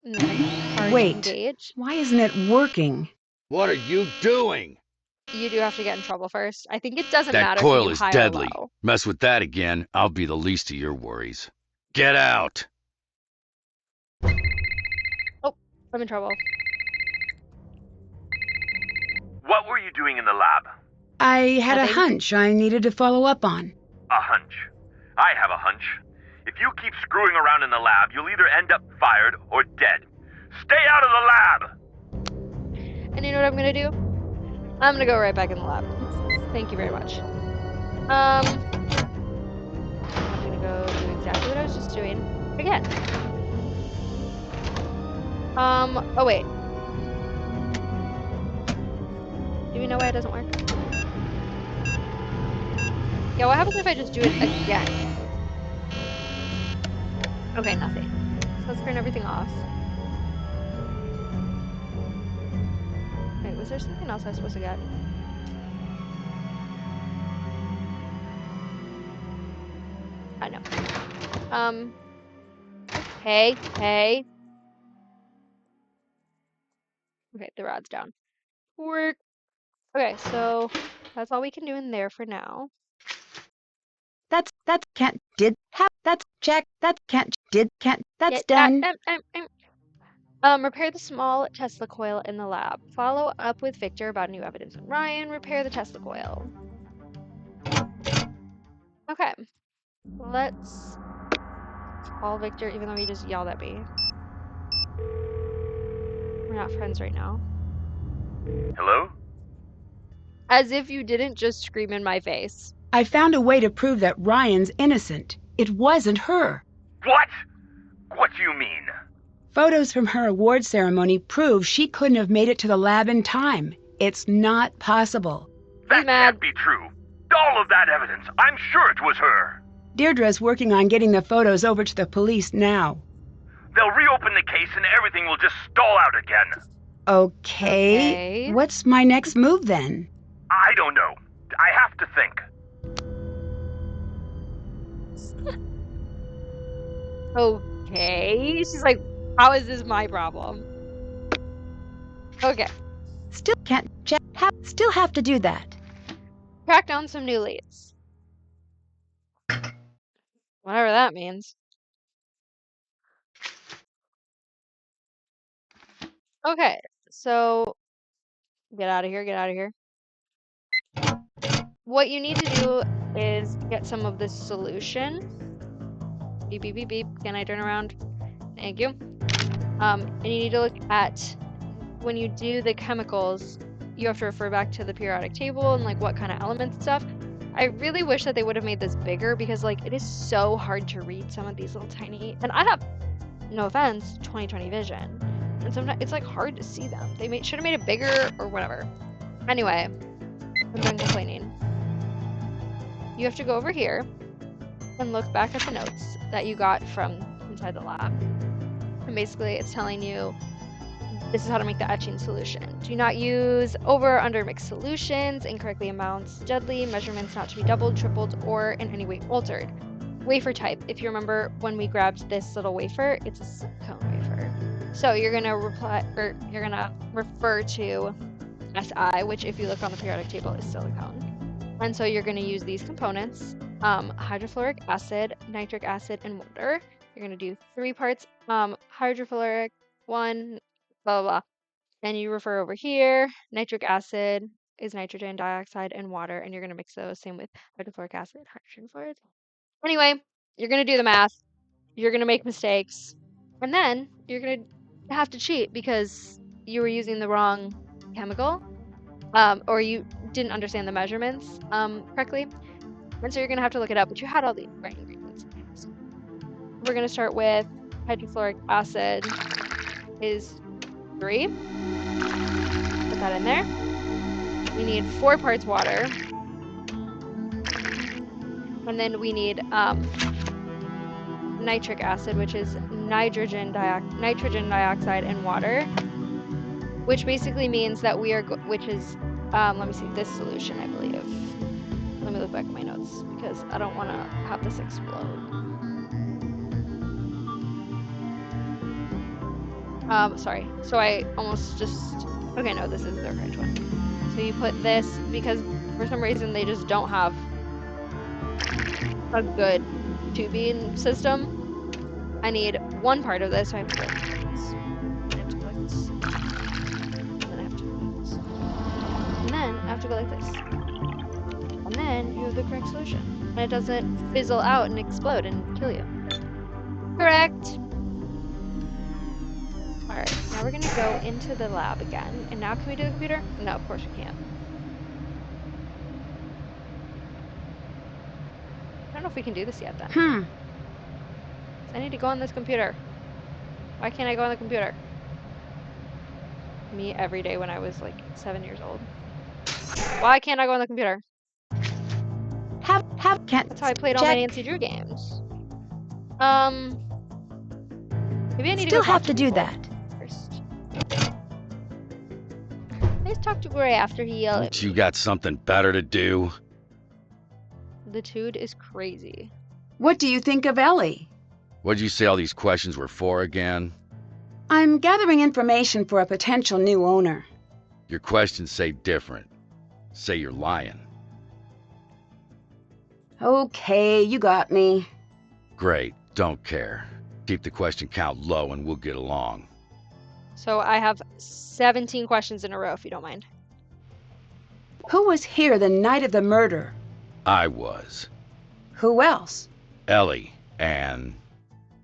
And then Wait, engage. why isn't it working? What are you doing? You do have to get in trouble first. I think it doesn't That matter coil if is you high deadly. or low. Mess with that again, I'll be the least of your worries. Get out! Oh, I'm in trouble. What were you doing in the lab? I had Nothing. a hunch I needed to follow up on. A hunch. I have a hunch. If you keep screwing around in the lab, you'll either end up fired or dead. Stay out of the lab! And you know what I'm gonna do? I'm gonna go right back in the lab. Thank you very much. I'm gonna go do exactly what I was just doing again. Oh wait. Do we know why it doesn't work? Yeah, what happens if I just do it again? Okay, nothing. So let's turn everything off. Wait, was there something else I was supposed to get? I know. Hey. Okay, the rod's down. Work. Okay, so that's all we can do in there for now. That's can't did have that's check that's can't did can't that's Get that. done. Repair the small Tesla coil in the lab. Follow up with Victor about new evidence on Ryan. Repair the Tesla coil. Okay. Let's call Victor, even though he just yelled at me. We're not friends right now. Hello? As if you didn't just scream in my face. I found a way to prove that Ryan's innocent. It wasn't her. What? What do you mean? Photos from her award ceremony prove she couldn't have made it to the lab in time. It's not possible. That can't be true. All of that evidence, I'm sure it was her. Deirdre's working on getting the photos over to the police now. They'll reopen the case and everything will just stall out again. Okay. What's my next move then? I don't know. I have to think. Okay. She's like, how is this my problem? Okay. Still can't check. Still have to do that. Track down some new leads. Whatever that means. Okay, so get out of here. What you need to do is get some of this solution. Beep, beep, beep, beep. Can I turn around? Thank you. And you need to look at, when you do the chemicals, you have to refer back to the periodic table and like what kind of elements and stuff. I really wish that they would have made this bigger because like it is so hard to read some of these little tiny, and I have, no offense, 20/20 vision. And sometimes it's like hard to see them. They should have made it bigger or whatever. Anyway, I'm done complaining. You have to go over here and look back at the notes that you got from inside the lab. And basically it's telling you this is how to make the etching solution. Do not use over or under mixed solutions, incorrectly amounts deadly, measurements not to be doubled, tripled, or in any way altered. Wafer type. If you remember when we grabbed this little wafer, it's a silicone wafer. So you're gonna refer to Si, which if you look on the periodic table is silicone. And so you're gonna use these components, hydrofluoric acid, nitric acid, and water. You're gonna do 3 parts hydrofluoric, 1, blah, blah, blah. And you refer over here, nitric acid is nitrogen dioxide and water, and you're gonna mix those, same with hydrofluoric acid, hydrogen fluoride. Anyway, you're gonna do the math, you're gonna make mistakes, and then you're gonna have to cheat because you were using the wrong chemical, or you didn't understand the measurements correctly, and so you're gonna have to look it up, but you had all the right ingredients. So we're gonna start with hydrofluoric acid is 3. Put that in there. We need 4 parts water. And then we need nitric acid, which is nitrogen dioxide and water, which basically means that we are, which is, let me see, this solution, I believe. Let me look back at my notes because I don't want to have this explode. Sorry. So I almost just, okay, no, this is the correct one. So you put this, because for some reason they just don't have a good tubing system. I need 1 part of this, so I have to go like this. I have to go like this. And then I have to go like this. And then I have to go like this. And then you have the correct solution. And it doesn't fizzle out and explode and kill you. Correct! Alright, now we're gonna go into the lab again. And now can we do the computer? No, of course we can't. I don't know if we can do this yet then. I need to go on this computer. Why can't I go on the computer? Me every day when I was like 7 years old. Why can't I go on the computer? That's how I played all my Nancy Drew games. Maybe I need Still to go have talk to do people that. first. Let's talk to Gray after he yelled at Don't me. you got something better to do? The dude is crazy. What do you think of Ellie? What'd you say all these questions were for again? I'm gathering information for a potential new owner. Your questions say different. Say you're lying. Okay, you got me. Great, don't care. Keep the question count low and we'll get along. So I have 17 questions in a row, if you don't mind. Who was here the night of the murder? I was. Who else? Ellie and...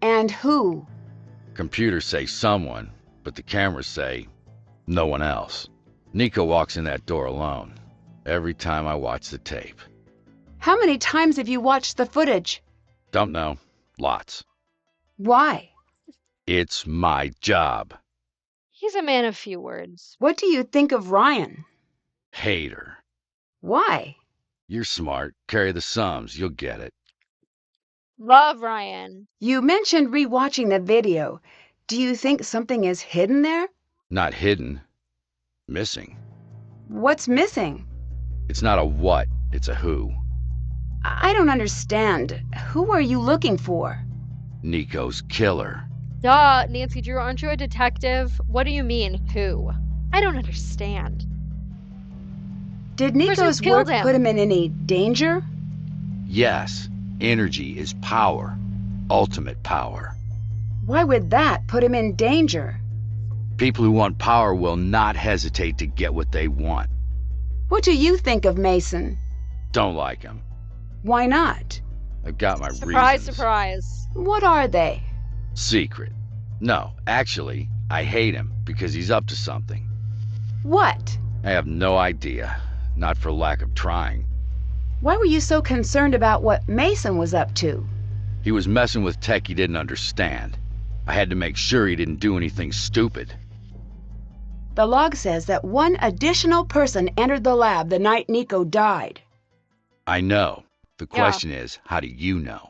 And who? Computers say someone, but the cameras say no one else. Nico walks in that door alone. Every time I watch the tape. How many times have you watched the footage? Don't know. Lots. Why? It's my job. He's a man of few words. What do you think of Ryan? Hate her. Why? You're smart. Carry the sums. You'll get it. Love Ryan. You mentioned rewatching the video. Do you think something is hidden there? Not hidden. Missing. What's missing? It's not a what, it's a who. I don't understand. Who are you looking for? Nico's killer. Duh, Nancy Drew, aren't you a detective? What do you mean, who? I don't understand. Did Nico's work put him in any danger? Yes, energy is power. Ultimate power. Why would that put him in danger? People who want power will not hesitate to get what they want. What do you think of Mason? Don't like him. Why not? I've got my Surprise, reasons. surprise. What are they? Secret. No, actually, I hate him because he's up to something. What? I have no idea. Not for lack of trying. Why were you so concerned about what Mason was up to? He was messing with tech he didn't understand. I had to make sure he didn't do anything stupid. The log says that one additional person entered the lab the night Nico died. I know. The question is, how do you know?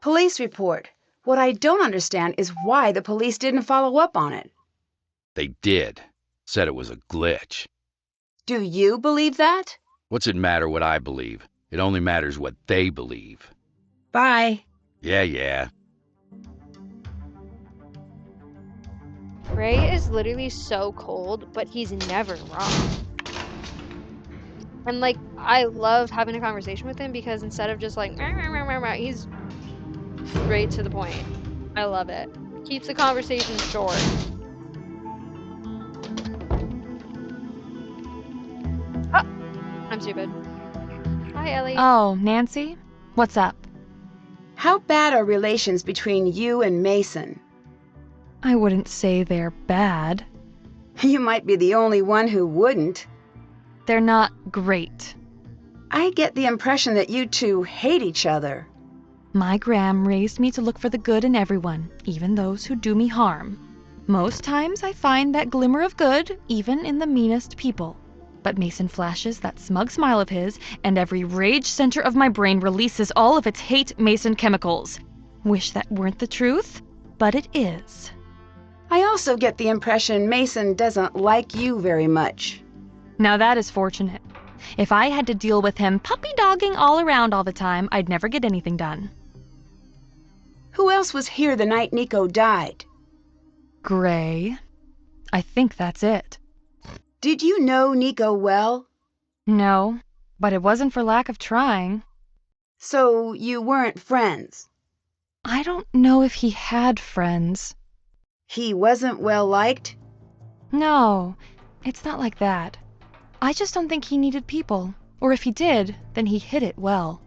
Police report. What I don't understand is why the police didn't follow up on it. They did. Said it was a glitch. Do you believe that? What's it matter what I believe? It only matters what they believe. Bye. Yeah. Ray is literally so cold, but he's never wrong. And like, I love having a conversation with him because instead of just like, he's straight to the point. I love it. Keeps the conversation short. Oh, I'm stupid. Hi, Ellie. Oh, Nancy? What's up? How bad are relations between you and Mason? I wouldn't say they're bad. You might be the only one who wouldn't. They're not great. I get the impression that you two hate each other. My Gram raised me to look for the good in everyone, even those who do me harm. Most times I find that glimmer of good, even in the meanest people. But Mason flashes that smug smile of his, and every rage center of my brain releases all of its hate Mason chemicals. Wish that weren't the truth, but it is. I also get the impression Mason doesn't like you very much. Now that is fortunate. If I had to deal with him puppy-dogging all around all the time, I'd never get anything done. Who else was here the night Nico died? Gray. I think that's it. Did you know Nico well? No, but it wasn't for lack of trying. So you weren't friends? I don't know if he had friends. He wasn't well liked? No, it's not like that. I just don't think he needed people. Or if he did, then he hid it well.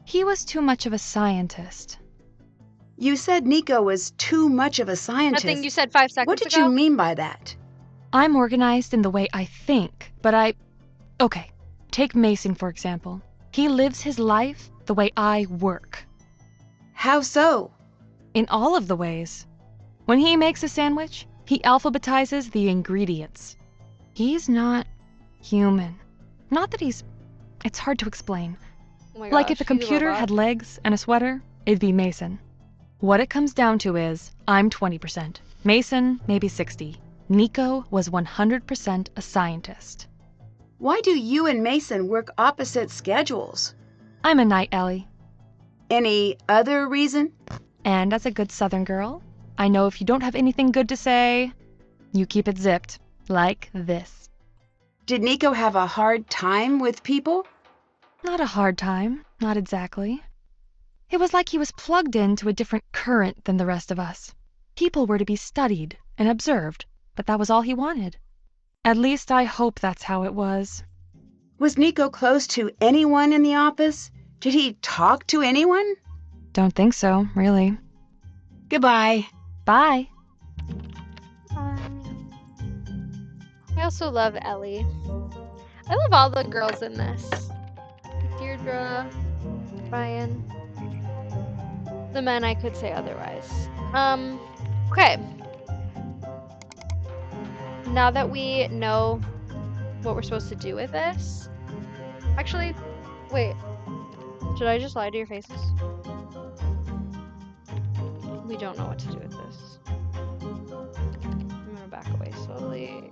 He was too much of a scientist. You said Nico was too much of a scientist. Nothing you said 5 seconds ago? What did you mean by that? I'm organized in the way I think, but Okay, take Mason, for example. He lives his life the way I work. How so? In all of the ways. When he makes a sandwich, he alphabetizes the ingredients. He's not human. Not that it's hard to explain. Oh my Like gosh, if a he's computer robot. had legs and a sweater, it'd be Mason. What it comes down to is, I'm 20%. Mason, maybe 60. Nico was 100% a scientist. Why do you and Mason work opposite schedules? I'm a night Ellie. Any other reason? And as a good Southern girl, I know if you don't have anything good to say, you keep it zipped, like this. Did Nico have a hard time with people? Not a hard time, not exactly. It was like he was plugged into a different current than the rest of us. People were to be studied and observed, but that was all he wanted. At least I hope that's how it was. Was Nico close to anyone in the office? Did he talk to anyone? Don't think so, really. Goodbye. Bye. I also love Ellie. I love all the girls in this. Deirdre, Ryan. The men, I could say otherwise. Okay. Now that we know what we're supposed to do with this. Actually, wait. Should I just lie to your faces? We don't know what to do with this. I'm gonna back away slowly.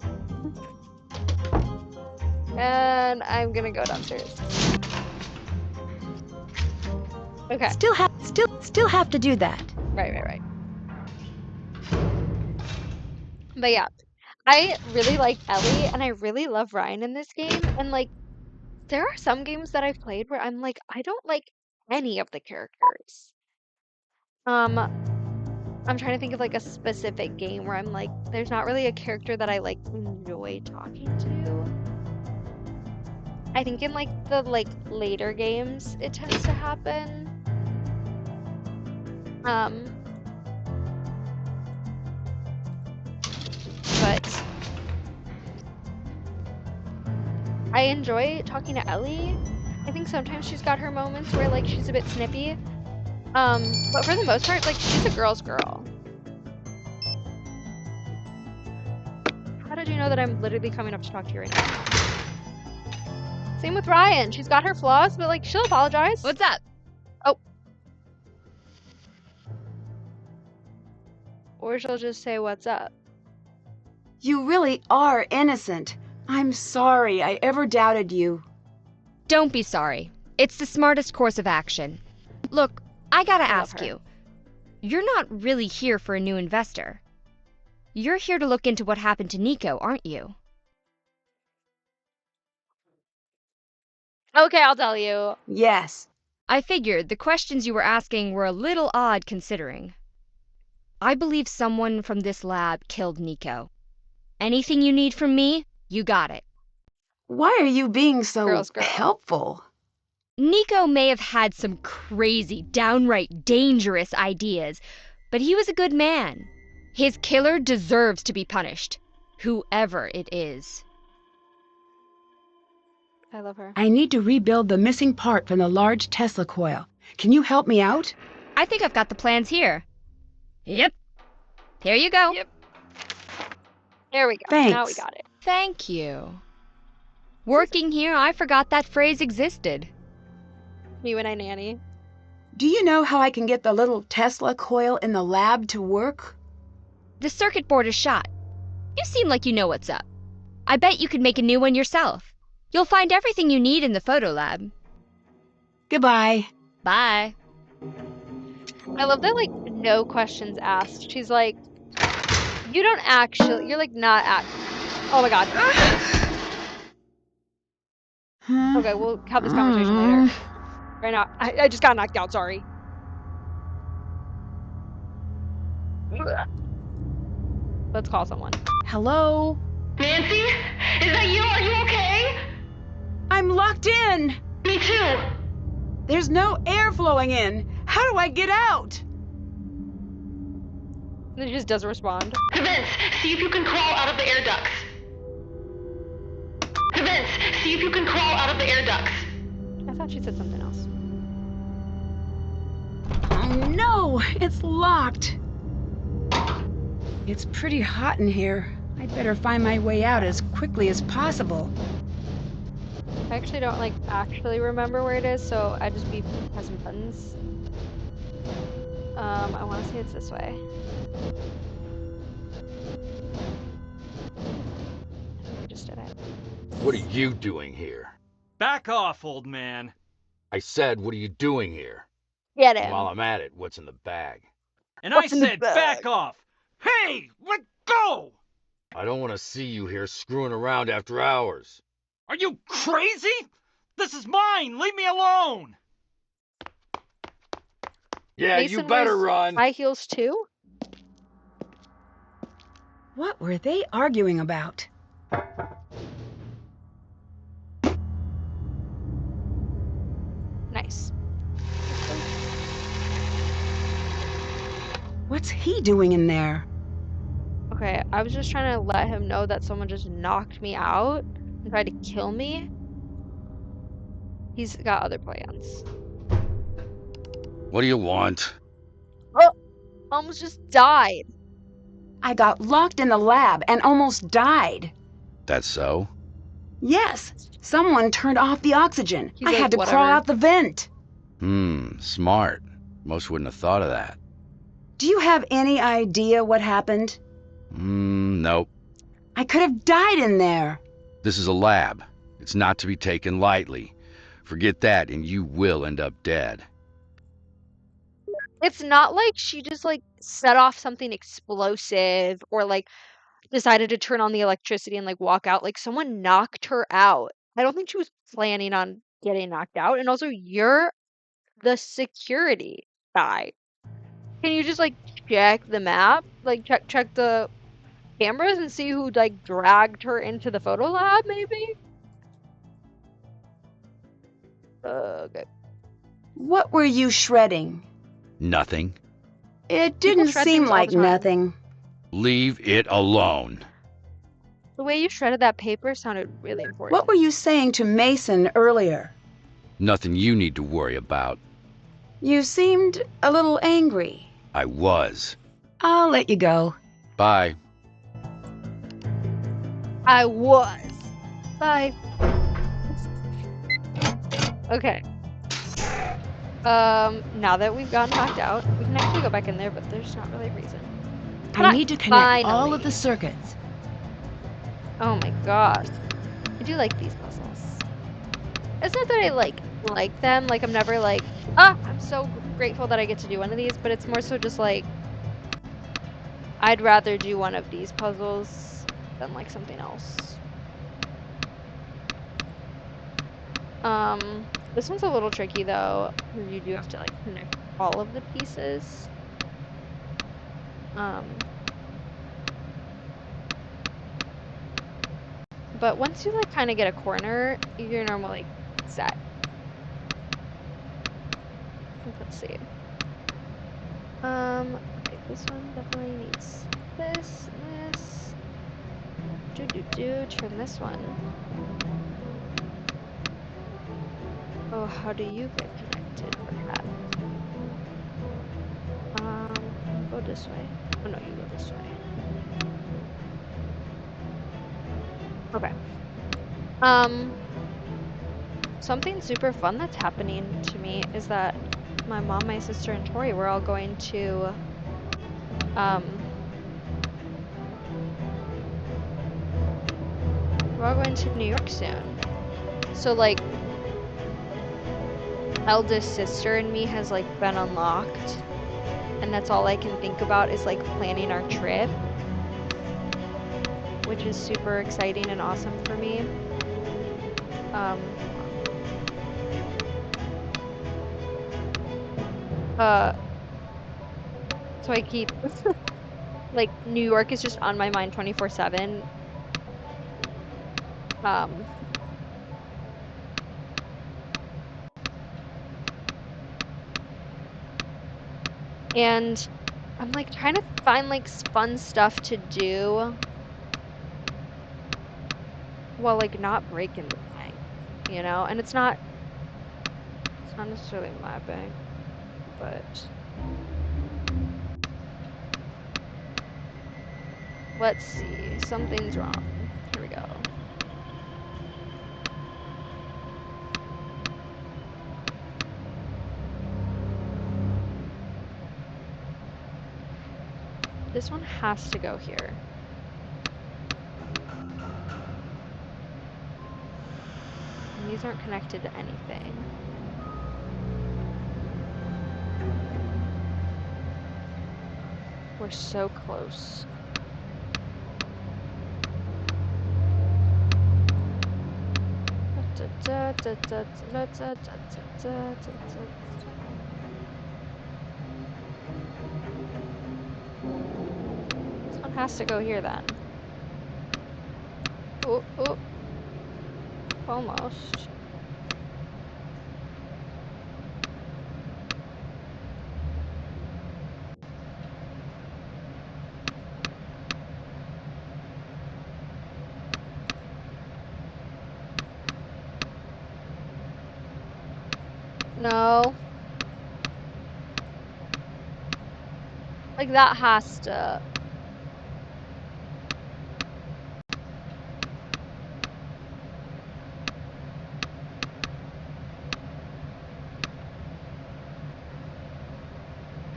And I'm gonna go downstairs. Okay. Still have to do that. Right. But yeah, I really like Ellie and I really love Ryan in this game. And like, there are some games that I've played where I'm like, I don't like any of the characters. I'm trying to think of like a specific game where I'm like, there's not really a character that I like enjoy talking to. I think in like the later games it tends to happen. But I enjoy talking to Ellie. I think sometimes she's got her moments where like she's a bit snippy. But for the most part, like she's a girl's girl. How did you know that I'm literally coming up to talk to you right now? Same with Ryan. She's got her flaws, but like she'll apologize. What's up? Oh. Or she'll just say, "What's up?" You really are innocent. I'm sorry I ever doubted you. Don't be sorry. It's the smartest course of action. Look, I gotta ask you. You're not really here for a new investor. You're here to look into what happened to Nico, aren't you? Okay, I'll tell you. Yes. I figured the questions you were asking were a little odd considering. I believe someone from this lab killed Nico. Anything you need from me, you got it. Why are you being so Girl. helpful? Nico may have had some crazy, downright dangerous ideas, but he was a good man. His killer deserves to be punished, whoever it is. I love her. I need to rebuild the missing part from the large Tesla coil. Can you help me out? I think I've got the plans here. Yep. Here you go. Yep. There we go. Thanks. Now we got it. Thank you. Working here, I forgot that phrase existed. You and I nanny. Do you know how I can get the little Tesla coil in the lab to work? The circuit board is shot. You seem like you know what's up. I bet you could make a new one yourself. You'll find everything you need in the photo lab. Goodbye. Bye. I love that, like, no questions asked. She's like, you don't actually, you're like not oh my god. Okay, we'll have this conversation later. Right now, I just got knocked out, sorry. Let's call someone. Hello? Nancy? Is that you? Are you okay? I'm locked in! Me too! There's no air flowing in! How do I get out? And she just doesn't respond. Vince, see if you can crawl out of the air ducts. Vince, see if you can crawl out of the air ducts. I thought she said something else. Oh no! It's locked! It's pretty hot in here. I'd better find my way out as quickly as possible. I actually don't actually remember where it is, so I just be pressing buttons. I want to say it's this way. I just did it. What are you doing here? Back off, old man. I said, what are you doing here? Get And him. while I'm at it, what's in the bag? And What's I in the said bag? back off. Hey, let go! I don't want to see you here screwing around after hours. Are you crazy? This is mine. Leave me alone. Yeah, Mason you better wears run. high heels too? What were they arguing about? Nice. What's he doing in there? Okay, I was just trying to let him know that someone just knocked me out and tried to kill me. He's got other plans. What do you want? Oh! Almost just died. I got locked in the lab and almost died. That's so? Yes, someone turned off the oxygen. He's I like, had to "Whatever." crawl out the vent. Smart. Most wouldn't have thought of that. Do you have any idea what happened? Nope. I could have died in there. This is a lab. It's not to be taken lightly. Forget that and you will end up dead. It's not like she just like set off something explosive or like decided to turn on the electricity and like walk out. Like someone knocked her out. I don't think she was planning on getting knocked out. And also, you're the security guy. Can you just like check the map? Like check the cameras and see who like dragged her into the photo lab, maybe? Okay. What were you shredding? Nothing. It People didn't shred seem things all like the time. nothing. Leave it alone. The way you shredded that paper sounded really important. What were you saying to Mason earlier? Nothing you need to worry about. You seemed a little angry. I was. I'll let you go. Bye. I was. Bye. Okay. Now that we've gotten knocked out, we can actually go back in there, but there's not really a reason. I need to connect all Finally. of the circuits. Oh my gosh. I do like these puzzles. It's not that I like them, like I'm never like, I'm so grateful that I get to do one of these, but it's more so just like, I'd rather do one of these puzzles than like something else. This one's a little tricky though, because you do have to like connect all of the pieces. But once you like kind of get a corner, you're normally set. Let's see. Okay, this one definitely needs this and this. Turn this one. Oh, how do you get connected with that? Go this way. Oh no, you go this way. Okay. Something super fun that's happening to me is that my mom, my sister, and Tori, we're all going to, we're all going to New York soon. So, like, eldest sister in me has, like, been unlocked. And that's all I can think about is, like, planning our trip. Which is super exciting and awesome for me. So I keep, like, New York is just on my mind 24/7. And I'm, like, trying to find, like, fun stuff to do while, like, not breaking the bank, you know? And it's not necessarily my bank, but let's see. Something's wrong. Here we go. This one has to go here. And these aren't connected to anything. We're so close. This one has to go here then. Oh, oh. Almost. No. Like that has to.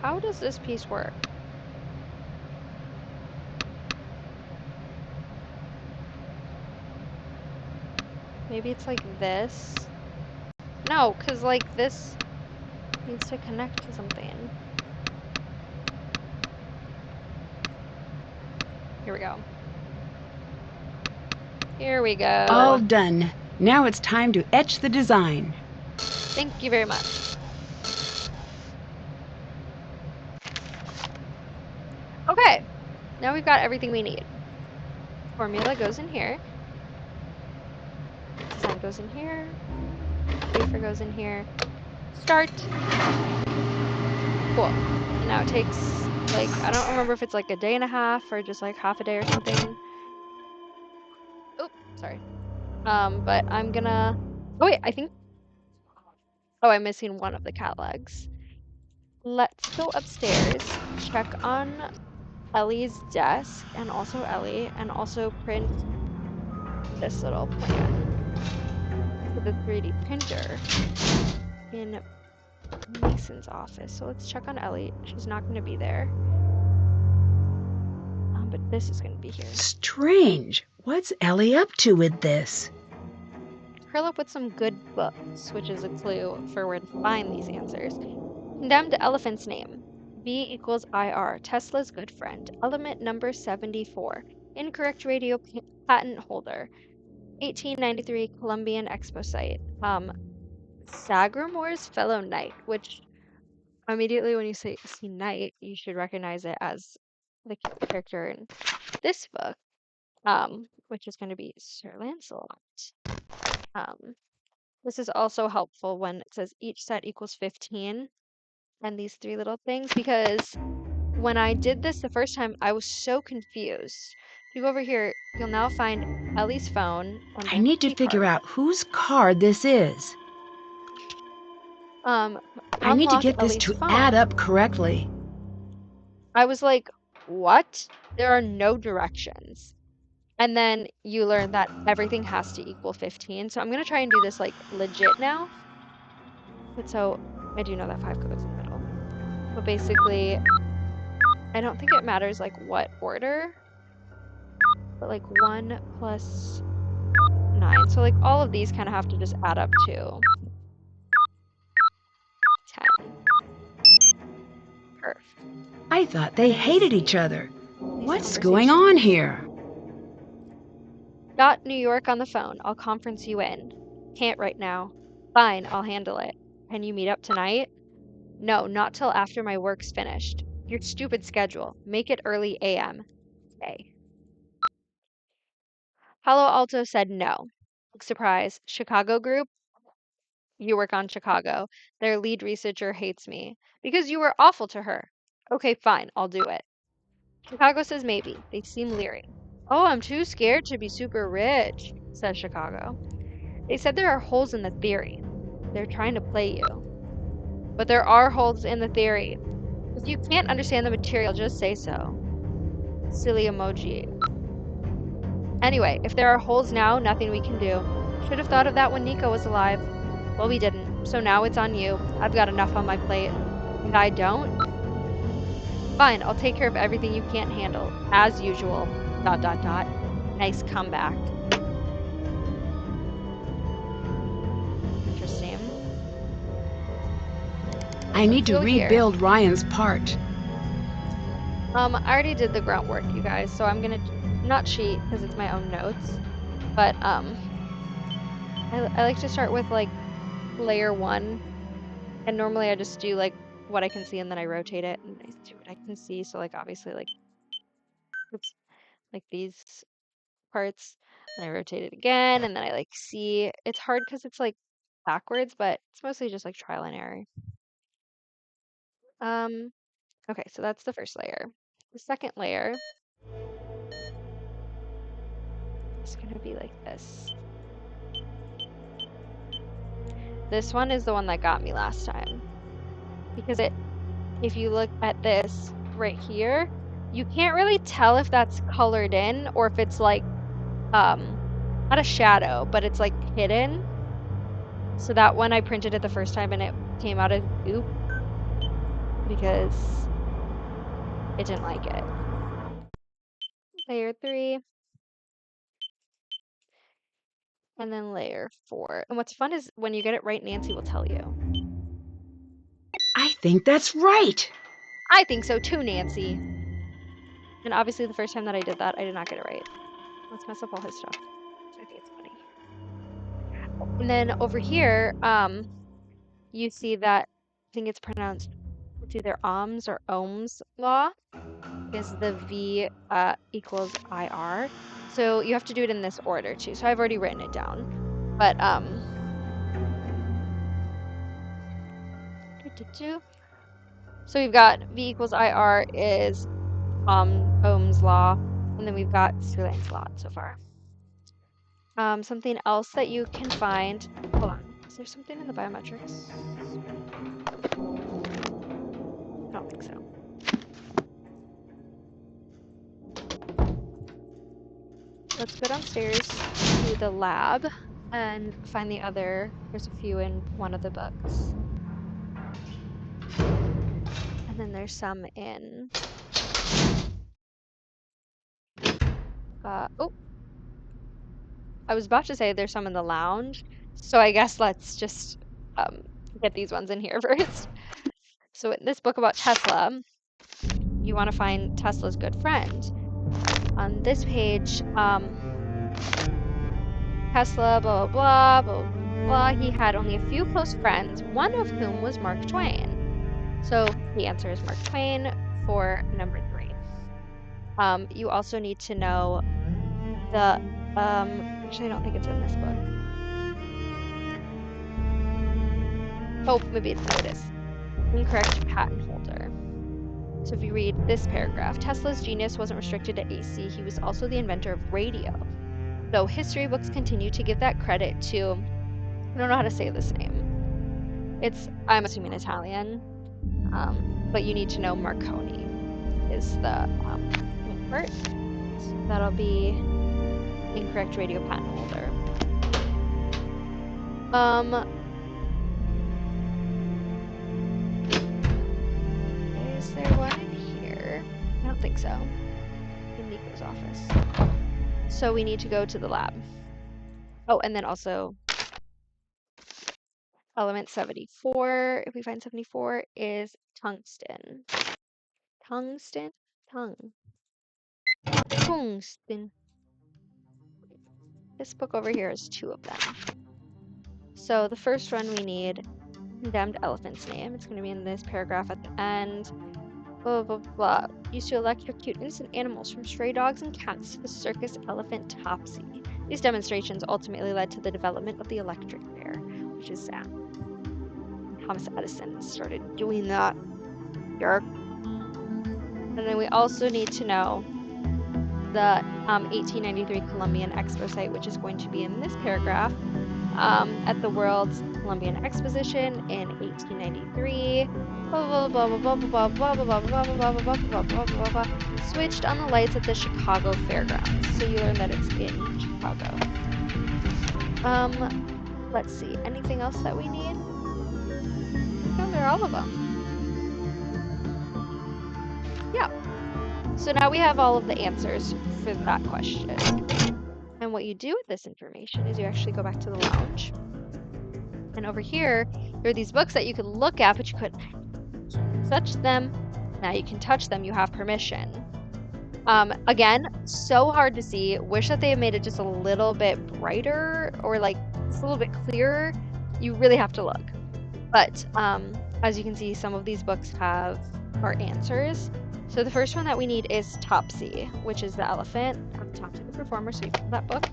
How does this piece work? Maybe it's like this. No, because like this needs to connect to something. Here we go. Here we go. All done. Now it's time to etch the design. Thank you very much. Okay, now we've got everything we need. Formula goes in here. Design goes in here. Wafer goes in here. Start. Cool. And now it takes, like, I don't remember if it's like a day and a half or just like half a day or something. Oh, sorry. But I'm gonna, oh wait, I think, oh, I'm missing one of the cat legs. Let's go upstairs, check on Ellie's desk, and also Ellie, and also print this little plan for the 3D printer in Mason's office. So let's check on Ellie. She's not going to be there. But this is going to be here. Strange. What's Ellie up to with this? Curl up with some good books, which is a clue for where to find these answers. Condemned elephant's name. B equals IR. Tesla's good friend. Element number 74. Incorrect radio patent holder. 1893 Columbian Expo site. Sagramore's fellow knight, which immediately when you see knight, you should recognize it as the character in this book, which is going to be Sir Lancelot. This is also helpful when it says each set equals 15 and these three little things, because when I did this the first time, I was so confused. If you go over here, you'll now find Ellie's phone. I need to figure out whose card this is. I need to get this to add up correctly. I was like, what? There are no directions. And then you learn that everything has to equal 15. So I'm going to try and do this like legit now. But so I do know that 5 goes in the middle. But basically, I don't think it matters like what order. But like 1 plus 9. So like all of these kind of have to just add up to 10. Perfect. I thought they hated each other. What's going on here? Got New York on the phone. I'll conference you in. Can't right now. Fine, I'll handle it. Can you meet up tonight? No, not till after my work's finished. Your stupid schedule. Make it early AM. Okay. Palo Alto said no. Surprise. Chicago group? You work on Chicago. Their lead researcher hates me. Because you were awful to her. Okay, fine, I'll do it. Chicago says maybe. They seem leery. Oh, I'm too scared to be super rich, says Chicago. They said there are holes in the theory. They're trying to play you. But there are holes in the theory. If you can't understand the material, just say so. Silly emoji. Anyway, if there are holes now, nothing we can do. Should have thought of that when Nico was alive. Well, we didn't. So now it's on you. I've got enough on my plate. And I don't? Fine, I'll take care of everything you can't handle. As usual. ... Nice comeback. Interesting. I need to rebuild Ryan's part. I already did the grunt work, you guys, so I'm gonna not cheat because it's my own notes, but I like to start with like layer 1, and normally I just do like what I can see and then I rotate it and I see what I can see. So like obviously like, oops, like these parts, and I rotate it again, and then I like see. It's hard because it's like backwards, but it's mostly just like trial and error. Okay, so that's the first layer. The second layer is gonna be like this. This one is the one that got me last time. Because if you look at this right here, you can't really tell if that's colored in or if it's like, not a shadow, but it's like hidden. So that one I printed it the first time and it came out as goop because it didn't like it. Layer 3. And then layer 4. And what's fun is when you get it right, Nancy will tell you. I think that's right. I think so too, Nancy. And obviously the first time that I did that, I did not get it right. Let's mess up all his stuff. I think it's funny. And then over here, you see that I think it's pronounced, it's either ohms or ohms law, is the V equals IR. So you have to do it in this order too. So I've already written it down. But so we've got V equals IR is Ohm's law, and then we've got Stirling's law so far. Something else that you can find. Hold on. Is there something in the biometrics? I don't think so. Let's go downstairs to the lab and find the other. There's a few in one of the books. And then there's some in. Oh. I was about to say there's some in the lounge. So I guess let's just get these ones in here first. So in this book about Tesla, you want to find Tesla's good friend. On this page, Tesla, blah, blah, blah, blah, blah. He had only a few close friends, one of whom was Mark Twain. So the answer is Mark Twain for number 3. You also need to know the, actually I don't think it's in this book. Oh, maybe it's, no, it is. Incorrect patent holder. So if you read this paragraph, Tesla's genius wasn't restricted to AC, he was also the inventor of radio. Though history books continue to give that credit to, I don't know how to say this name. It's, I'm assuming Italian, but you need to know Marconi is the main part. So that'll be incorrect radio patent holder. Is there one in here? I don't think so. In Nico's office. So we need to go to the lab. Oh, and then also element 74, if we find 74, is tungsten. Tungsten? Tungsten. This book over here is 2 of them. So the first one we need, condemned elephant's name. It's going to be in this paragraph at the end. Blah, blah, blah. Used to electrocute innocent animals from stray dogs and cats to the circus elephant Topsy. These demonstrations ultimately led to the development of the electric bear, which is sad. Thomas Edison started doing that. Yerk. And then we also need to know the 1893 Columbian Expo site, which is going to be in this paragraph, at the World's Columbian Exposition in 1893. Blah blah blah blah blah blah blah blah blah blah blah blah blah blah blah blah. Switched on the lights at the Chicago Fairgrounds. So you learn that it's in Chicago. Let's see. Anything else that we need? No, they're all of them. Yeah. So now we have all of the answers for that question. And what you do with this information is you actually go back to the lounge. And over here, there are these books that you could look at, but you couldn't touch them. Now you can touch them. You have permission. Again, so hard to see. Wish that they had made it just a little bit brighter or like just a little bit clearer. You really have to look. But as you can see, some of these books have our answers. So the first one that we need is Topsy, which is the elephant at the top of the performer. So you pull that book,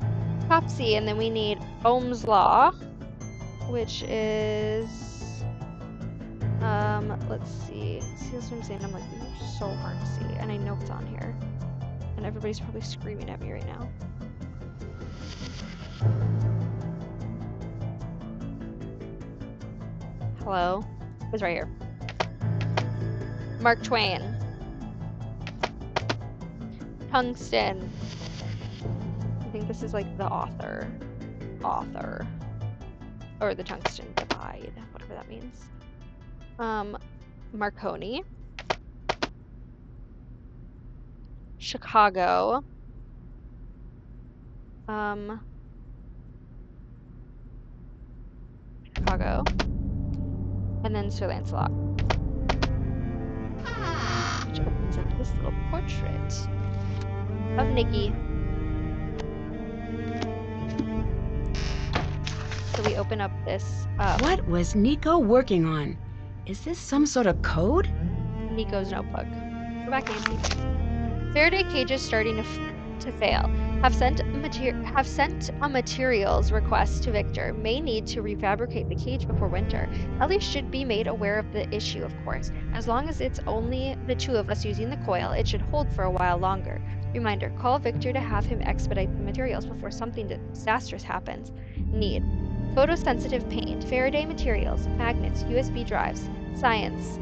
Topsy, and then we need Ohm's Law, which is let's see. See, that's what I'm saying. I'm like, these are so hard to see, and I know it's on here, and everybody's probably screaming at me right now. Hello? It's right here. Mark Twain. Tungsten. I think this is like the author. Or the Tungsten Divide, whatever that means. Marconi. Chicago. Chicago. And then Sir Lancelot. Which opens up this little portrait of Nikki. So we open up this What was Nico working on? Is this some sort of code? Nico's notebook. Go back, Nancy. Faraday cages starting to fail. Have sent a materials request to Victor. May need to refabricate the cage before winter. Ellie should be made aware of the issue, of course. As long as it's only the two of us using the coil, it should hold for a while longer. Reminder, call Victor to have him expedite the materials before something disastrous happens. Need. Photosensitive paint, Faraday materials, magnets, USB drives, science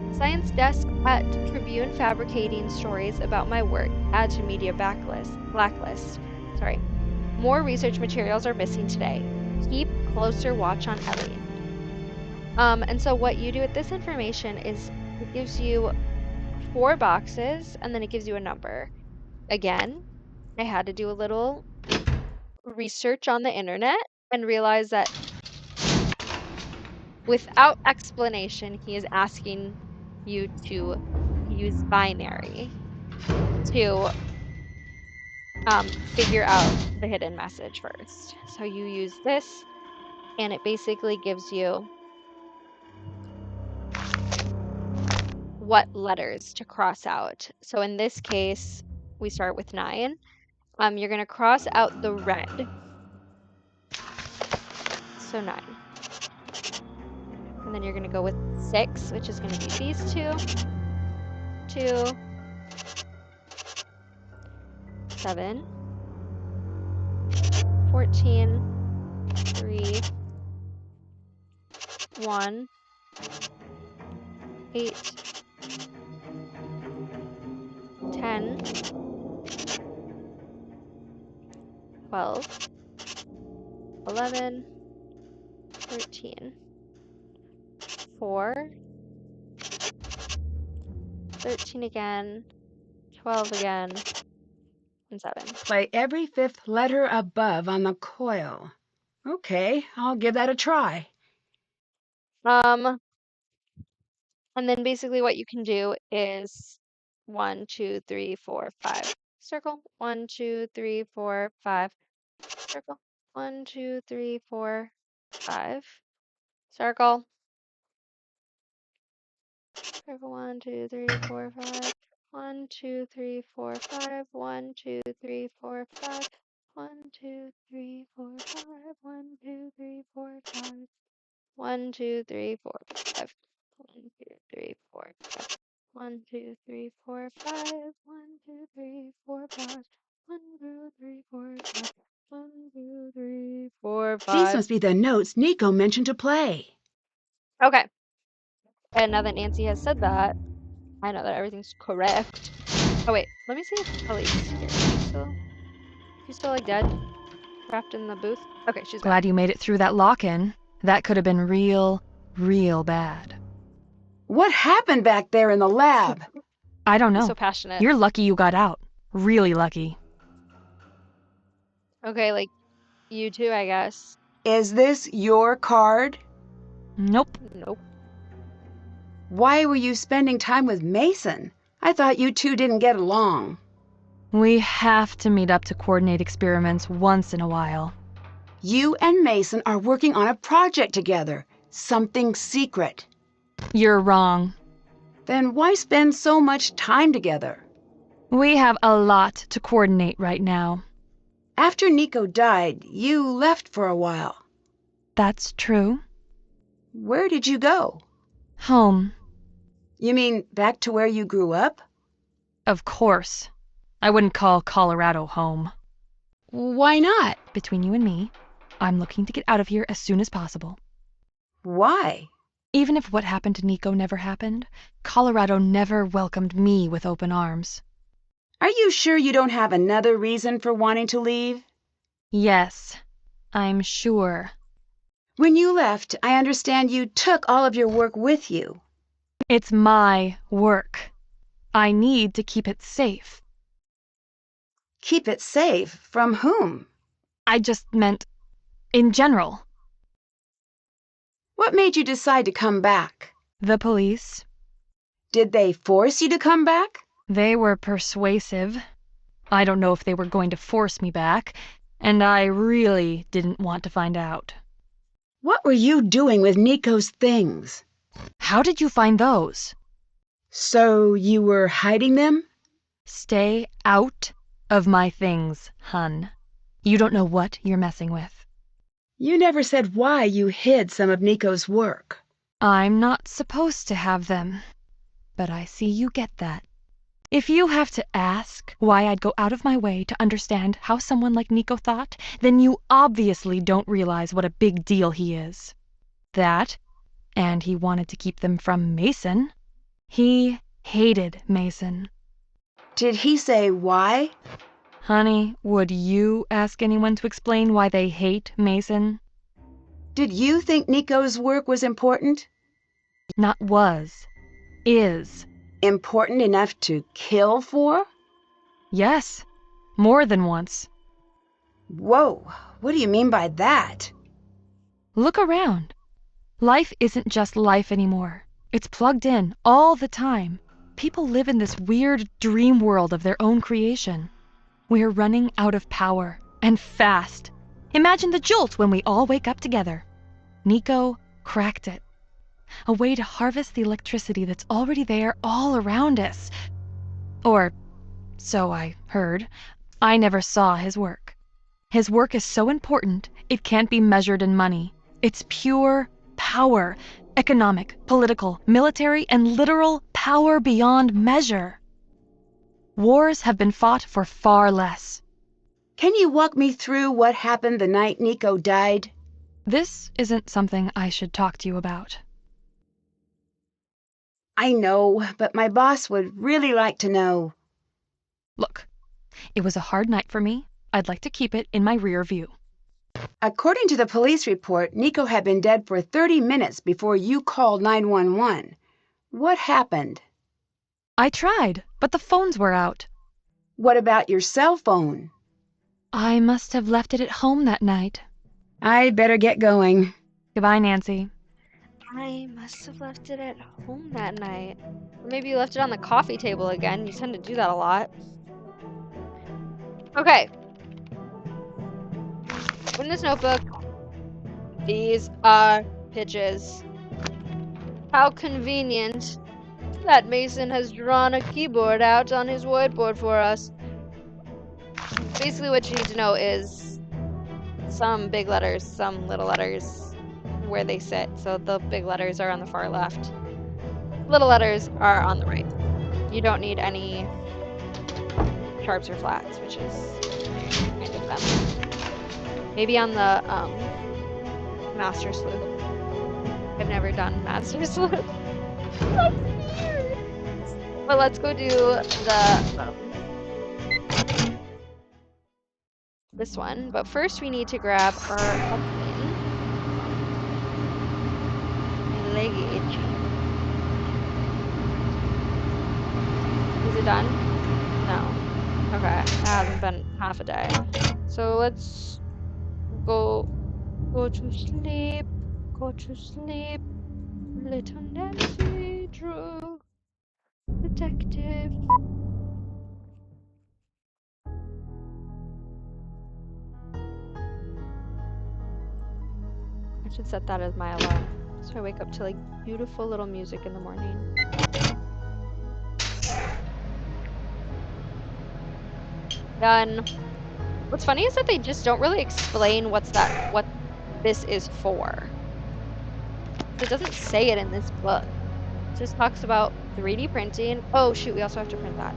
desk at Tribune fabricating stories about my work, add to media blacklist. Sorry. More research materials are missing today. Keep closer watch on Ellie. And so what you do with this information is it gives you 4 boxes and then it gives you a number. Again, I had to do a little research on the internet and realize that without explanation, he is asking you to use binary to figure out the hidden message first. So you use this, and it basically gives you what letters to cross out. So in this case, we start with 9. You're going to cross out the red. So 9. And then you're going to go with 6, which is going to be these 2. 2. 7. 14. 3. 1. 8. 10. 12. 11. 13. 4. 13 again. 12 again. And 7. Play every 5th letter above on the coil. Okay, I'll give that a try. And then basically what you can do is 1, 2, 3, 4, 5. Circle. 1, 2, 3, 4, 5. Circle. 1, 2, 3, 4, 5. Circle. Circle. 1, 2, 3, 4, 5. 1, 2, 3, 4, 5. 1, 2, 3, 4, 5. 1, 2, 3, 4, 5. 1, 2, 3, 4, 5. 1, 2, 3, 4, 5. 1, 2, 3, 4, 5. 1, 2, 3, 4, 5. 1, 2, 3, 4, 5. 1, 2, 3, 4, 5. 1, 2, 3, 4, 5. These must be the notes Nico mentioned to play. Okay. And now that Nancy has said that, I know that everything's correct. Oh wait, let me see if Ellie's here. She's still like dead? Trapped in the booth? Okay, she's Glad you made it through that lock-in. That could have been real bad. What happened back there in the lab? I don't know. So passionate. You're lucky you got out. Really lucky. Okay, like, you too, I guess. Is this your card? Nope. Nope. Why were you spending time with Mason? I thought you two didn't get along. We have to meet up to coordinate experiments once in a while. You and Mason are working on a project together. Something secret. You're wrong. Then why spend so much time together? We have a lot to coordinate right now. After Nico died, you left for a while. That's true. Where did you go? Home. You mean back to where you grew up? Of course. I wouldn't call Colorado home. Why not? Between you and me, I'm looking to get out of here as soon as possible. Why? Even if what happened to Nico never happened, Colorado never welcomed me with open arms. Are you sure you don't have another reason for wanting to leave? Yes, I'm sure. When you left, I understand you took all of your work with you. It's my work. I need to keep it safe. Keep it safe? From whom? I just meant in general. What made you decide to come back? The police. Did they force you to come back? They were persuasive. I don't know if they were going to force me back, and I really didn't want to find out. What were you doing with Nico's things? How did you find those? So you were hiding them? Stay out of my things, hun. You don't know what you're messing with. You never said why you hid some of Nico's work. I'm not supposed to have them, but I see you get that. If you have to ask why I'd go out of my way to understand how someone like Nico thought, then you obviously don't realize what a big deal he is. That, and he wanted to keep them from Mason. He hated Mason. Did he say why? Honey, would you ask anyone to explain why they hate Mason? Did you think Nico's work was important? Not was. Is. Important enough to kill for? Yes. More than once. Whoa, what do you mean by that? Look around. Life isn't just life anymore. It's plugged in all the time. People live in this weird dream world of their own creation. We're running out of power, and fast. Imagine the jolt when we all wake up together. Nico cracked it. A way to harvest the electricity that's already there all around us. Or, so I heard. I never saw his work. His work is so important, it can't be measured in money. It's pure power. Economic, political, military, and literal power beyond measure. Wars have been fought for far less. Can you walk me through what happened the night Nico died? This isn't something I should talk to you about. I know, but my boss would really like to know. Look, it was a hard night for me. I'd like to keep it in my rear view. According to the police report, Nico had been dead for 30 minutes before you called 911. What happened? I tried, but the phones were out. What about your cell phone? I must have left it at home that night. I'd better get going. Goodbye, Nancy. I must have left it at home that night. Or maybe you left it on the coffee table again. You tend to do that a lot. Okay. In this notebook, these are pitches. How convenient that Mason has drawn a keyboard out on his whiteboard for us. Basically what you need to know is some big letters, some little letters, where they sit. So the big letters are on the far left. Little letters are on the right. You don't need any sharps or flats, which is kind of them. Maybe on the Master Sleuth. I've never done Master Sleuth. That's weird. But let's go do the this one. But first we need to grab our pumpkin. Luggage. Is it done? No. Okay. It hasn't been half a day. So let's go to sleep. Go to sleep. Little Nancy Drew. Detective. I should set that as my alarm. So I wake up to like beautiful little music in the morning. Done. What's funny is that they just don't really explain what this is for. It doesn't say it in this book. It just talks about 3D printing. Oh shoot, we also have to print that.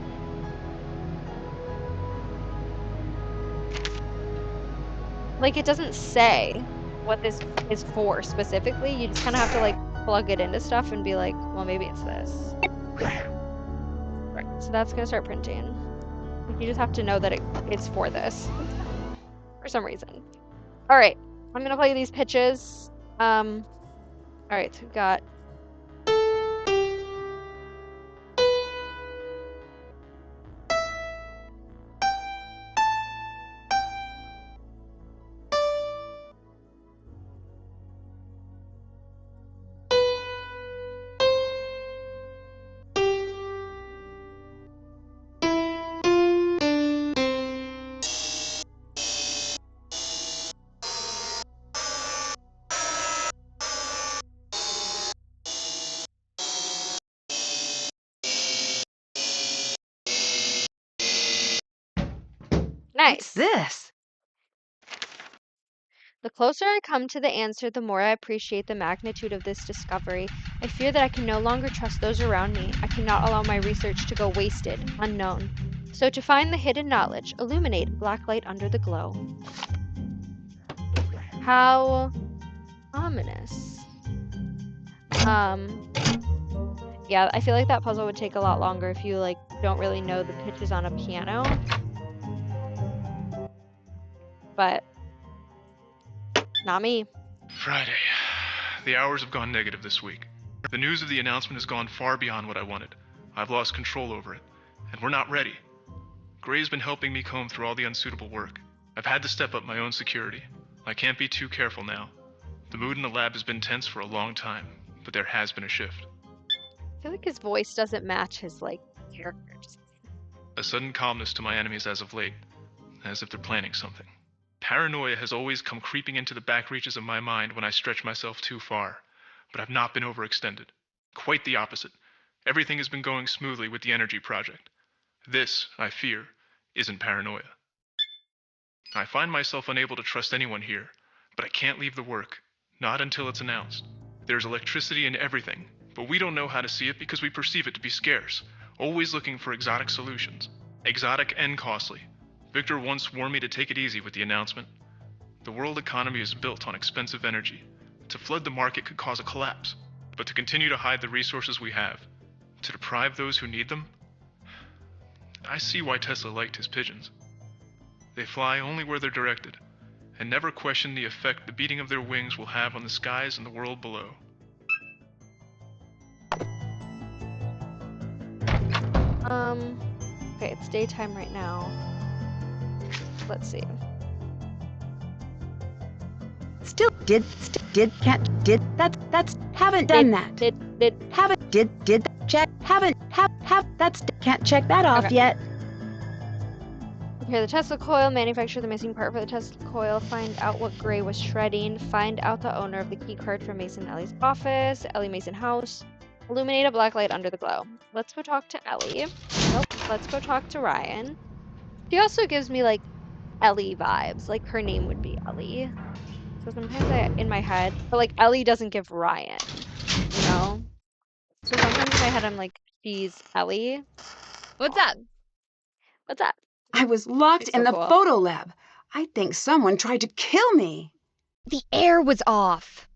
Like, it doesn't say what this is for specifically. You just kind of have to like plug it into stuff and be like, well, maybe it's this. Right, so that's gonna start printing. Like, you just have to know that it's for this for some reason. All right, I'm gonna play these pitches. All right, so we've got nice. What's this? The closer I come to the answer, the more I appreciate the magnitude of this discovery. I fear that I can no longer trust those around me. I cannot allow my research to go wasted, unknown. So to find the hidden knowledge, illuminate a black light under the glow. How ominous. Yeah, I feel like that puzzle would take a lot longer if you like don't really know the pitches on a piano. But not me. Friday. The hours have gone negative this week. The news of the announcement has gone far beyond what I wanted. I've lost control over it, and we're not ready. Gray's been helping me comb through all the unsuitable work. I've had to step up my own security. I can't be too careful now. The mood in the lab has been tense for a long time, but there has been a shift. I feel like his voice doesn't match his like characters. A sudden calmness to my enemies as of late, as if they're planning something. Paranoia has always come creeping into the back reaches of my mind when I stretch myself too far, but I've not been overextended. Quite the opposite. Everything has been going smoothly with the energy project. This, I fear, isn't paranoia. I find myself unable to trust anyone here, but I can't leave the work, not until it's announced. There's electricity in everything, but we don't know how to see it because we perceive it to be scarce, always looking for exotic solutions. Exotic and costly. Victor once warned me to take it easy with the announcement. The world economy is built on expensive energy. To flood the market could cause a collapse, but to continue to hide the resources we have, to deprive those who need them, I see why Tesla liked his pigeons. They fly only where they're directed, and never question the effect the beating of their wings will have on the skies and the world below. Okay, it's daytime right now. Let's see. Haven't done that. Can't check that off yet. Here, the Tesla coil, manufacture the missing part for the Tesla coil, find out what Gray was shredding, find out the owner of the key card for Mason Ellie's office, Ellie Mason house, illuminate a black light under the glow. Let's go talk to Ellie. Nope, let's go talk to Ryan. She also gives me like Ellie vibes, like her name would be Ellie. So sometimes in my head, but like Ellie doesn't give Ryan, you know? So sometimes in my head I'm like, she's Ellie. What's up? What's up? I was locked in the photo lab. I think someone tried to kill me. The air was off.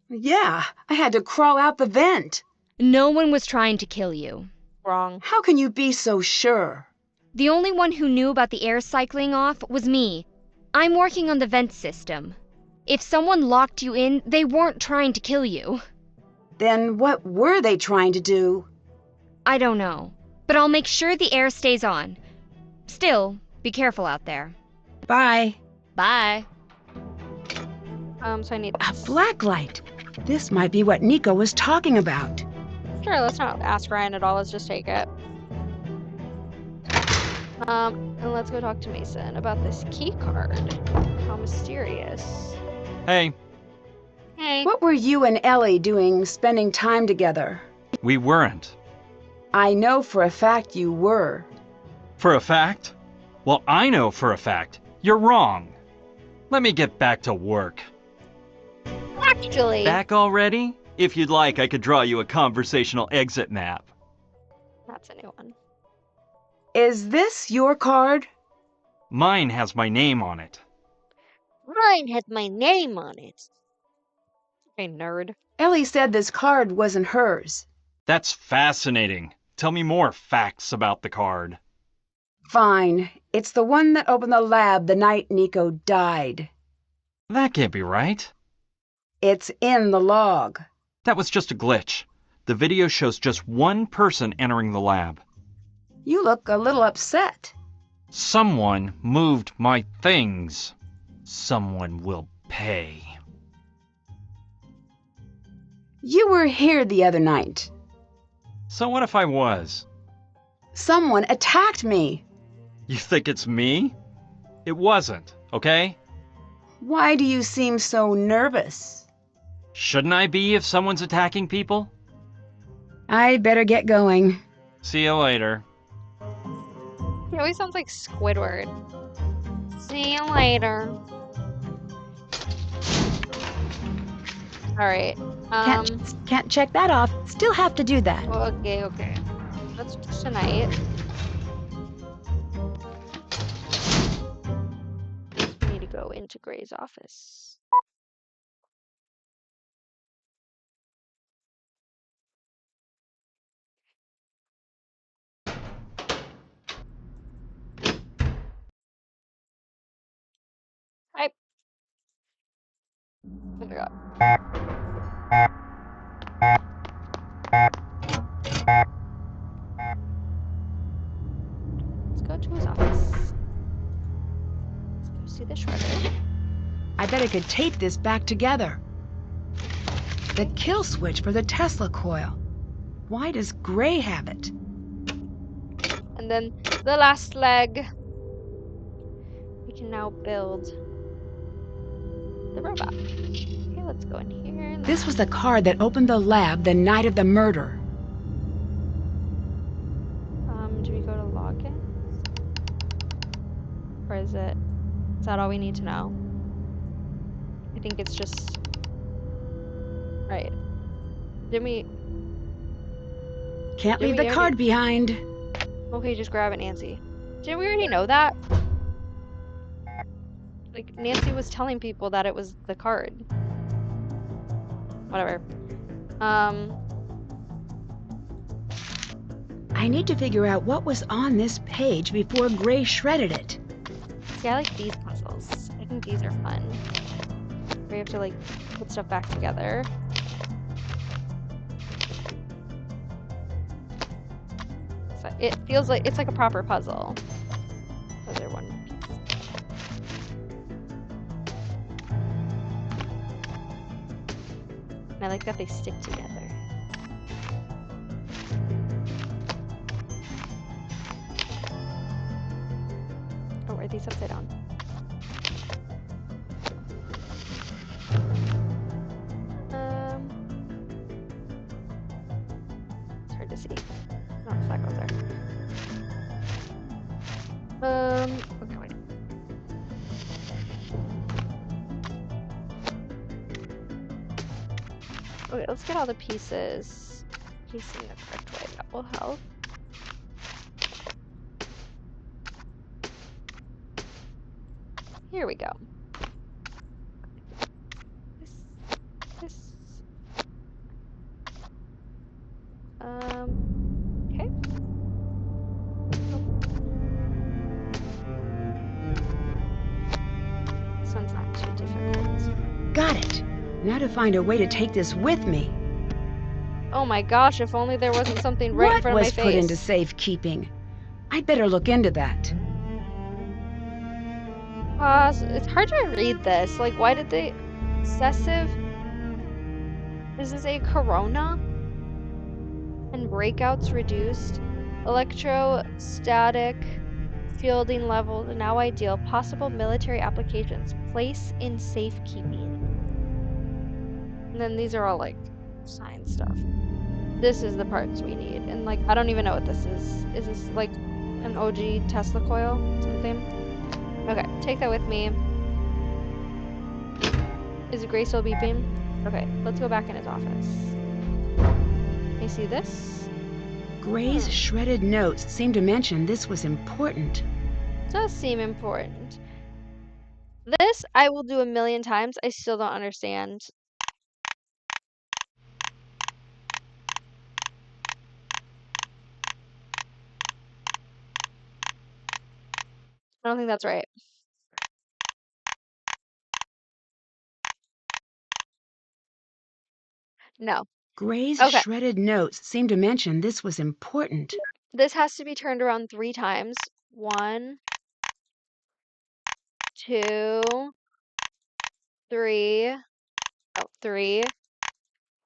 Yeah, I had to crawl out the vent. No one was trying to kill you. Wrong. How can you be so sure? The only one who knew about the air cycling off was me. I'm working on the vent system. If someone locked you in, they weren't trying to kill you. Then what were they trying to do? I don't know. but I'll make sure the air stays on. Still, be careful out there. Bye. Bye. So I need A blacklight. This might be what Nico was talking about. Sure, let's not ask Ryan at all. Let's just take it. And let's go talk to Mason about this key card. How mysterious. Hey, Hey. What were you and Ellie doing spending time together? we weren't. I know for a fact you were. For a fact? Well, I know for a fact. You're wrong. Let me get back to work. Actually. Back already? If you'd like, I could draw you a conversational exit map. That's a new one. Is this your card? Mine has my name on it. Mine has my name on it. Okay, nerd. Ellie said this card wasn't hers. That's fascinating. Tell me more facts about the card. Fine. It's the one that opened the lab the night Nico died. That can't be right. It's in the log. That was just a glitch. The video shows just one person entering the lab. You look a little upset. Someone moved my things. Someone will pay. You were here the other night. So what if I was? Someone attacked me. You think it's me? It wasn't, okay? Why do you seem so nervous? Shouldn't I be if someone's attacking people? I'd better get going. See you later. He always sounds like Squidward. See you later. Alright. Can't check that off. Still have to do that. Okay. That's tonight. We need to go into Gray's office. Hi. Oh my god. Let's go to his office. Let's go see the shredder. I bet I could tape this back together. The kill switch for the Tesla coil. Why does Gray have it? And then the last leg. We can now build the robot. Okay, let's go in here. This was the card that opened the lab the night of the murder. Do we go to login? Or is that all we need to know? I think it's just... Right. Didn't we... Can't leave we the card behind. Okay, just grab it, Nancy. Didn't we already know that? Like, Nancy was telling people that it was the card. Whatever. I need to figure out what was on this page before Gray shredded it. See, I like these puzzles. I think these are fun. We have to, like, put stuff back together. So it feels like it's like a proper puzzle. Those are one piece. And I like that they stick together. Oh, are these upside down? It's hard to see. No, that goes there. Okay, wait. Okay, let's get all the pieces facing the correct way. That will help. Here we go. This. Okay. This one's not too difficult. Got it. Now to find a way to take this with me. Oh my gosh, if only there wasn't something right in front of my face. What was put into safekeeping? I'd better look into that. It's hard to read this. Like, why did they... Excessive... Is this a corona? And breakouts reduced. Electrostatic fielding levels now ideal. Possible military applications. Place in safekeeping. And then these are all like science stuff. This is the parts we need. And like, I don't even know what this is. Is this like an OG Tesla coil? Something? Okay, take that with me. Is Gray still beeping? Okay, let's go back in his office. You see this? Gray's shredded notes seem to mention this was important. Does seem important. This I will do 1,000,000 times. I still don't understand. I don't think that's right. No. Gray's shredded notes seem to mention this was important. This has to be turned around 3 times. 1, 2, 3. Oh, 3.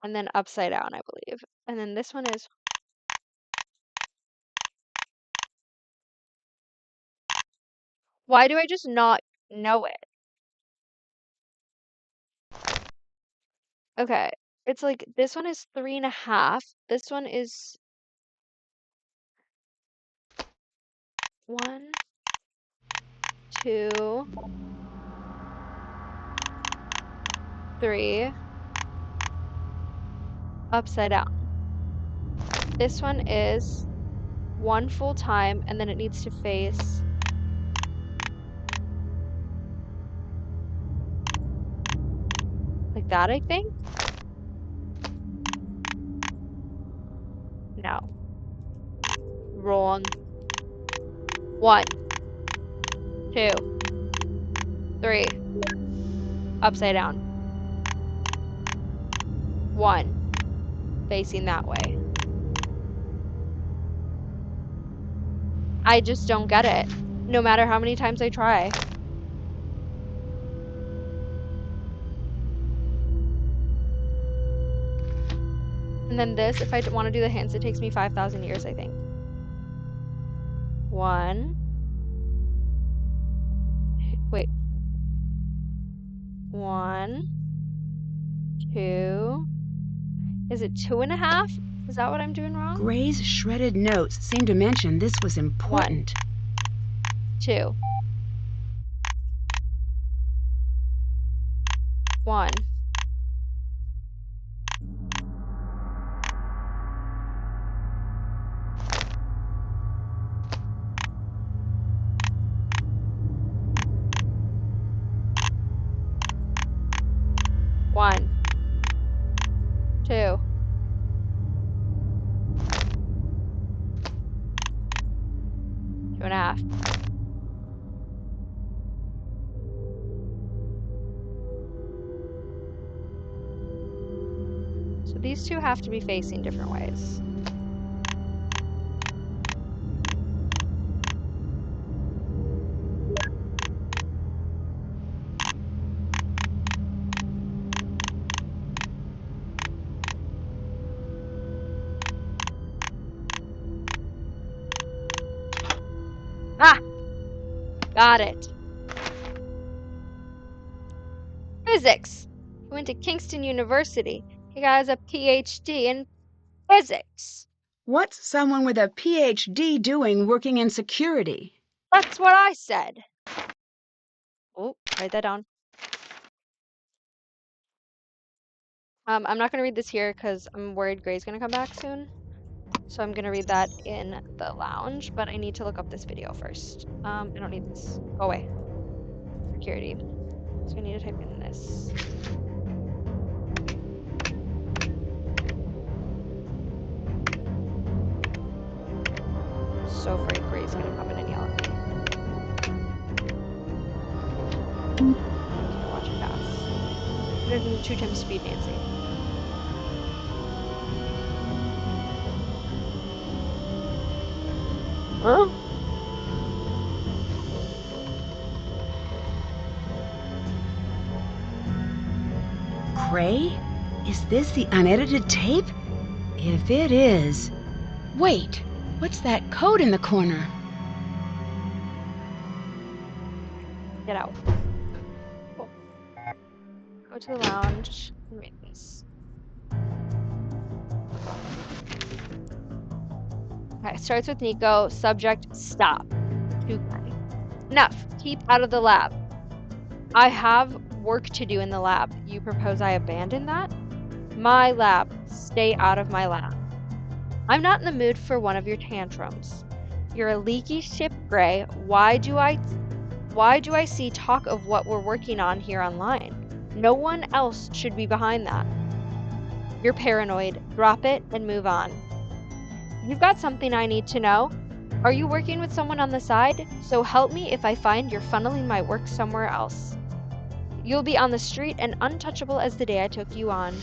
And then upside down, I believe. And then this one is... Why do I just not know it? Okay. It's like, this one is 3.5. This one is... 1, 2, 3. Upside down. This one is 1 full time, and then it needs to face... like that, I think? No. Wrong. 1, 2, 3. Upside down. 1. Facing that way. I just don't get it. No matter how many times I try. And then this, if I want to do the hints, it takes me 5,000 years, I think. 1. Wait. 1, 2. Is it 2.5? Is that what I'm doing wrong? Gray's shredded notes seem to mention this was important. 2. 1. 1, 2. 2.5. So these two have to be facing different ways. Ah! Got it. Physics. He went to Kingston University. He has a PhD in physics. What's someone with a PhD doing working in security? That's what I said. Oh, write that down. I'm not going to read this here because I'm worried Gray's going to come back soon. So I'm going to read that in the lounge, but I need to look up this video first. I don't need this. Go away. Security. So I need to type in this. So afraid Gray's going to come in and yell at me. Okay, watch it pass. Put it in 2 times speed, Nancy. Huh? Gray? Is this the unedited tape? If it is... Wait, what's that code in the corner? Get out. Cool. Go to the lounge and read this. Okay, starts with Nico. Subject, stop. Too funny. Enough. Keep out of the lab. I have work to do in the lab. You propose I abandon that? My lab. Stay out of my lab. I'm not in the mood for one of your tantrums. You're a leaky ship, Gray. Why do I see talk of what we're working on here online? No one else should be behind that. You're paranoid. Drop it and move on. You've got something I need to know. Are you working with someone on the side? So help me if I find you're funneling my work somewhere else. You'll be on the street and untouchable as the day I took you on.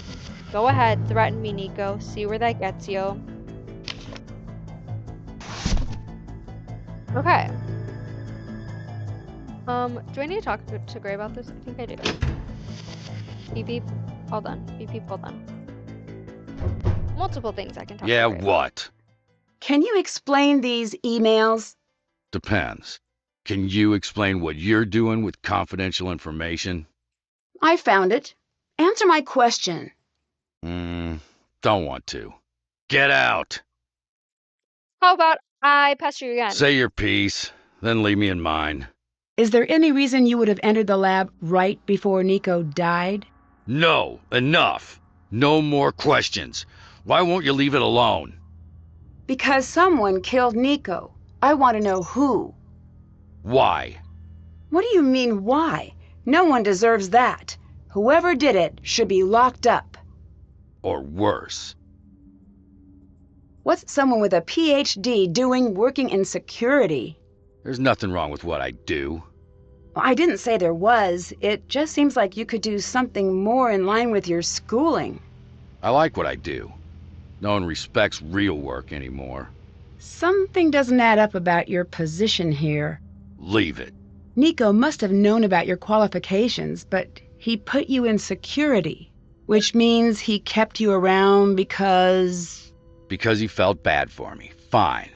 Go ahead, threaten me, Nico. See where that gets you. Okay. Do I need to talk to Gray about this? I think I do. Beep beep. All done. Beep beep. All done. Multiple things I can talk to Gray about. What? Can you explain these emails? Depends. Can you explain what you're doing with confidential information? I found it. Answer my question. Don't want to. Get out! How about I pester you again? Say your piece, then leave me in mine. Is there any reason you would have entered the lab right before Nico died? No, enough. No more questions. Why won't you leave it alone? Because someone killed Nico. I want to know who. Why? What do you mean, why? No one deserves that. Whoever did it should be locked up. Or worse. What's someone with a PhD doing working in security? There's nothing wrong with what I do. I didn't say there was. It just seems like you could do something more in line with your schooling. I like what I do. No one respects real work anymore. Something doesn't add up about your position here. Leave it. Nico must have known about your qualifications, but he put you in security, which means he kept you around because... Because he felt bad for me. Fine.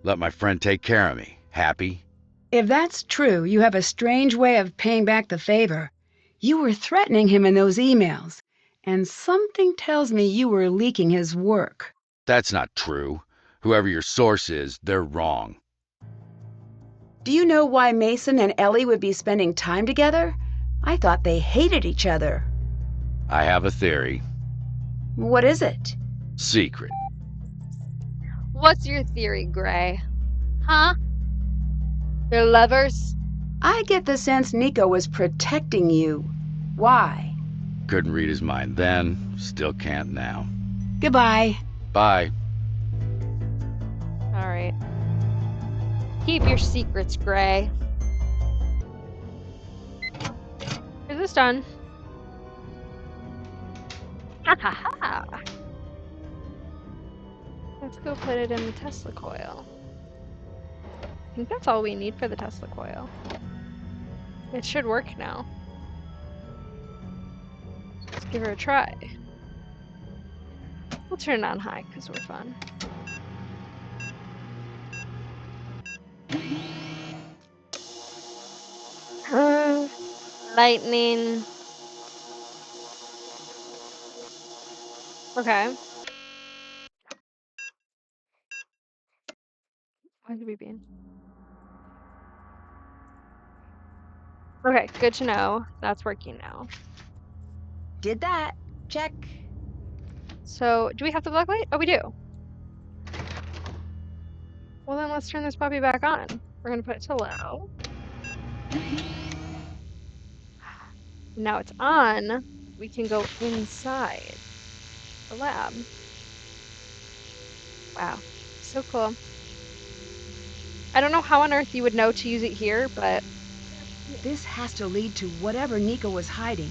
Let my friend take care of me. Happy? If that's true, you have a strange way of paying back the favor. You were threatening him in those emails, and something tells me you were leaking his work. That's not true. Whoever your source is, they're wrong. Do you know why Mason and Ellie would be spending time together? I thought they hated each other. I have a theory. What is it? Secret. What's your theory, Gray? Huh? They're lovers? I get the sense Nico was protecting you. Why? Couldn't read his mind then, still can't now. Goodbye. Bye. Alright. Keep your secrets, Gray. Is this done? Ha ha ha! Let's go put it in the Tesla coil. I think that's all we need for the Tesla coil. It should work now. Let's give her a try. We'll turn it on high because we're fun. Lightning. Okay. Why did we be in? Okay, good to know. That's working now. Did that. Check. So, do we have the black light? Oh, we do. Well, then let's turn this puppy back on. We're gonna put it to low. Now it's on. We can go inside the lab. Wow, so cool. I don't know how on earth you would know to use it here, but... This has to lead to whatever Nico was hiding.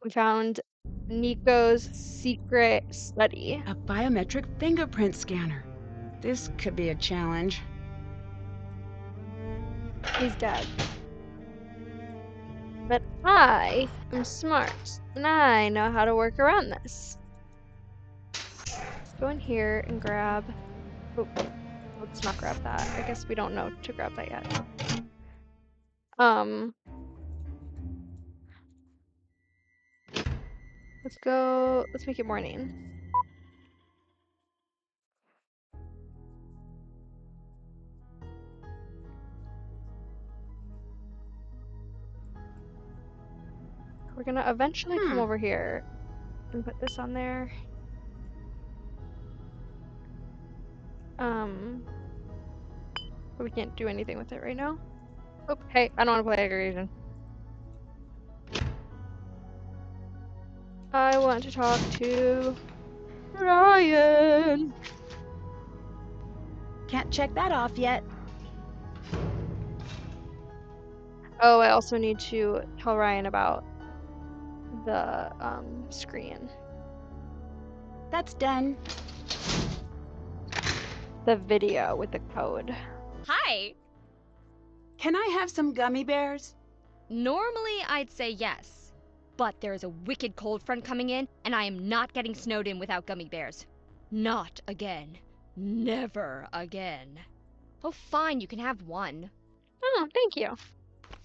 We found Nico's secret study. A biometric fingerprint scanner. This could be a challenge. He's dead. But I am smart, and I know how to work around this. Let's go in here and grab... Oh, let's not grab that. I guess we don't know to grab that yet. Let's make it morning. We're gonna eventually come over here and put this on there. But we can't do anything with it right now. Oh, hey, I don't want to play aggregation. I want to talk to Ryan. Can't check that off yet. Oh, I also need to tell Ryan about the screen. That's done. The video with the code. Hi! Can I have some gummy bears? Normally, I'd say yes. But there's a wicked cold front coming in, and I am not getting snowed in without gummy bears. Not again. Never again. Oh, fine, you can have one. Oh, thank you.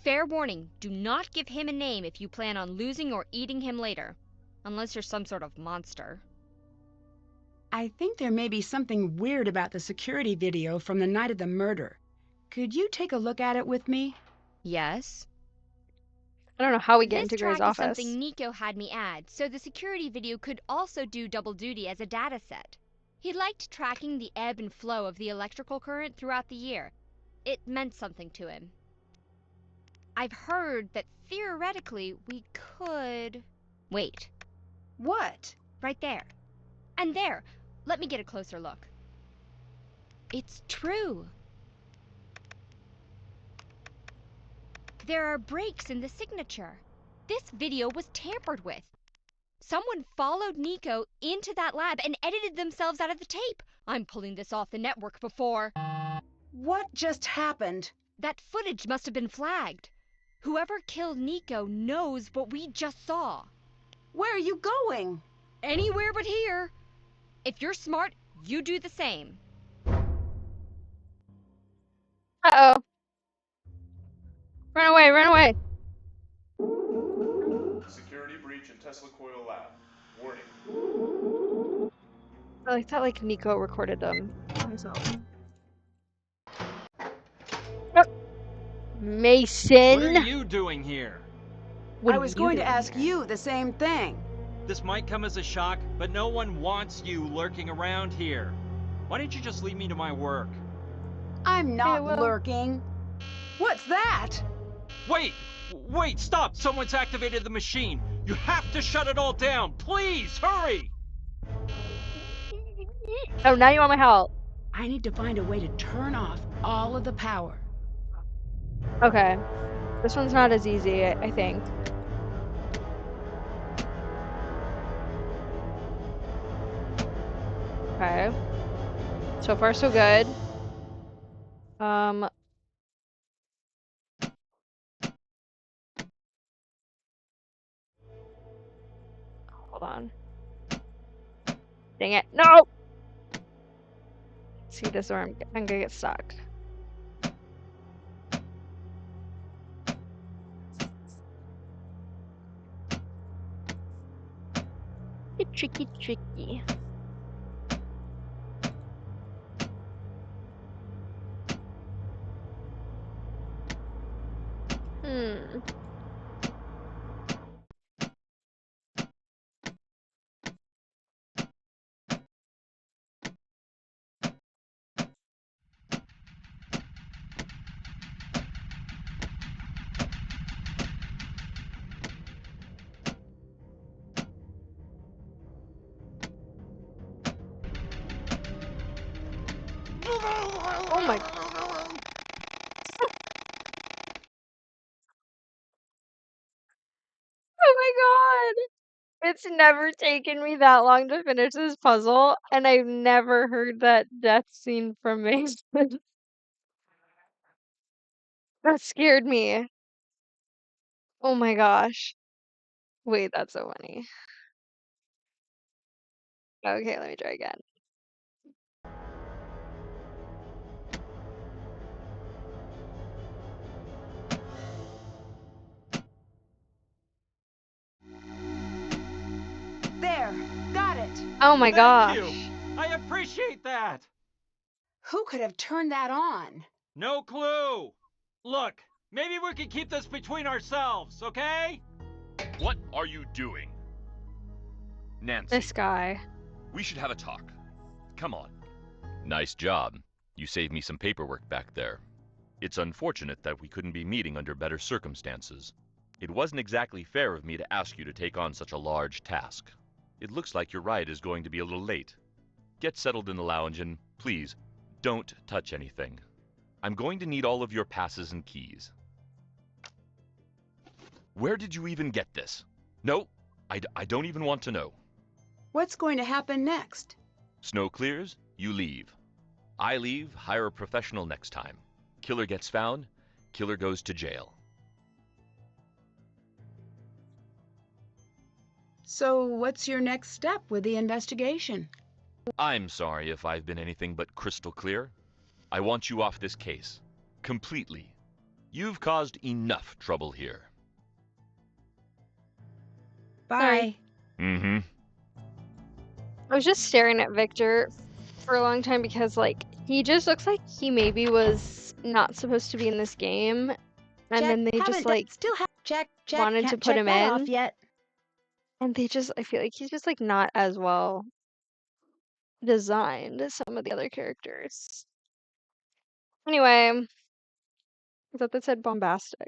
Fair warning, do not give him a name if you plan on losing or eating him later. Unless you're some sort of monster. I think there may be something weird about the security video from the night of the murder. Could you take a look at it with me? Yes. I don't know how we get into This Gray's track office. is something Nico had me add, so the security video could also do double duty as a data set. He liked tracking the ebb and flow of the electrical current throughout the year. It meant something to him. I've heard that theoretically we could... Wait. What? Right there. And there. Let me get a closer look. It's true. There are breaks in the signature. This video was tampered with. Someone followed Nico into that lab and edited themselves out of the tape. I'm pulling this off the network before. What just happened? That footage must have been flagged. Whoever killed Nico knows what we just saw. Where are you going? Anywhere but here. If you're smart, you do the same. Uh-oh. Run away, run away. Security breach in Tesla Coil Lab. Warning. I thought like Nico recorded them himself. Oh. Mason. What are you doing here? I was going to ask you the same thing. This might come as a shock, but no one wants you lurking around here. Why don't you just leave me to my work? I'm not lurking. What's that? Wait! Wait, stop! Someone's activated the machine! You have to shut it all down! Please, hurry! Oh, now you want my help. I need to find a way to turn off all of the power. Okay. This one's not as easy, I think. Okay. So far, so good. Hold on. Dang it. No! See, this is where I'm gonna get stuck. Tricky, tricky. Oh my. Oh my god! It's never taken me that long to finish this puzzle, and I've never heard that death scene from Mason. That scared me. Oh my gosh. Wait, that's so funny. Okay, let me try again. There, got it. Oh my gosh. Thank you. I appreciate that. Who could have turned that on? No clue. Look, maybe we could keep this between ourselves, okay? What are you doing? Nancy, This guy. we should have a talk. Come on. Nice job. You saved me some paperwork back there. It's unfortunate that we couldn't be meeting under better circumstances. It wasn't exactly fair of me to ask you to take on such a large task. It looks like your ride is going to be a little late. Get settled in the lounge and, please, don't touch anything. I'm going to need all of your passes and keys. Where did you even get this? No, I don't even want to know. What's going to happen next? Snow clears, you leave. I leave, hire a professional next time. Killer gets found, killer goes to jail. So what's your next step with the investigation? I'm sorry if I've been anything but crystal clear. I want you off this case. Completely. You've caused enough trouble here. Bye. Mm-hmm. I was just staring at Victor for a long time because, like, he just looks like he maybe was not supposed to be in this game. And then they just, like, wanted to put him in. Yet. And they just, I feel like he's just, like, not as well designed as some of the other characters. Anyway, I thought that said bombastic.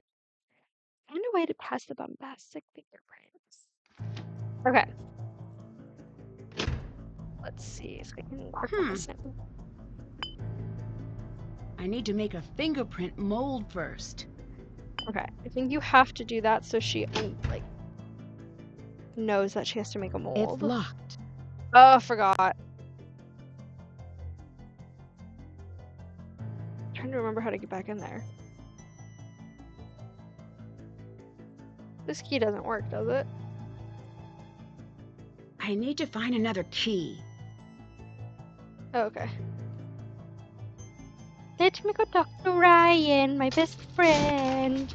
Find a way to pass the bombastic fingerprints. Okay. Let's see if I can work on this now. I need to make a fingerprint mold first. Okay, I think you have to do that so she, like, knows that she has to make a mold. It's locked. Oh, I forgot. I'm trying to remember how to get back in there. This key doesn't work, does it? I need to find another key. Oh, okay. Let me go talk to Ryan, my best friend.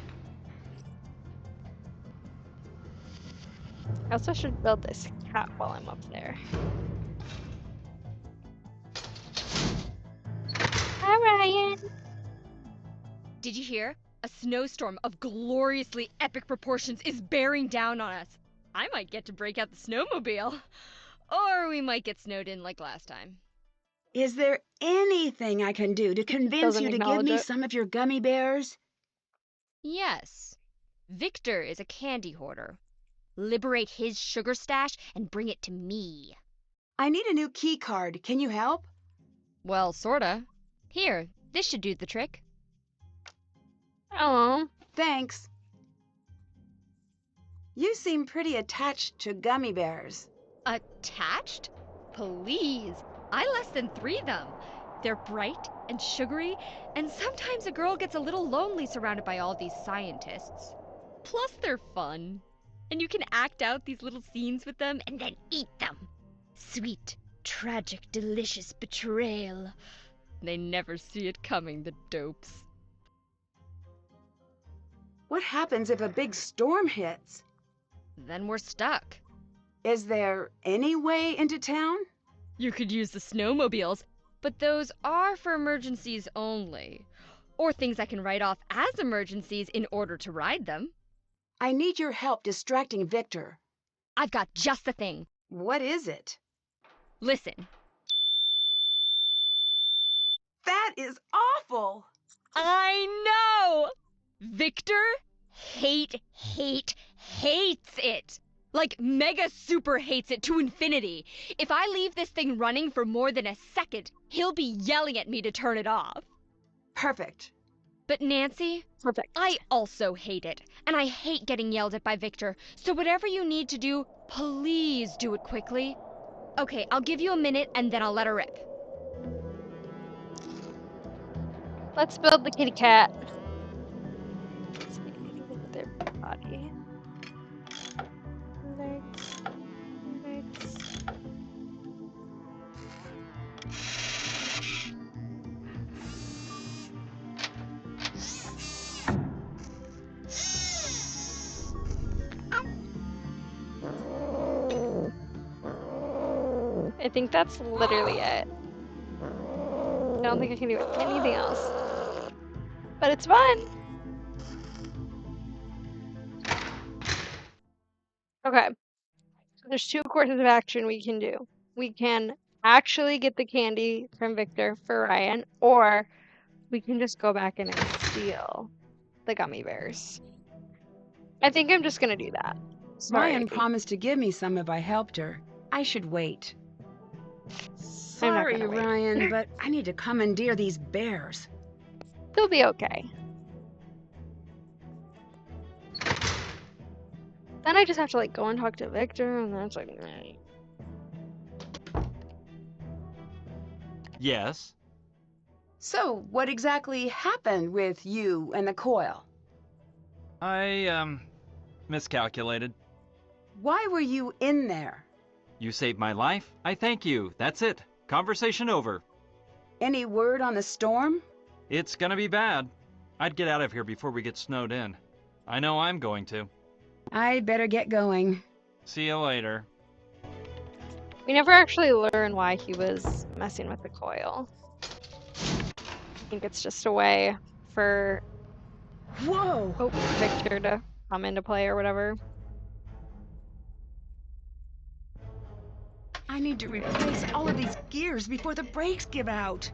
I also should build this cat while I'm up there. Hi, Ryan. Did you hear? A snowstorm of gloriously epic proportions is bearing down on us. I might get to break out the snowmobile. Or we might get snowed in like last time. Is there anything I can do to convince you to give me some of your gummy bears? Yes. Victor is a candy hoarder. Liberate his sugar stash and bring it to me. I need a new key card. Can you help? Well, sorta. Here, this should do the trick. Oh, thanks. You seem pretty attached to gummy bears. Attached? Please. I less than 3 them. They're bright and sugary, and sometimes a girl gets a little lonely surrounded by all these scientists. Plus, they're fun. And you can act out these little scenes with them and then eat them. Sweet, tragic, delicious betrayal. They never see it coming, the dopes. What happens if a big storm hits? Then we're stuck. Is there any way into town? You could use the snowmobiles, but those are for emergencies only. Or things I can write off as emergencies in order to ride them. I need your help distracting Victor. I've got just the thing. What is it? Listen. That is awful! I know! Victor hates it. Like, mega super hates it to infinity. If I leave this thing running for more than a second, he'll be yelling at me to turn it off. Perfect. But Nancy, Perfect. I also hate it. And I hate getting yelled at by Victor. So whatever you need to do, please do it quickly. Okay, I'll give you a minute and then I'll let her rip. Let's build the kitty cat. Let's see, look at their body. Legs. Legs. I think that's literally it. I don't think I can do anything else. But it's fun! Okay. So there's two courses of action we can do. We can actually get the candy from Victor for Ryan, or we can just go back in and steal the gummy bears. I think I'm just gonna do that. Sorry. Ryan promised to give me some if I helped her. I should wait. Sorry, Ryan, but I need to commandeer these bears. They'll be okay. Then I just have to like go and talk to Victor, and then it's like, Yes? So, what exactly happened with you and the coil? I, miscalculated. Why were you in there? You saved my life. I thank you. That's it. Conversation over. Any word on the storm? It's gonna be bad. I'd get out of here before we get snowed in. I know I'm going to. I better get going. See you later. we never actually learn why he was messing with the coil. I think it's just a way for Victor to come into play or whatever. I need to replace all of these gears before the brakes give out.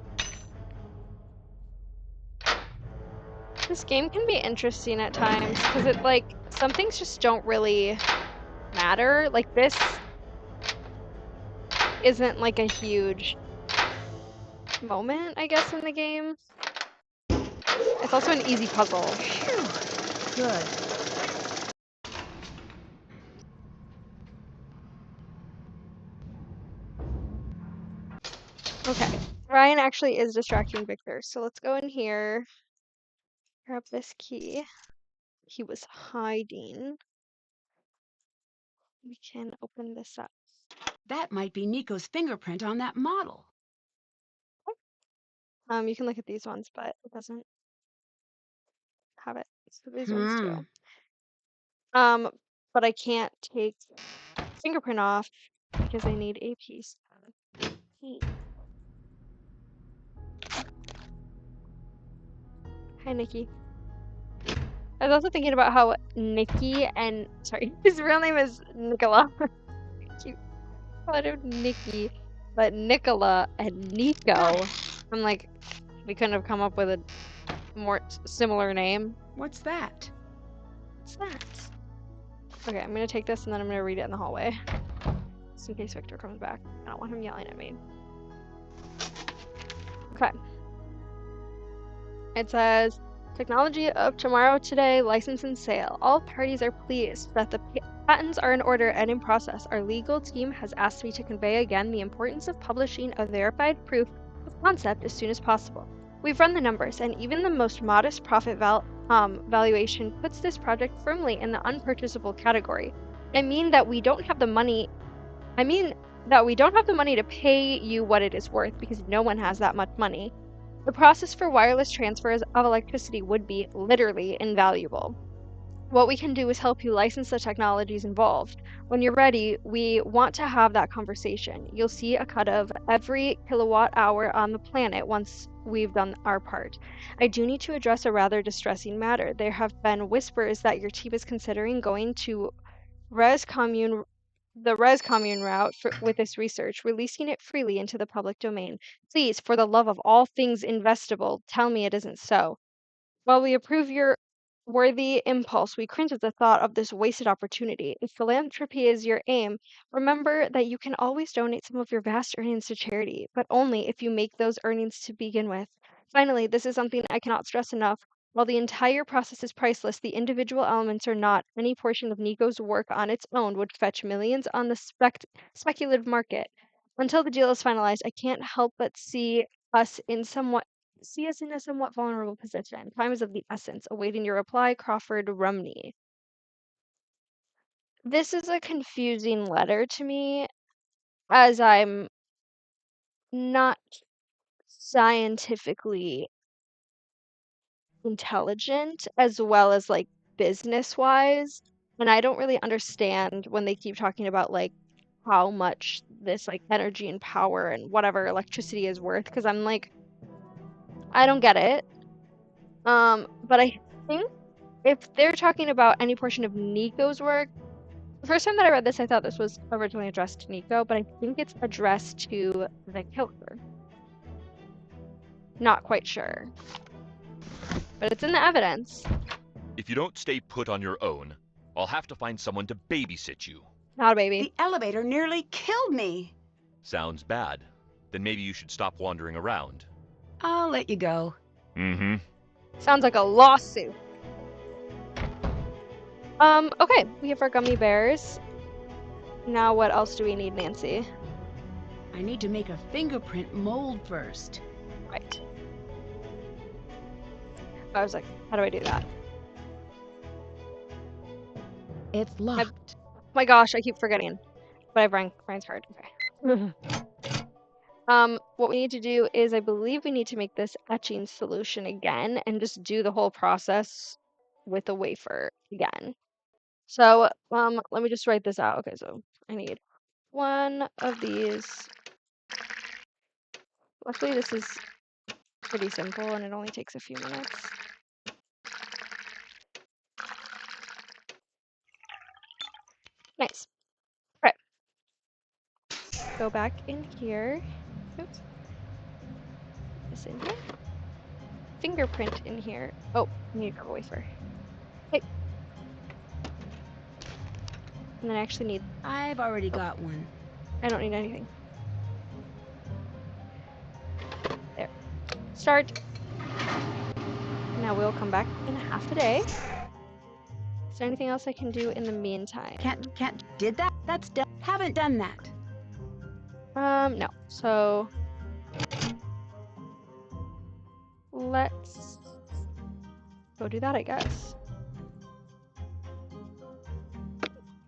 This game can be interesting at times because it like some things just don't really matter. Like this isn't like a huge moment, I guess, in the game. It's also an easy puzzle. Phew. Good. Okay, Ryan actually is distracting Victor, so let's go in here, grab this key. He was hiding. We can open this up. That might be Nico's fingerprint on that model. You can look at these ones, but it doesn't have it. So these ones do. But I can't take fingerprint off because I need a piece of key. Hi, Nikki. I was also thinking about how Nikki and sorry, his real name is Nicola. Cute. I called him Nikki, but Nicola and Nico. I'm like, we couldn't have come up with a more similar name. What's that? What's that? Okay, I'm gonna take this and then I'm gonna read it in the hallway, just in case Victor comes back. I don't want him yelling at me. Okay. It says, technology of tomorrow, today, license and sale. All parties are pleased that the patents are in order and in process. Our legal team has asked me to convey again the importance of publishing a verified proof of concept as soon as possible. We've run the numbers, and even the most modest profit valuation puts this project firmly in the unpurchasable category. I mean that we don't have the money to pay you what it is worth because no one has that much money. The process for wireless transfers of electricity would be literally invaluable. What we can do is help you license the technologies involved. When you're ready, we want to have that conversation. You'll see a cut of every kilowatt hour on the planet once we've done our part. I do need to address a rather distressing matter. There have been whispers that your team is considering going to the res commune route with this research, releasing it freely into the public domain. Please, for the love of all things investable, tell me it isn't so. While we approve your worthy impulse, we cringe at the thought of this wasted opportunity. If philanthropy is your aim, remember that you can always donate some of your vast earnings to charity, but only if you make those earnings to begin with. Finally, this is something I cannot stress enough. While the entire process is priceless, the individual elements are not. Any portion of Nico's work on its own would fetch millions on the speculative market. Until the deal is finalized, I can't help but see us in a somewhat vulnerable position. Time is of the essence. Awaiting your reply, Crawford Rumney. This is a confusing letter to me, as I'm not scientifically intelligent as well as like business wise, and I don't really understand when they keep talking about like how much this like energy and power and whatever electricity is worth, because I'm like, I don't get it. But I think if they're talking about any portion of Nico's work, the first time that I read this, I thought this was originally addressed to Nico, but I think it's addressed to the killer. Not quite sure. But it's in the evidence. If you don't stay put on your own, I'll have to find someone to babysit you. Not a baby. The elevator nearly killed me. Sounds bad. Then maybe you should stop wandering around. I'll let you go. Mm-hmm. Sounds like a lawsuit. Okay, we have our gummy bears. Now what else do we need, Nancy? I need to make a fingerprint mold first. Right. I was like, how do I do that? It's locked. My gosh, I keep forgetting. But I have Ryan's card. Okay. What we need to do is, I believe we need to make this etching solution again and just do the whole process with a wafer again. So, let me just write this out. Okay, so I need one of these. Luckily, this is pretty simple and it only takes a few minutes. Nice. Okay. Go back in here. Oops. This in here. Fingerprint in here. Oh, I need to grab a wafer. Hey. And then I actually need... I've already got one. I don't need anything. There. Start. Now we'll come back in half a day. Is there anything else I can do in the meantime? Did that? That's done. Haven't done that. No. So... let's go do that, I guess.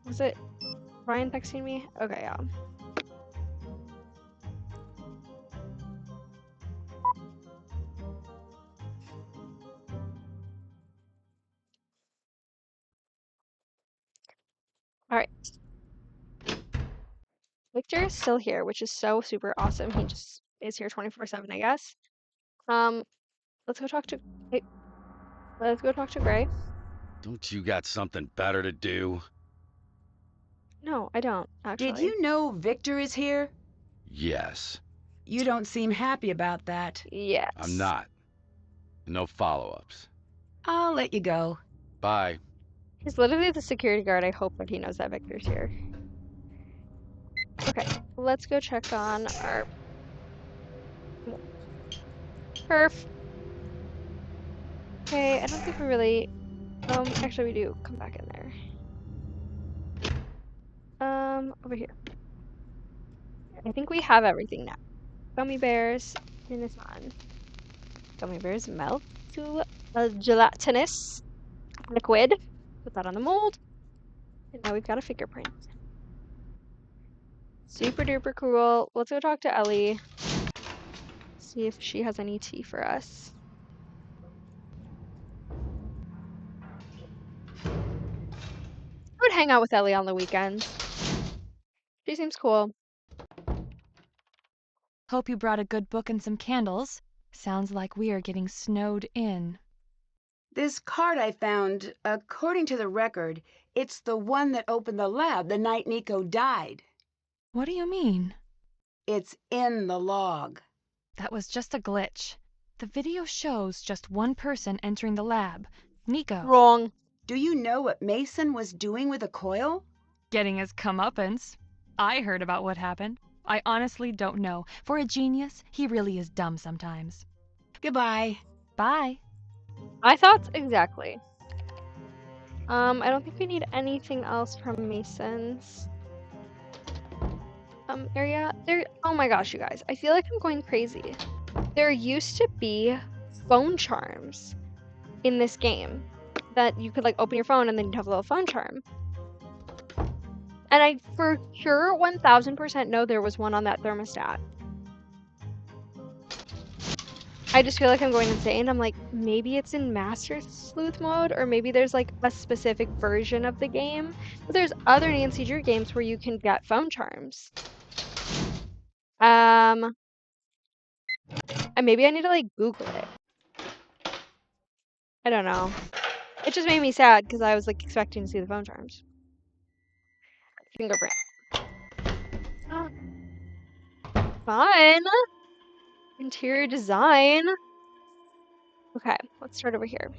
Was it Ryan texting me? Okay, yeah. Alright. Victor is still here, which is so super awesome. He just is here 24/7, I guess. Let's go talk to... Hey. Let's go talk to Gray. Don't you got something better to do? No, I don't, actually. Did you know Victor is here? Yes. You don't seem happy about that. Yes. I'm not. No follow-ups. I'll let you go. Bye. He's literally the security guard. I hope that he knows that Victor's here. Okay, let's go check on our... perf. Okay, I don't think we really... actually we do. Come back in there. Over here. I think we have everything now. Gummy bears, turn this on. Gummy bears melt to a gelatinous liquid. Put that on the mold. And now we've got a fingerprint. Super duper cool. Let's go talk to Ellie. See if she has any tea for us. I would hang out with Ellie on the weekends. She seems cool. Hope you brought a good book and some candles. Sounds like we are getting snowed in. This card I found, according to the record, it's the one that opened the lab the night Nico died. What do you mean? It's in the log. That was just a glitch. The video shows just one person entering the lab. Nico. Wrong. Do you know what Mason was doing with a coil? Getting his comeuppance. I heard about what happened. I honestly don't know. For a genius, he really is dumb sometimes. Goodbye. Bye. My thoughts exactly. I don't think we need anything else from Mason's area. Oh my gosh, you guys. I feel like I'm going crazy. There used to be phone charms in this game that you could like open your phone and then you'd have a little phone charm. And I for sure 1000% know there was one on that thermostat. I just feel like I'm going insane. I'm like, maybe it's in Master Sleuth mode, or maybe there's like a specific version of the game. But there's other Nancy Drew games where you can get phone charms. And maybe I need to like Google it. I don't know. It just made me sad because I was like expecting to see the phone charms. Fingerprint. Oh. Fun. Interior design. Okay, let's start over here.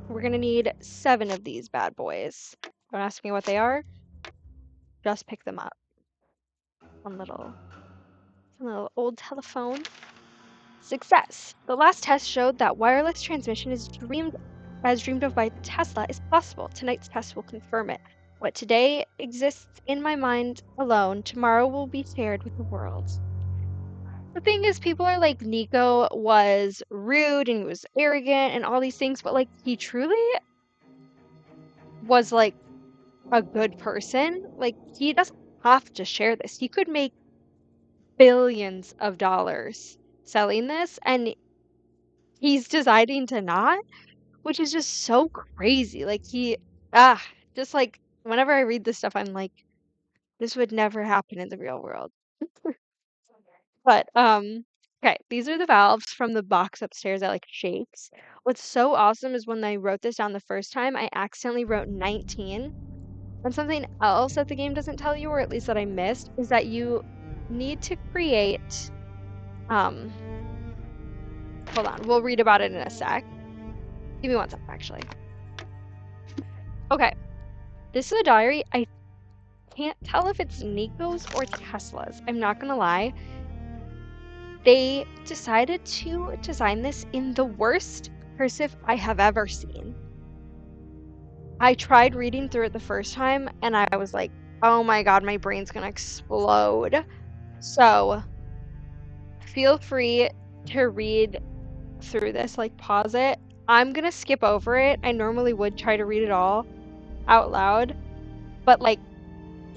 We're gonna need 7 of these bad boys. Don't ask me what they are. Just pick them up. One little old telephone. Success! The last test showed that wireless transmission as dreamed of by Tesla is possible. Tonight's test will confirm it. What today exists in my mind alone, tomorrow will be shared with the world. The thing is, people are like, Nico was rude and he was arrogant and all these things, but like, he truly was like a good person. Like, he doesn't have to share this. He could make billions of dollars selling this, and he's deciding to not, which is just so crazy. Like, just like, whenever I read this stuff, I'm like, this would never happen in the real world. But, okay, these are the valves from the box upstairs that like shakes. What's so awesome is when I wrote this down the first time, I accidentally wrote 19. And something else that the game doesn't tell you, or at least that I missed, is that you need to create, hold on, we'll read about it in a sec. Give me one sec, actually. Okay, this is a diary. I can't tell if it's Nico's or Tesla's. I'm not gonna lie. They decided to design this in the worst cursive I have ever seen. I tried reading through it the first time, and I was like, oh my god, my brain's gonna explode. So, feel free to read through this, like pause it. I'm gonna skip over it. I normally would try to read it all out loud, but like,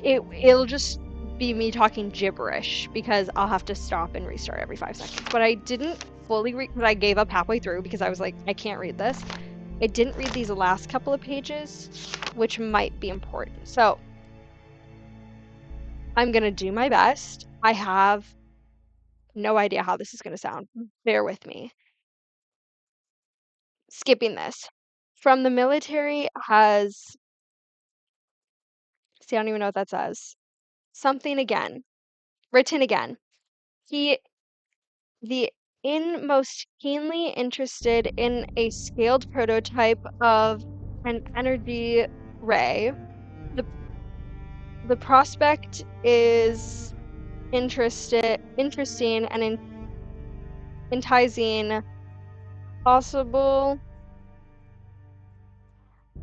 it'll just be me talking gibberish because I'll have to stop and restart every 5 seconds. But I didn't fully read, but I gave up halfway through because I was like, I can't read this. I didn't read these last couple of pages, which might be important. So I'm gonna do my best. I have no idea how this is gonna sound. Bear with me. Skipping this. From the military has, see, I don't even know what that says. Something again. Written again. The most keenly interested in a scaled prototype of an energy ray. The prospect is interesting and enticing, possible,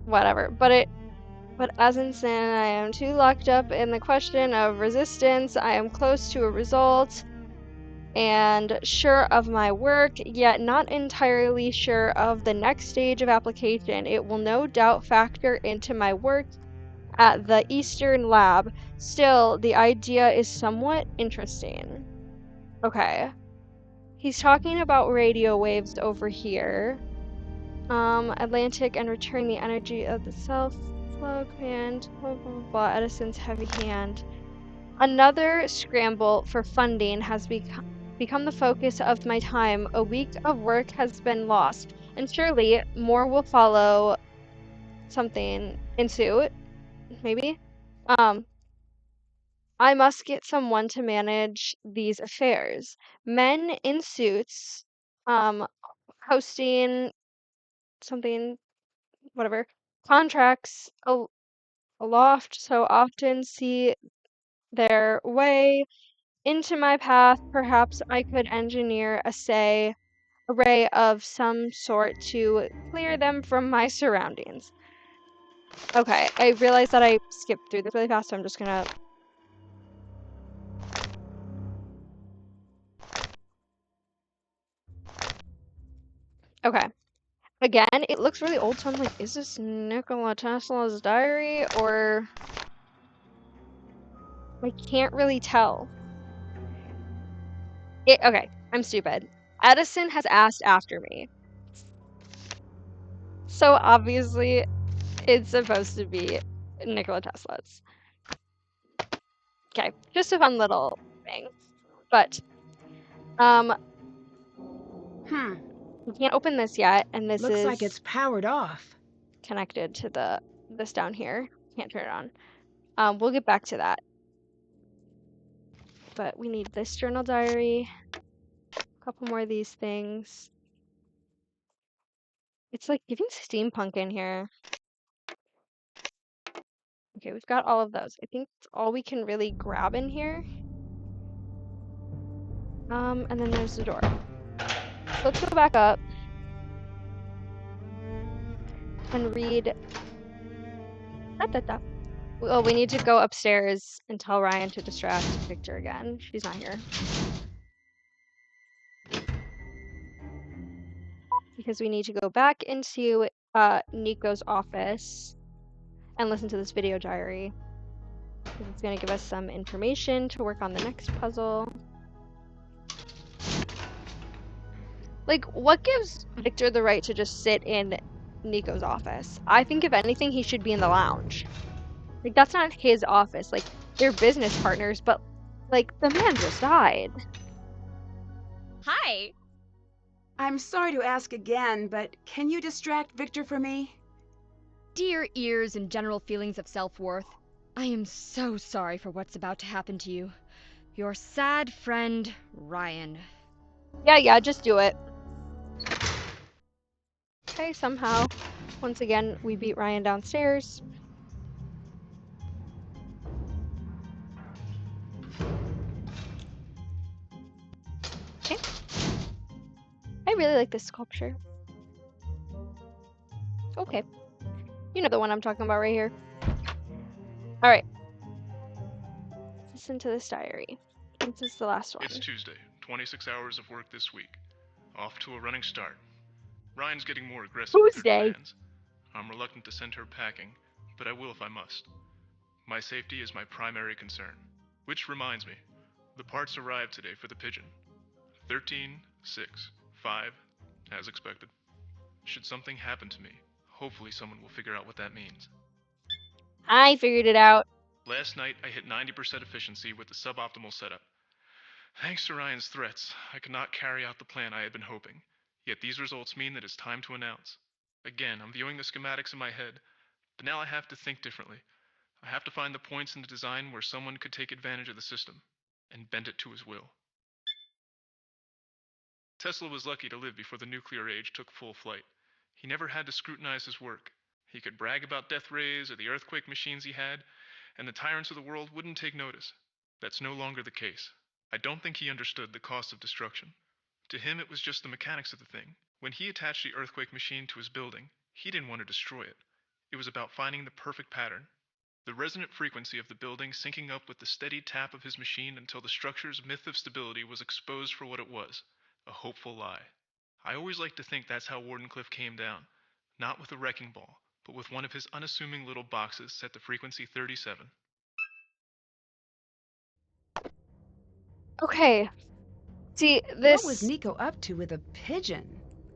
whatever. But as in sin, I am too locked up in the question of resistance. I am close to a result and sure of my work, yet not entirely sure of the next stage of application. It will no doubt factor into my work at the Eastern Lab. Still, the idea is somewhat interesting. Okay. He's talking about radio waves over here. Atlantic and return the energy of the self-flow command, blah, blah, blah, Edison's heavy hand. Another scramble for funding has become the focus of my time. A week of work has been lost, and surely more will follow. Something ensue, maybe? I must get someone to manage these affairs. Men in suits, hosting something, whatever, contracts aloft so often see their way into my path. Perhaps I could engineer a say array of some sort to clear them from my surroundings. Okay, I realized that I skipped through this really fast, so I'm just gonna... Okay. Again, it looks really old, so I'm like, is this Nikola Tesla's diary, or... I can't really tell. Okay, I'm stupid. Edison has asked after me. So obviously, it's supposed to be Nikola Tesla's. Okay, just a fun little thing. But, we can't open this yet, and this Looks is... like it's powered off. Connected to this down here. Can't turn it on. We'll get back to that. But we need this journal diary. A couple more of these things. It's like giving steampunk in here. Okay, we've got all of those. I think that's all we can really grab in here. And then there's the door. So let's go back up and read. Oh, we need to go upstairs and tell Ryan to distract Victor again. She's not here. Because we need to go back into Nico's office and listen to this video diary. Because it's going to give us some information to work on the next puzzle. Like, what gives Victor the right to just sit in Nico's office? I think if anything, he should be in the lounge. Like, that's not his office. Like, they're business partners, but, like, the man just died. Hi! I'm sorry to ask again, but can you distract Victor for me? Dear ears and general feelings of self-worth, I am so sorry for what's about to happen to you. Your sad friend, Ryan. Yeah, just do it. Okay, somehow, once again, we beat Ryan downstairs. Okay. I really like this sculpture. Okay. You know the one I'm talking about right here. Alright. Listen to this diary. This is the last one. It's Tuesday. 26 hours of work this week. Off to a running start. Ryan's getting more aggressive with her plans. I'm reluctant to send her packing, but I will if I must. My safety is my primary concern. Which reminds me, the parts arrived today for the Pigeon. 13, 6, 5, as expected. Should something happen to me, hopefully someone will figure out what that means. I figured it out. Last night, I hit 90% efficiency with the suboptimal setup. Thanks to Ryan's threats, I could not carry out the plan I had been hoping. Yet these results mean that it's time to announce. Again, I'm viewing the schematics in my head, but now I have to think differently. I have to find the points in the design where someone could take advantage of the system and bend it to his will. Tesla was lucky to live before the nuclear age took full flight. He never had to scrutinize his work. He could brag about death rays or the earthquake machines he had, and the tyrants of the world wouldn't take notice. That's no longer the case. I don't think he understood the cost of destruction. To him, it was just the mechanics of the thing. When he attached the earthquake machine to his building, he didn't want to destroy it. It was about finding the perfect pattern. The resonant frequency of the building syncing up with the steady tap of his machine until the structure's myth of stability was exposed for what it was, a hopeful lie. I always like to think that's how Wardenclyffe came down, not with a wrecking ball, but with one of his unassuming little boxes set to frequency 37. Okay. See, this... What was Nico up to with a pigeon?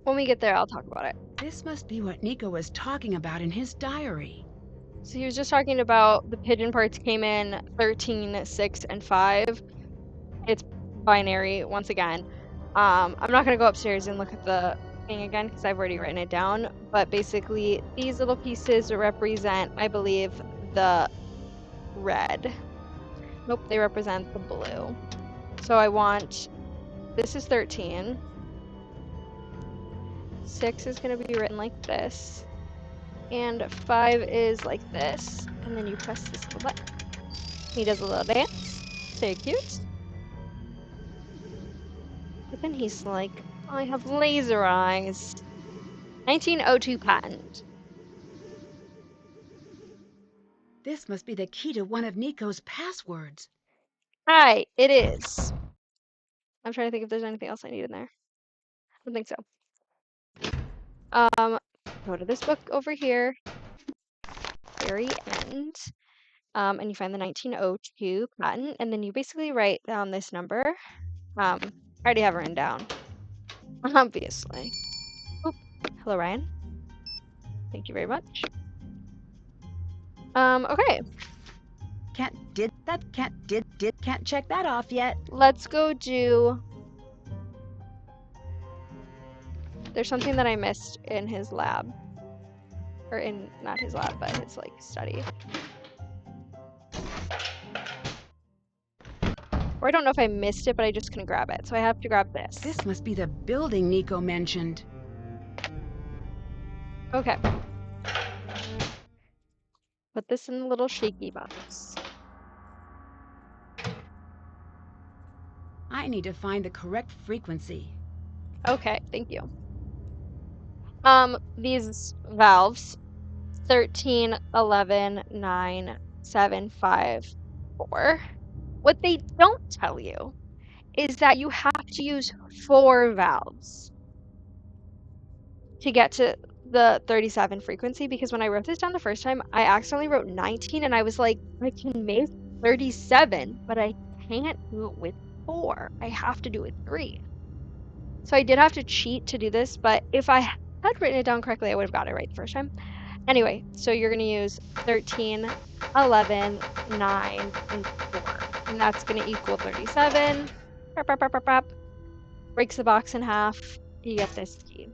When we get there, I'll talk about it. This must be what Nico was talking about in his diary. So he was just talking about the pigeon parts came in 13, 6, and 5. It's binary, once again. I'm not going to go upstairs and look at the thing again because I've already written it down. But basically, these little pieces represent, I believe, the red. Nope, they represent the blue. So I want... This is 13. 6 is going to be written like this. And 5 is like this. And then you press this little button. He does a little dance. Very cute. But then he's like, I have laser eyes. 1902 patent. This must be the key to one of Nico's passwords. Hi, it is. I'm trying to think if there's anything else I need in there. I don't think so. Go to this book over here. Very end. And you find the 1902 patent, and then you basically write down this number. I already have it written down. Obviously. Oop. Hello, Ryan. Thank you very much. Okay. Can't check that off yet. Let's go do... There's something that I missed in his lab. Or in, not his lab, but his, like, study. Or I don't know if I missed it, but I just couldn't grab it. So I have to grab this. This must be the building Nico mentioned. Okay. Put this in the little shaky box. I need to find the correct frequency. Okay, thank you. These valves, 13, 11, 9, 7, 5, 4. What they don't tell you is that you have to use 4 valves to get to the 37 frequency, because when I wrote this down the first time, I accidentally wrote 19 and I was like, I can make 37, but I can't do it with 4. I have to do it with 3. So I did have to cheat to do this, but if I had written it down correctly, I would have got it right the first time. Anyway, so you're going to use 13, 11, 9, and 4. And that's going to equal 37. Breaks the box in half. You get this key.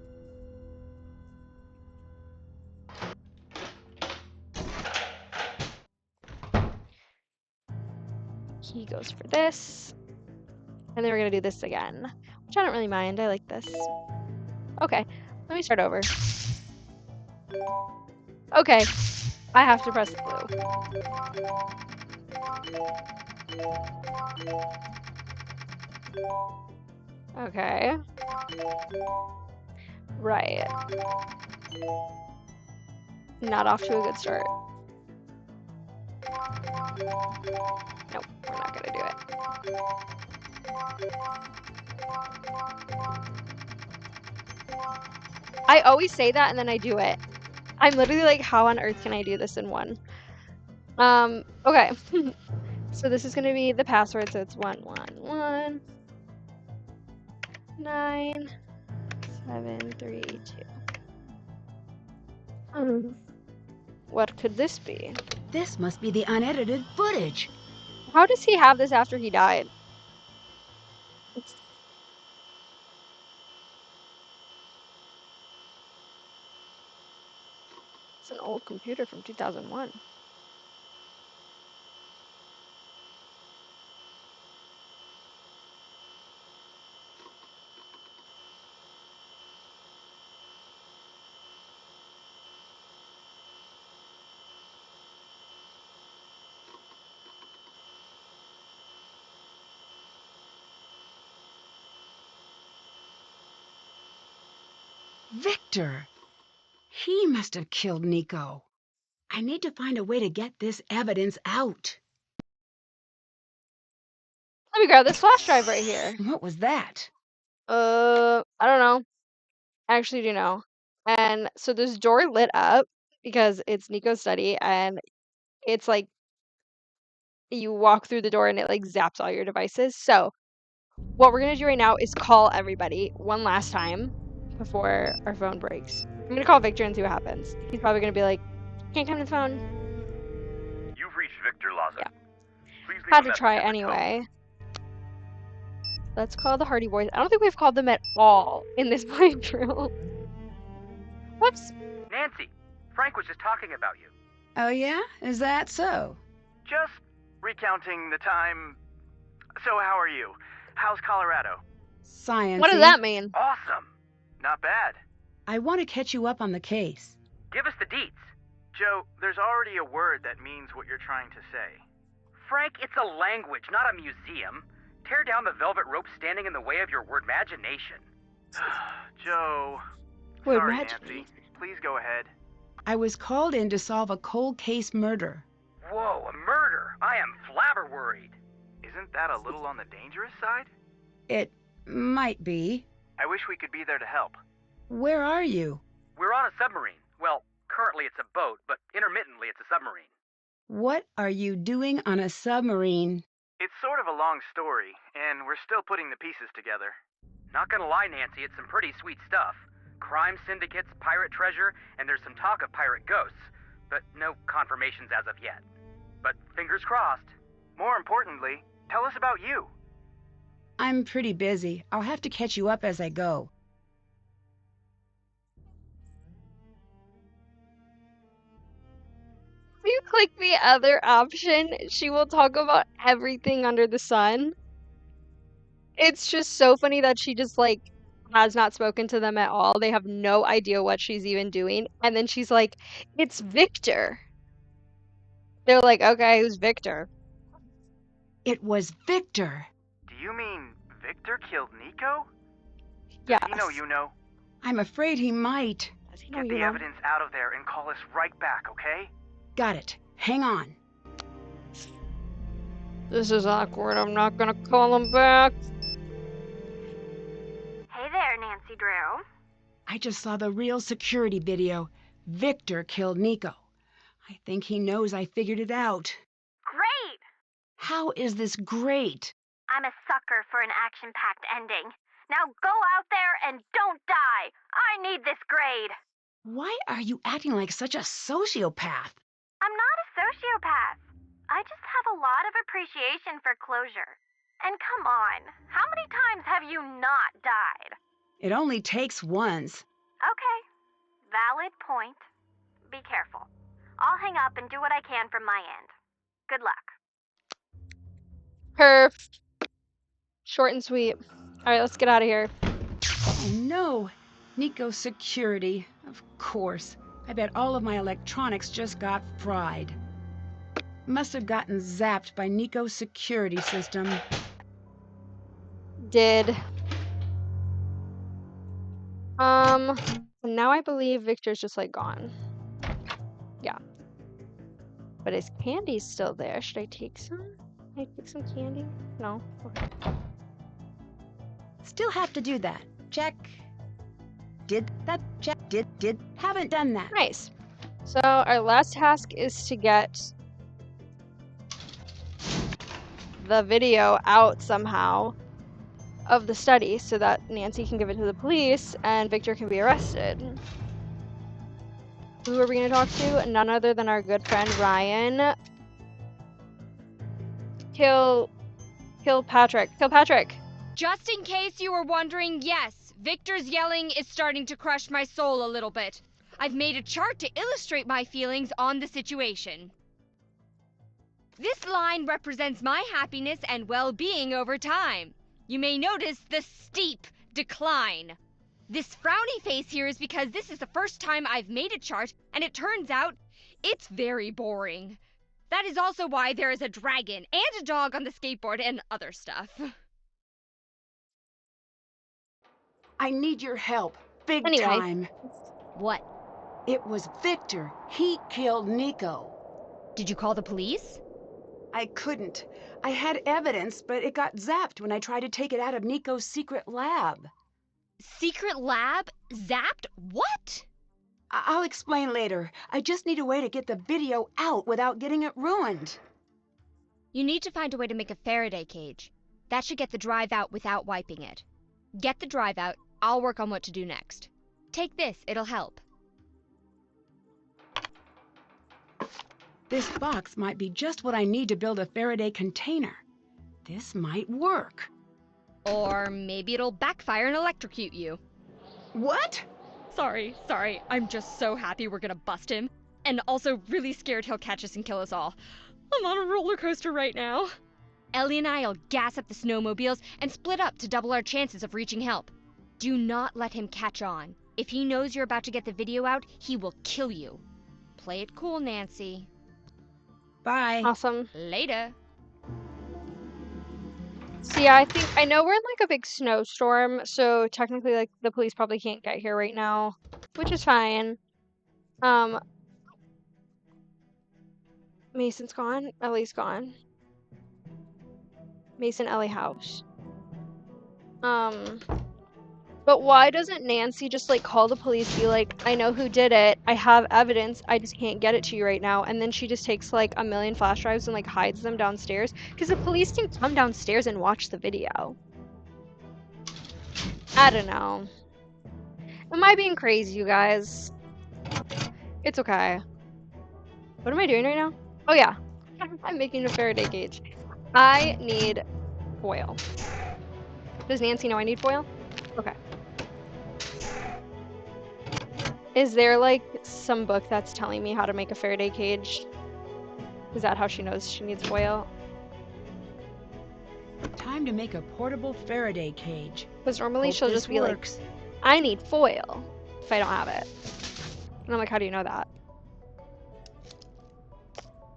Key goes for this. And then we're going to do this again, which I don't really mind. I like this. Okay, let me start over. Okay, I have to press blue. Okay. Right. Not off to a good start. Nope, we're not gonna do it. I always say that and then I do it. I'm literally like, how on earth can I do this in one? Okay. So this is gonna be the password, so it's 111 9732. What could this be? This must be the unedited footage. How does he have this after he died? It's an old computer from 2001. Victor! He must have killed Nico. I need to find a way to get this evidence out. Let me grab this flash drive right here. What was that? I don't know. I actually do know. And so this door lit up because it's Nico's study, and it's like you walk through the door and it like zaps all your devices. So what we're gonna do right now is call everybody one last time before our phone breaks. I'm gonna call Victor and see what happens. He's probably gonna be like, can't come to the phone. You've reached Victor Laza. Yeah. Please leave Had a to message try at the anyway. Let's call the Hardy Boys. I don't think we've called them at all in this playthrough. Whoops. Nancy, Frank was just talking about you. Oh yeah? Is that so? Just recounting the time. So how are you? How's Colorado? Science. What does that mean? Awesome. Not bad. I want to catch you up on the case. Give us the deets. Joe, there's already a word that means what you're trying to say. Frank, it's a language, not a museum. Tear down the velvet rope standing in the way of your word imagination. Joe. Would Sorry, match Nancy. Please go ahead. I was called in to solve a cold case murder. Whoa, a murder! I am flabber worried. Isn't that a little on the dangerous side? It might be. I wish we could be there to help. Where are you? We're on a submarine. Well, currently it's a boat, but intermittently it's a submarine. What are you doing on a submarine? It's sort of a long story, and we're still putting the pieces together. Not gonna lie, Nancy, it's some pretty sweet stuff. Crime syndicates, pirate treasure, and there's some talk of pirate ghosts, but no confirmations as of yet. But fingers crossed. More importantly, tell us about you. I'm pretty busy. I'll have to catch you up as I go. If you click the other option, she will talk about everything under the sun. It's just so funny that she just, like, has not spoken to them at all. They have no idea what she's even doing. And then she's like, it's Victor. They're like, okay, who's Victor? It was Victor. Do you mean Victor killed Nico? Yeah. Does he know you know? I'm afraid he might. Get the evidence out of there and call us right back, okay? Got it. Hang on. This is awkward. I'm not gonna call him back. Hey there, Nancy Drew. I just saw the real security video. Victor killed Nico. I think he knows I figured it out. Great! How is this great? I'm a sucker for an action-packed ending. Now go out there and don't die! I need this grade! Why are you acting like such a sociopath? I'm not a sociopath. I just have a lot of appreciation for closure. And come on, how many times have you not died? It only takes once. Okay, valid point. Be careful. I'll hang up and do what I can from my end. Good luck. Perf. Short and sweet. Alright, let's get out of here. Oh no! Nico's security. Of course. I bet all of my electronics just got fried. Must have gotten zapped by Nico's security system. Did. Now I believe Victor's just, like, gone. Yeah. But his candy's still there. Should I take some? Can I take some candy? No? Okay. Still have to do that. Check. Did that. Check. Did. Haven't done that. Nice. So our last task is to get the video out somehow of the study so that Nancy can give it to the police and Victor can be arrested. Who are we going to talk to? None other than our good friend Ryan. Kill Patrick. Kill Patrick. Just in case you were wondering, yes, Victor's yelling is starting to crush my soul a little bit. I've made a chart to illustrate my feelings on the situation. This line represents my happiness and well-being over time. You may notice the steep decline. This frowny face here is because this is the first time I've made a chart, and it turns out it's very boring. That is also why there is a dragon and a dog on the skateboard and other stuff. I need your help. Big Anyway. time. What? It was Victor. He killed Nico. Did you call the police? I couldn't. I had evidence, but it got zapped when I tried to take it out of Nico's secret lab. Secret lab? Zapped? What? I'll explain later. I just need a way to get the video out without getting it ruined. You need to find a way to make a Faraday cage. That should get the drive out without wiping it. Get the drive out, I'll work on what to do next. Take this, it'll help. This box might be just what I need to build a Faraday container. This might work. Or maybe it'll backfire and electrocute you. What? Sorry. I'm just so happy we're gonna bust him. And also really scared he'll catch us and kill us all. I'm on a roller coaster right now. Ellie and I'll gas up the snowmobiles and split up to double our chances of reaching help. Do not let him catch on. If he knows you're about to get the video out, he will kill you. Play it cool, Nancy. Bye. Awesome. Later. See, I know we're in like a big snowstorm, so technically like the police probably can't get here right now, which is fine. Mason's gone. Ellie's gone. Mason, Ellie house. But why doesn't Nancy just like call the police, be like, I know who did it, I have evidence, I just can't get it to you right now, and then she just takes like a million flash drives and like hides them downstairs? Because the police can come downstairs and watch the video. I don't know. Am I being crazy, you guys? It's okay. What am I doing right now? Oh yeah, I'm making a Faraday cage. I need foil. Does Nancy know I need foil? Okay. Is there like some book that's telling me how to make a Faraday cage? Is that how she knows she needs foil? Time to make a portable Faraday cage. Because normally she'll just be like, works. I need foil if I don't have it. And I'm like, how do you know that?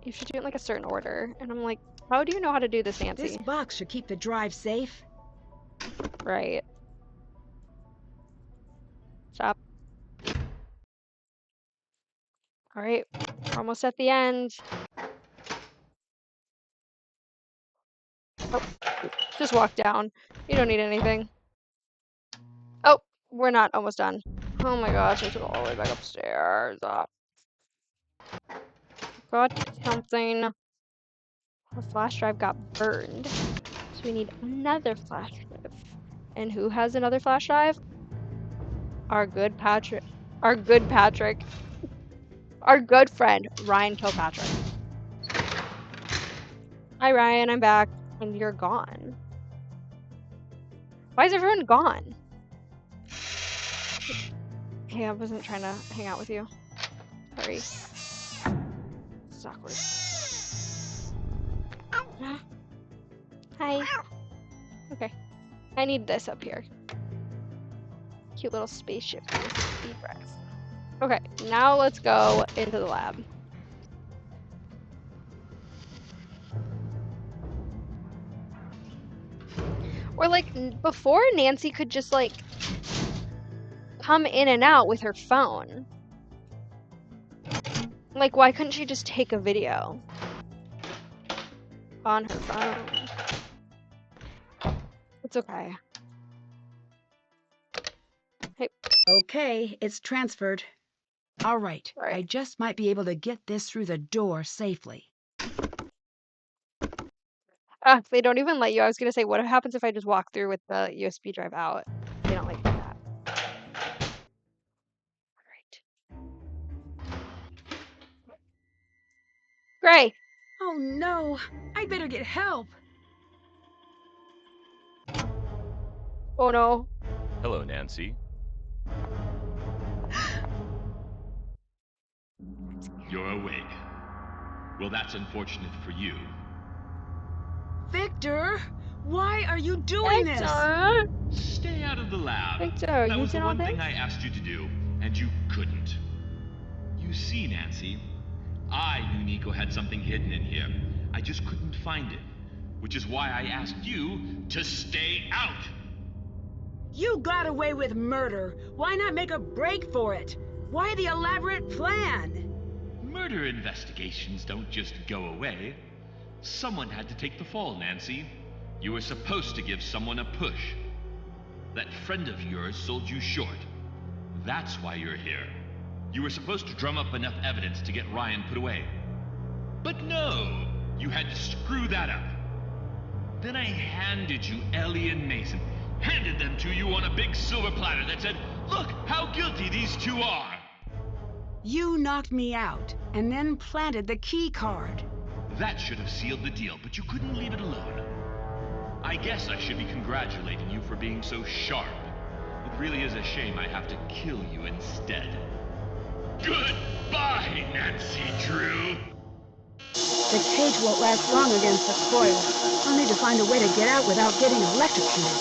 You should do it in like a certain order. And I'm like, how do you know how to do this, Nancy? This box should keep the drive safe. Right. Stop. Alright, we're almost at the end. Oh, just walk down. You don't need anything. Oh, we're not almost done. Oh my gosh, I have to go all the way back upstairs. Got something. Our flash drive got burned. So we need another flash drive. And who has another flash drive? Our good Patrick. Our good Patrick. Our good friend, Ryan Kilpatrick. Hi Ryan, I'm back. And you're gone. Why is everyone gone? Hey, I wasn't trying to hang out with you. Sorry. It's awkward. Hi. Okay. I need this up here. Cute little spaceship. Okay, now let's go into the lab. Or like before, Nancy could just like come in and out with her phone. Like, why couldn't she just take a video on her phone? It's okay. Hey. Okay, it's transferred. All right, I just might be able to get this through the door safely. They don't even let you. I was gonna say, what happens if I just walk through with the USB drive out? They don't like that. Alright. Gray! Oh no! I'd better get help! Oh no. Hello, Nancy. You're awake. Well, that's unfortunate for you. Victor! Why are you doing this? Stay out of the lab. Victor, that was the one thing I asked you to do, and you couldn't. You see, Nancy, I knew Nico had something hidden in here. I just couldn't find it, which is why I asked you to stay out. You got away with murder. Why not make a break for it? Why the elaborate plan? Murder investigations don't just go away. Someone had to take the fall, Nancy. You were supposed to give someone a push. That friend of yours sold you short. That's why you're here. You were supposed to drum up enough evidence to get Ryan put away. But no, you had to screw that up. Then I handed you Ellie and Mason. Handed them to you on a big silver platter that said, look how guilty these two are. You knocked me out, and then planted the key card. That should have sealed the deal, but you couldn't leave it alone. I guess I should be congratulating you for being so sharp. It really is a shame I have to kill you instead. Goodbye, Nancy Drew! The cage won't last long against the coil. I'll need to find a way to get out without getting electrocuted.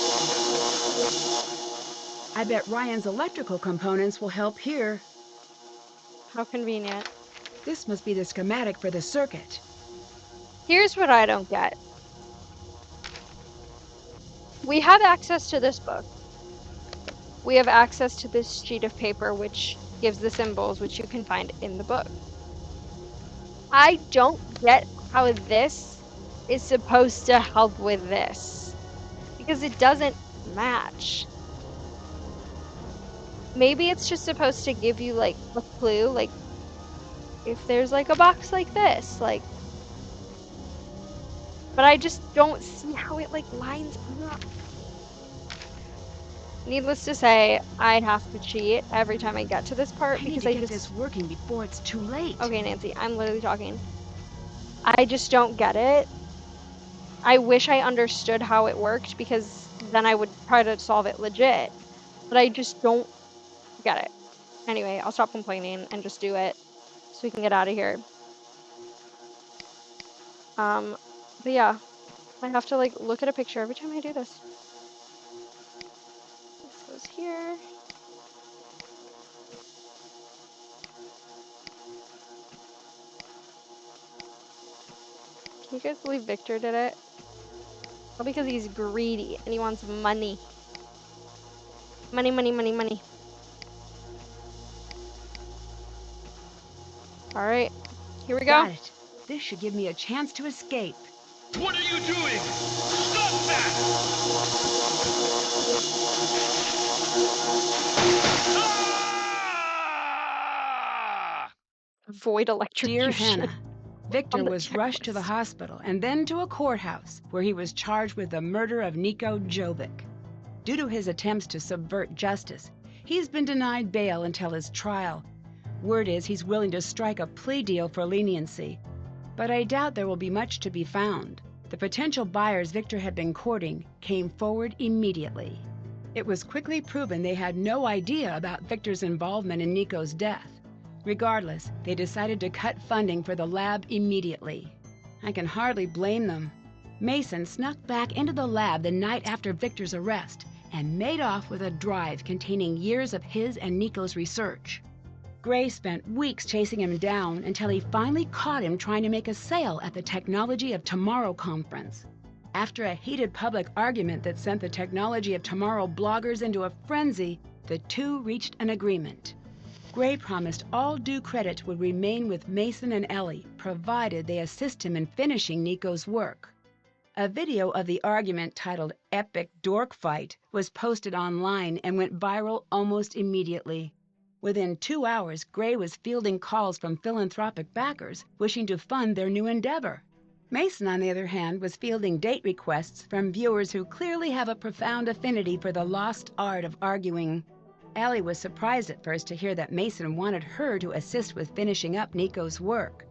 I bet Ryan's electrical components will help here. How convenient. This must be the schematic for the circuit. Here's what I don't get. we have access to this book. We have access to this sheet of paper, which gives the symbols, which you can find in the book. I don't get how this is supposed to help with this, because it doesn't match. Maybe it's just supposed to give you, like, a clue, like, if there's, like, a box like this, like... But I just don't see how it, like, lines up. Needless to say, I have to cheat every time I get to this part because I get just... this working before it's too late. Okay, Nancy, I'm literally talking. I just don't get it. I wish I understood how it worked because then I would try to solve it legit. But I just don't get it. Anyway, I'll stop complaining and just do it so we can get out of here. But yeah, I have to, like, look at a picture every time I do this. This goes here. Can you guys believe Victor did it? All because he's greedy and he wants money. Money, money, money, money. Alright, here we go. Got it. This should give me a chance to escape. What are you doing? Stop that! Avoid electrocution. Dear Hannah, Victor was rushed to the hospital and then to a courthouse where he was charged with the murder of Niko Jovic. Due to his attempts to subvert justice, he's been denied bail until his trial. Word is he's willing to strike a plea deal for leniency, but I doubt there will be much to be found. The potential buyers Victor had been courting came forward immediately. It was quickly proven they had no idea about Victor's involvement in Niko's death. Regardless, they decided to cut funding for the lab immediately. I can hardly blame them. Mason snuck back into the lab the night after Victor's arrest and made off with a drive containing years of his and Niko's research. Gray spent weeks chasing him down until he finally caught him trying to make a sale at the Technology of Tomorrow conference. After a heated public argument that sent the Technology of Tomorrow bloggers into a frenzy, the two reached an agreement. Gray promised all due credit would remain with Mason and Ellie, provided they assist him in finishing Niko's work. A video of the argument titled Epic Dork Fight was posted online and went viral almost immediately. Within 2 hours, Gray was fielding calls from philanthropic backers wishing to fund their new endeavor. Mason, on the other hand, was fielding date requests from viewers who clearly have a profound affinity for the lost art of arguing. Ellie was surprised at first to hear that Mason wanted her to assist with finishing up Niko's work.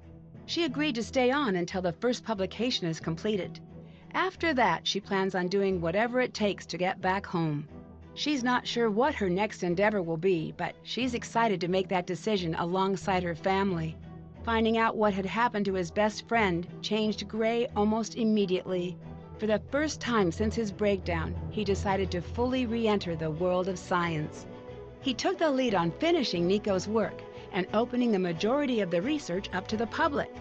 She agreed to stay on until the first publication is completed. After that, she plans on doing whatever it takes to get back home. She's not sure what her next endeavor will be, but she's excited to make that decision alongside her family. Finding out what had happened to his best friend changed Gray almost immediately. For the first time since his breakdown, he decided to fully re-enter the world of science. He took the lead on finishing Niko's work and opening the majority of the research up to the public.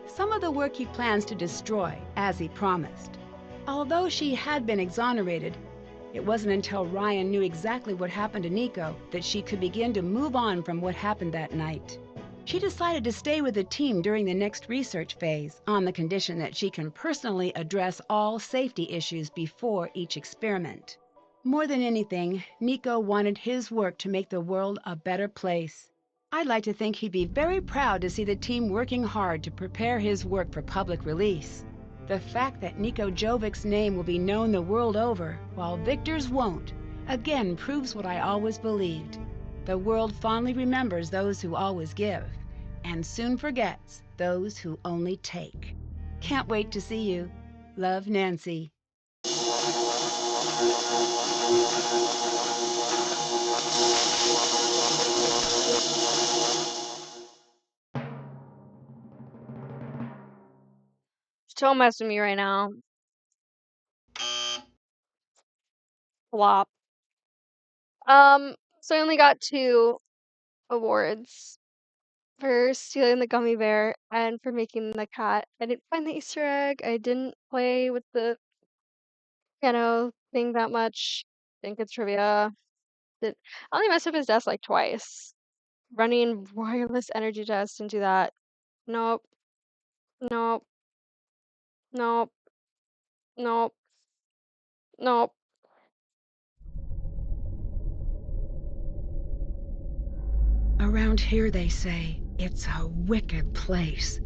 Some of the work he plans to destroy, as he promised. Although she had been exonerated, it wasn't until Ryan knew exactly what happened to Niko that she could begin to move on from what happened that night. She decided to stay with the team during the next research phase on the condition that she can personally address all safety issues before each experiment. More than anything, Niko wanted his work to make the world a better place. I'd like to think he'd be very proud to see the team working hard to prepare his work for public release. The fact that Niko Jovic's name will be known the world over, while Victor's won't, again proves what I always believed. The world fondly remembers those who always give, and soon forgets those who only take. Can't wait to see you. Love, Nancy. Don't mess with me right now. Flop. So I only got 2 awards for stealing the gummy bear and for making the cat. I didn't find the Easter egg. I didn't play with the, think that much. Think it's trivia. I only messed up his desk like twice. Running wireless energy test into that. Nope. Nope. Nope. Nope. Nope. Around here, they say, it's a wicked place.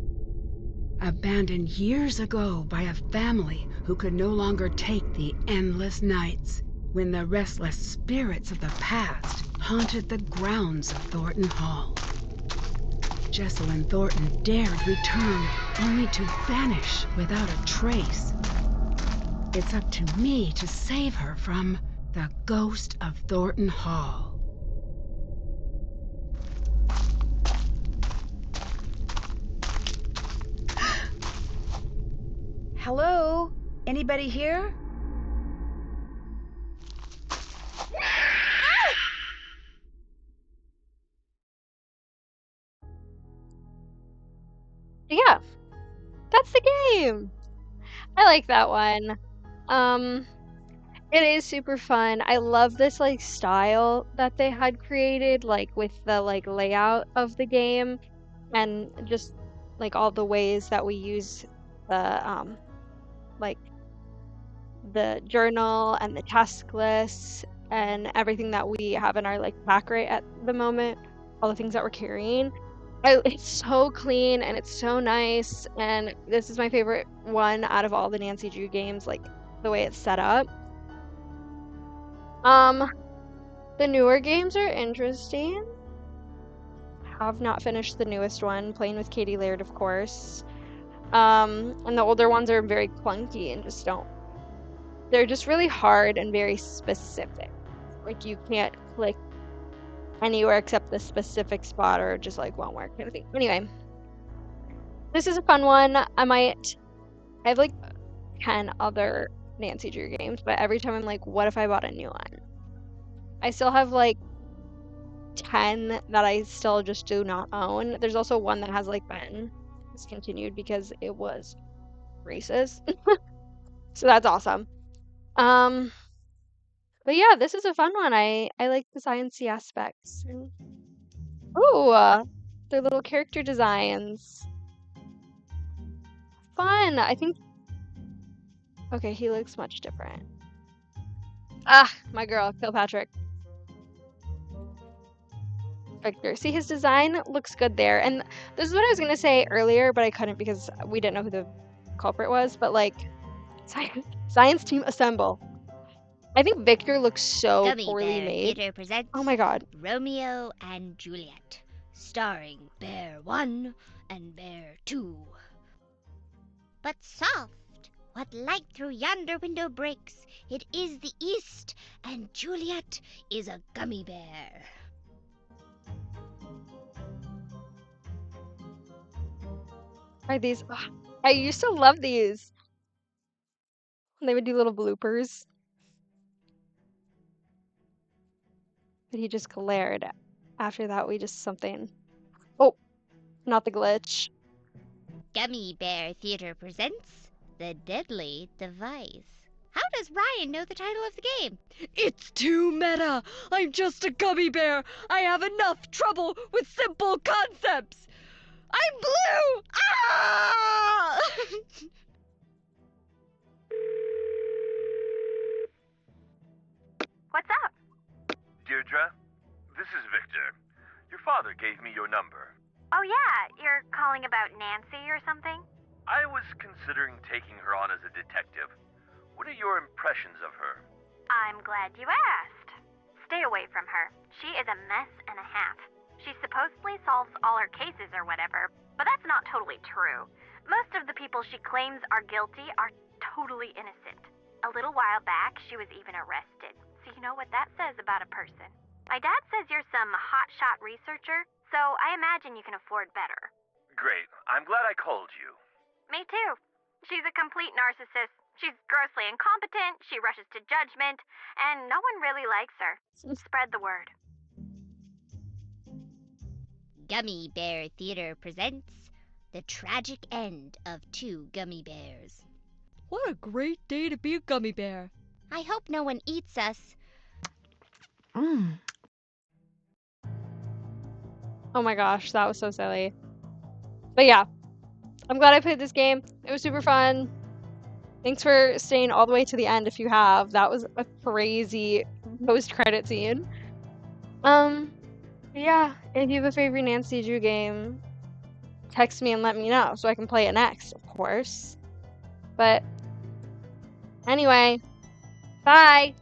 Abandoned years ago by a family who could no longer take the endless nights, when the restless spirits of the past haunted the grounds of Thornton Hall. Jessalyn Thornton dared return, only to vanish without a trace. It's up to me to save her from the ghost of Thornton Hall. Hello? Anybody here? Yeah, that's the game. I like that one. It is super fun. I love this like style that they had created, like with the like layout of the game, and just like all the ways that we use the like the journal and the task lists and everything that we have in our like pack right at the moment, all the things that we're carrying. It's so clean and it's so nice, and this is my favorite one out of all the Nancy Drew games, like the way it's set up. The newer games are interesting. Have not finished the newest one, playing with Katie Laird, of course. And the older ones are very clunky and just don't. They're just really hard and very specific. Like you can't click anywhere except the specific spot or just like won't work kind of thing. Anyway, this is a fun one. I have like 10 other Nancy Drew games, but every time I'm like, what if I bought a new one? I still have like 10 that I still just do not own. There's also one that has like been discontinued because it was racist. So that's awesome. But yeah, this is a fun one. I like the sciencey aspects. Ooh, their little character designs. Fun. I think. Okay, he looks much different. Ah, my girl, Kilpatrick. Victor. See, his design looks good there. And this is what I was gonna say earlier, but I couldn't because we didn't know who the culprit was. But like, science team assemble. I think Victor looks so Gummy poorly Bear made. Theater presents Oh my god. Romeo and Juliet, starring Bear 1 and Bear 2. But soft, what light through yonder window breaks? It is the east, and Juliet is a gummy bear. Are these? Ugh, I used to love these. They would do little bloopers. But he just glared. After that, we just something. Oh, not the glitch. Gummy Bear Theater presents The Deadly Device. How does Ryan know the title of the game? It's too meta! I'm just a gummy bear! I have enough trouble with simple concepts! I'm blue! Ah! What's up? Deirdre, this is Victor. Your father gave me your number. Oh yeah, you're calling about Nancy or something? I was considering taking her on as a detective. What are your impressions of her? I'm glad you asked. Stay away from her. She is a mess and a half. She supposedly solves all her cases or whatever, but that's not totally true. Most of the people she claims are guilty are totally innocent. A little while back, she was even arrested. So you know what that says about a person. My dad says you're some hotshot researcher, so I imagine you can afford better. Great. I'm glad I called you. Me too. She's a complete narcissist. She's grossly incompetent, she rushes to judgment, and no one really likes her. Spread the word. Gummy Bear Theater presents The Tragic End of Two Gummy Bears. What a great day to be a gummy bear. I hope no one eats us. Oh my gosh, that was so silly. But yeah, I'm glad I played this game. It was super fun. Thanks for staying all the way to the end if you have. That was a crazy post-credit scene. Yeah, if you have a favorite Nancy Drew game, text me and let me know so I can play it next, of course. But anyway, bye!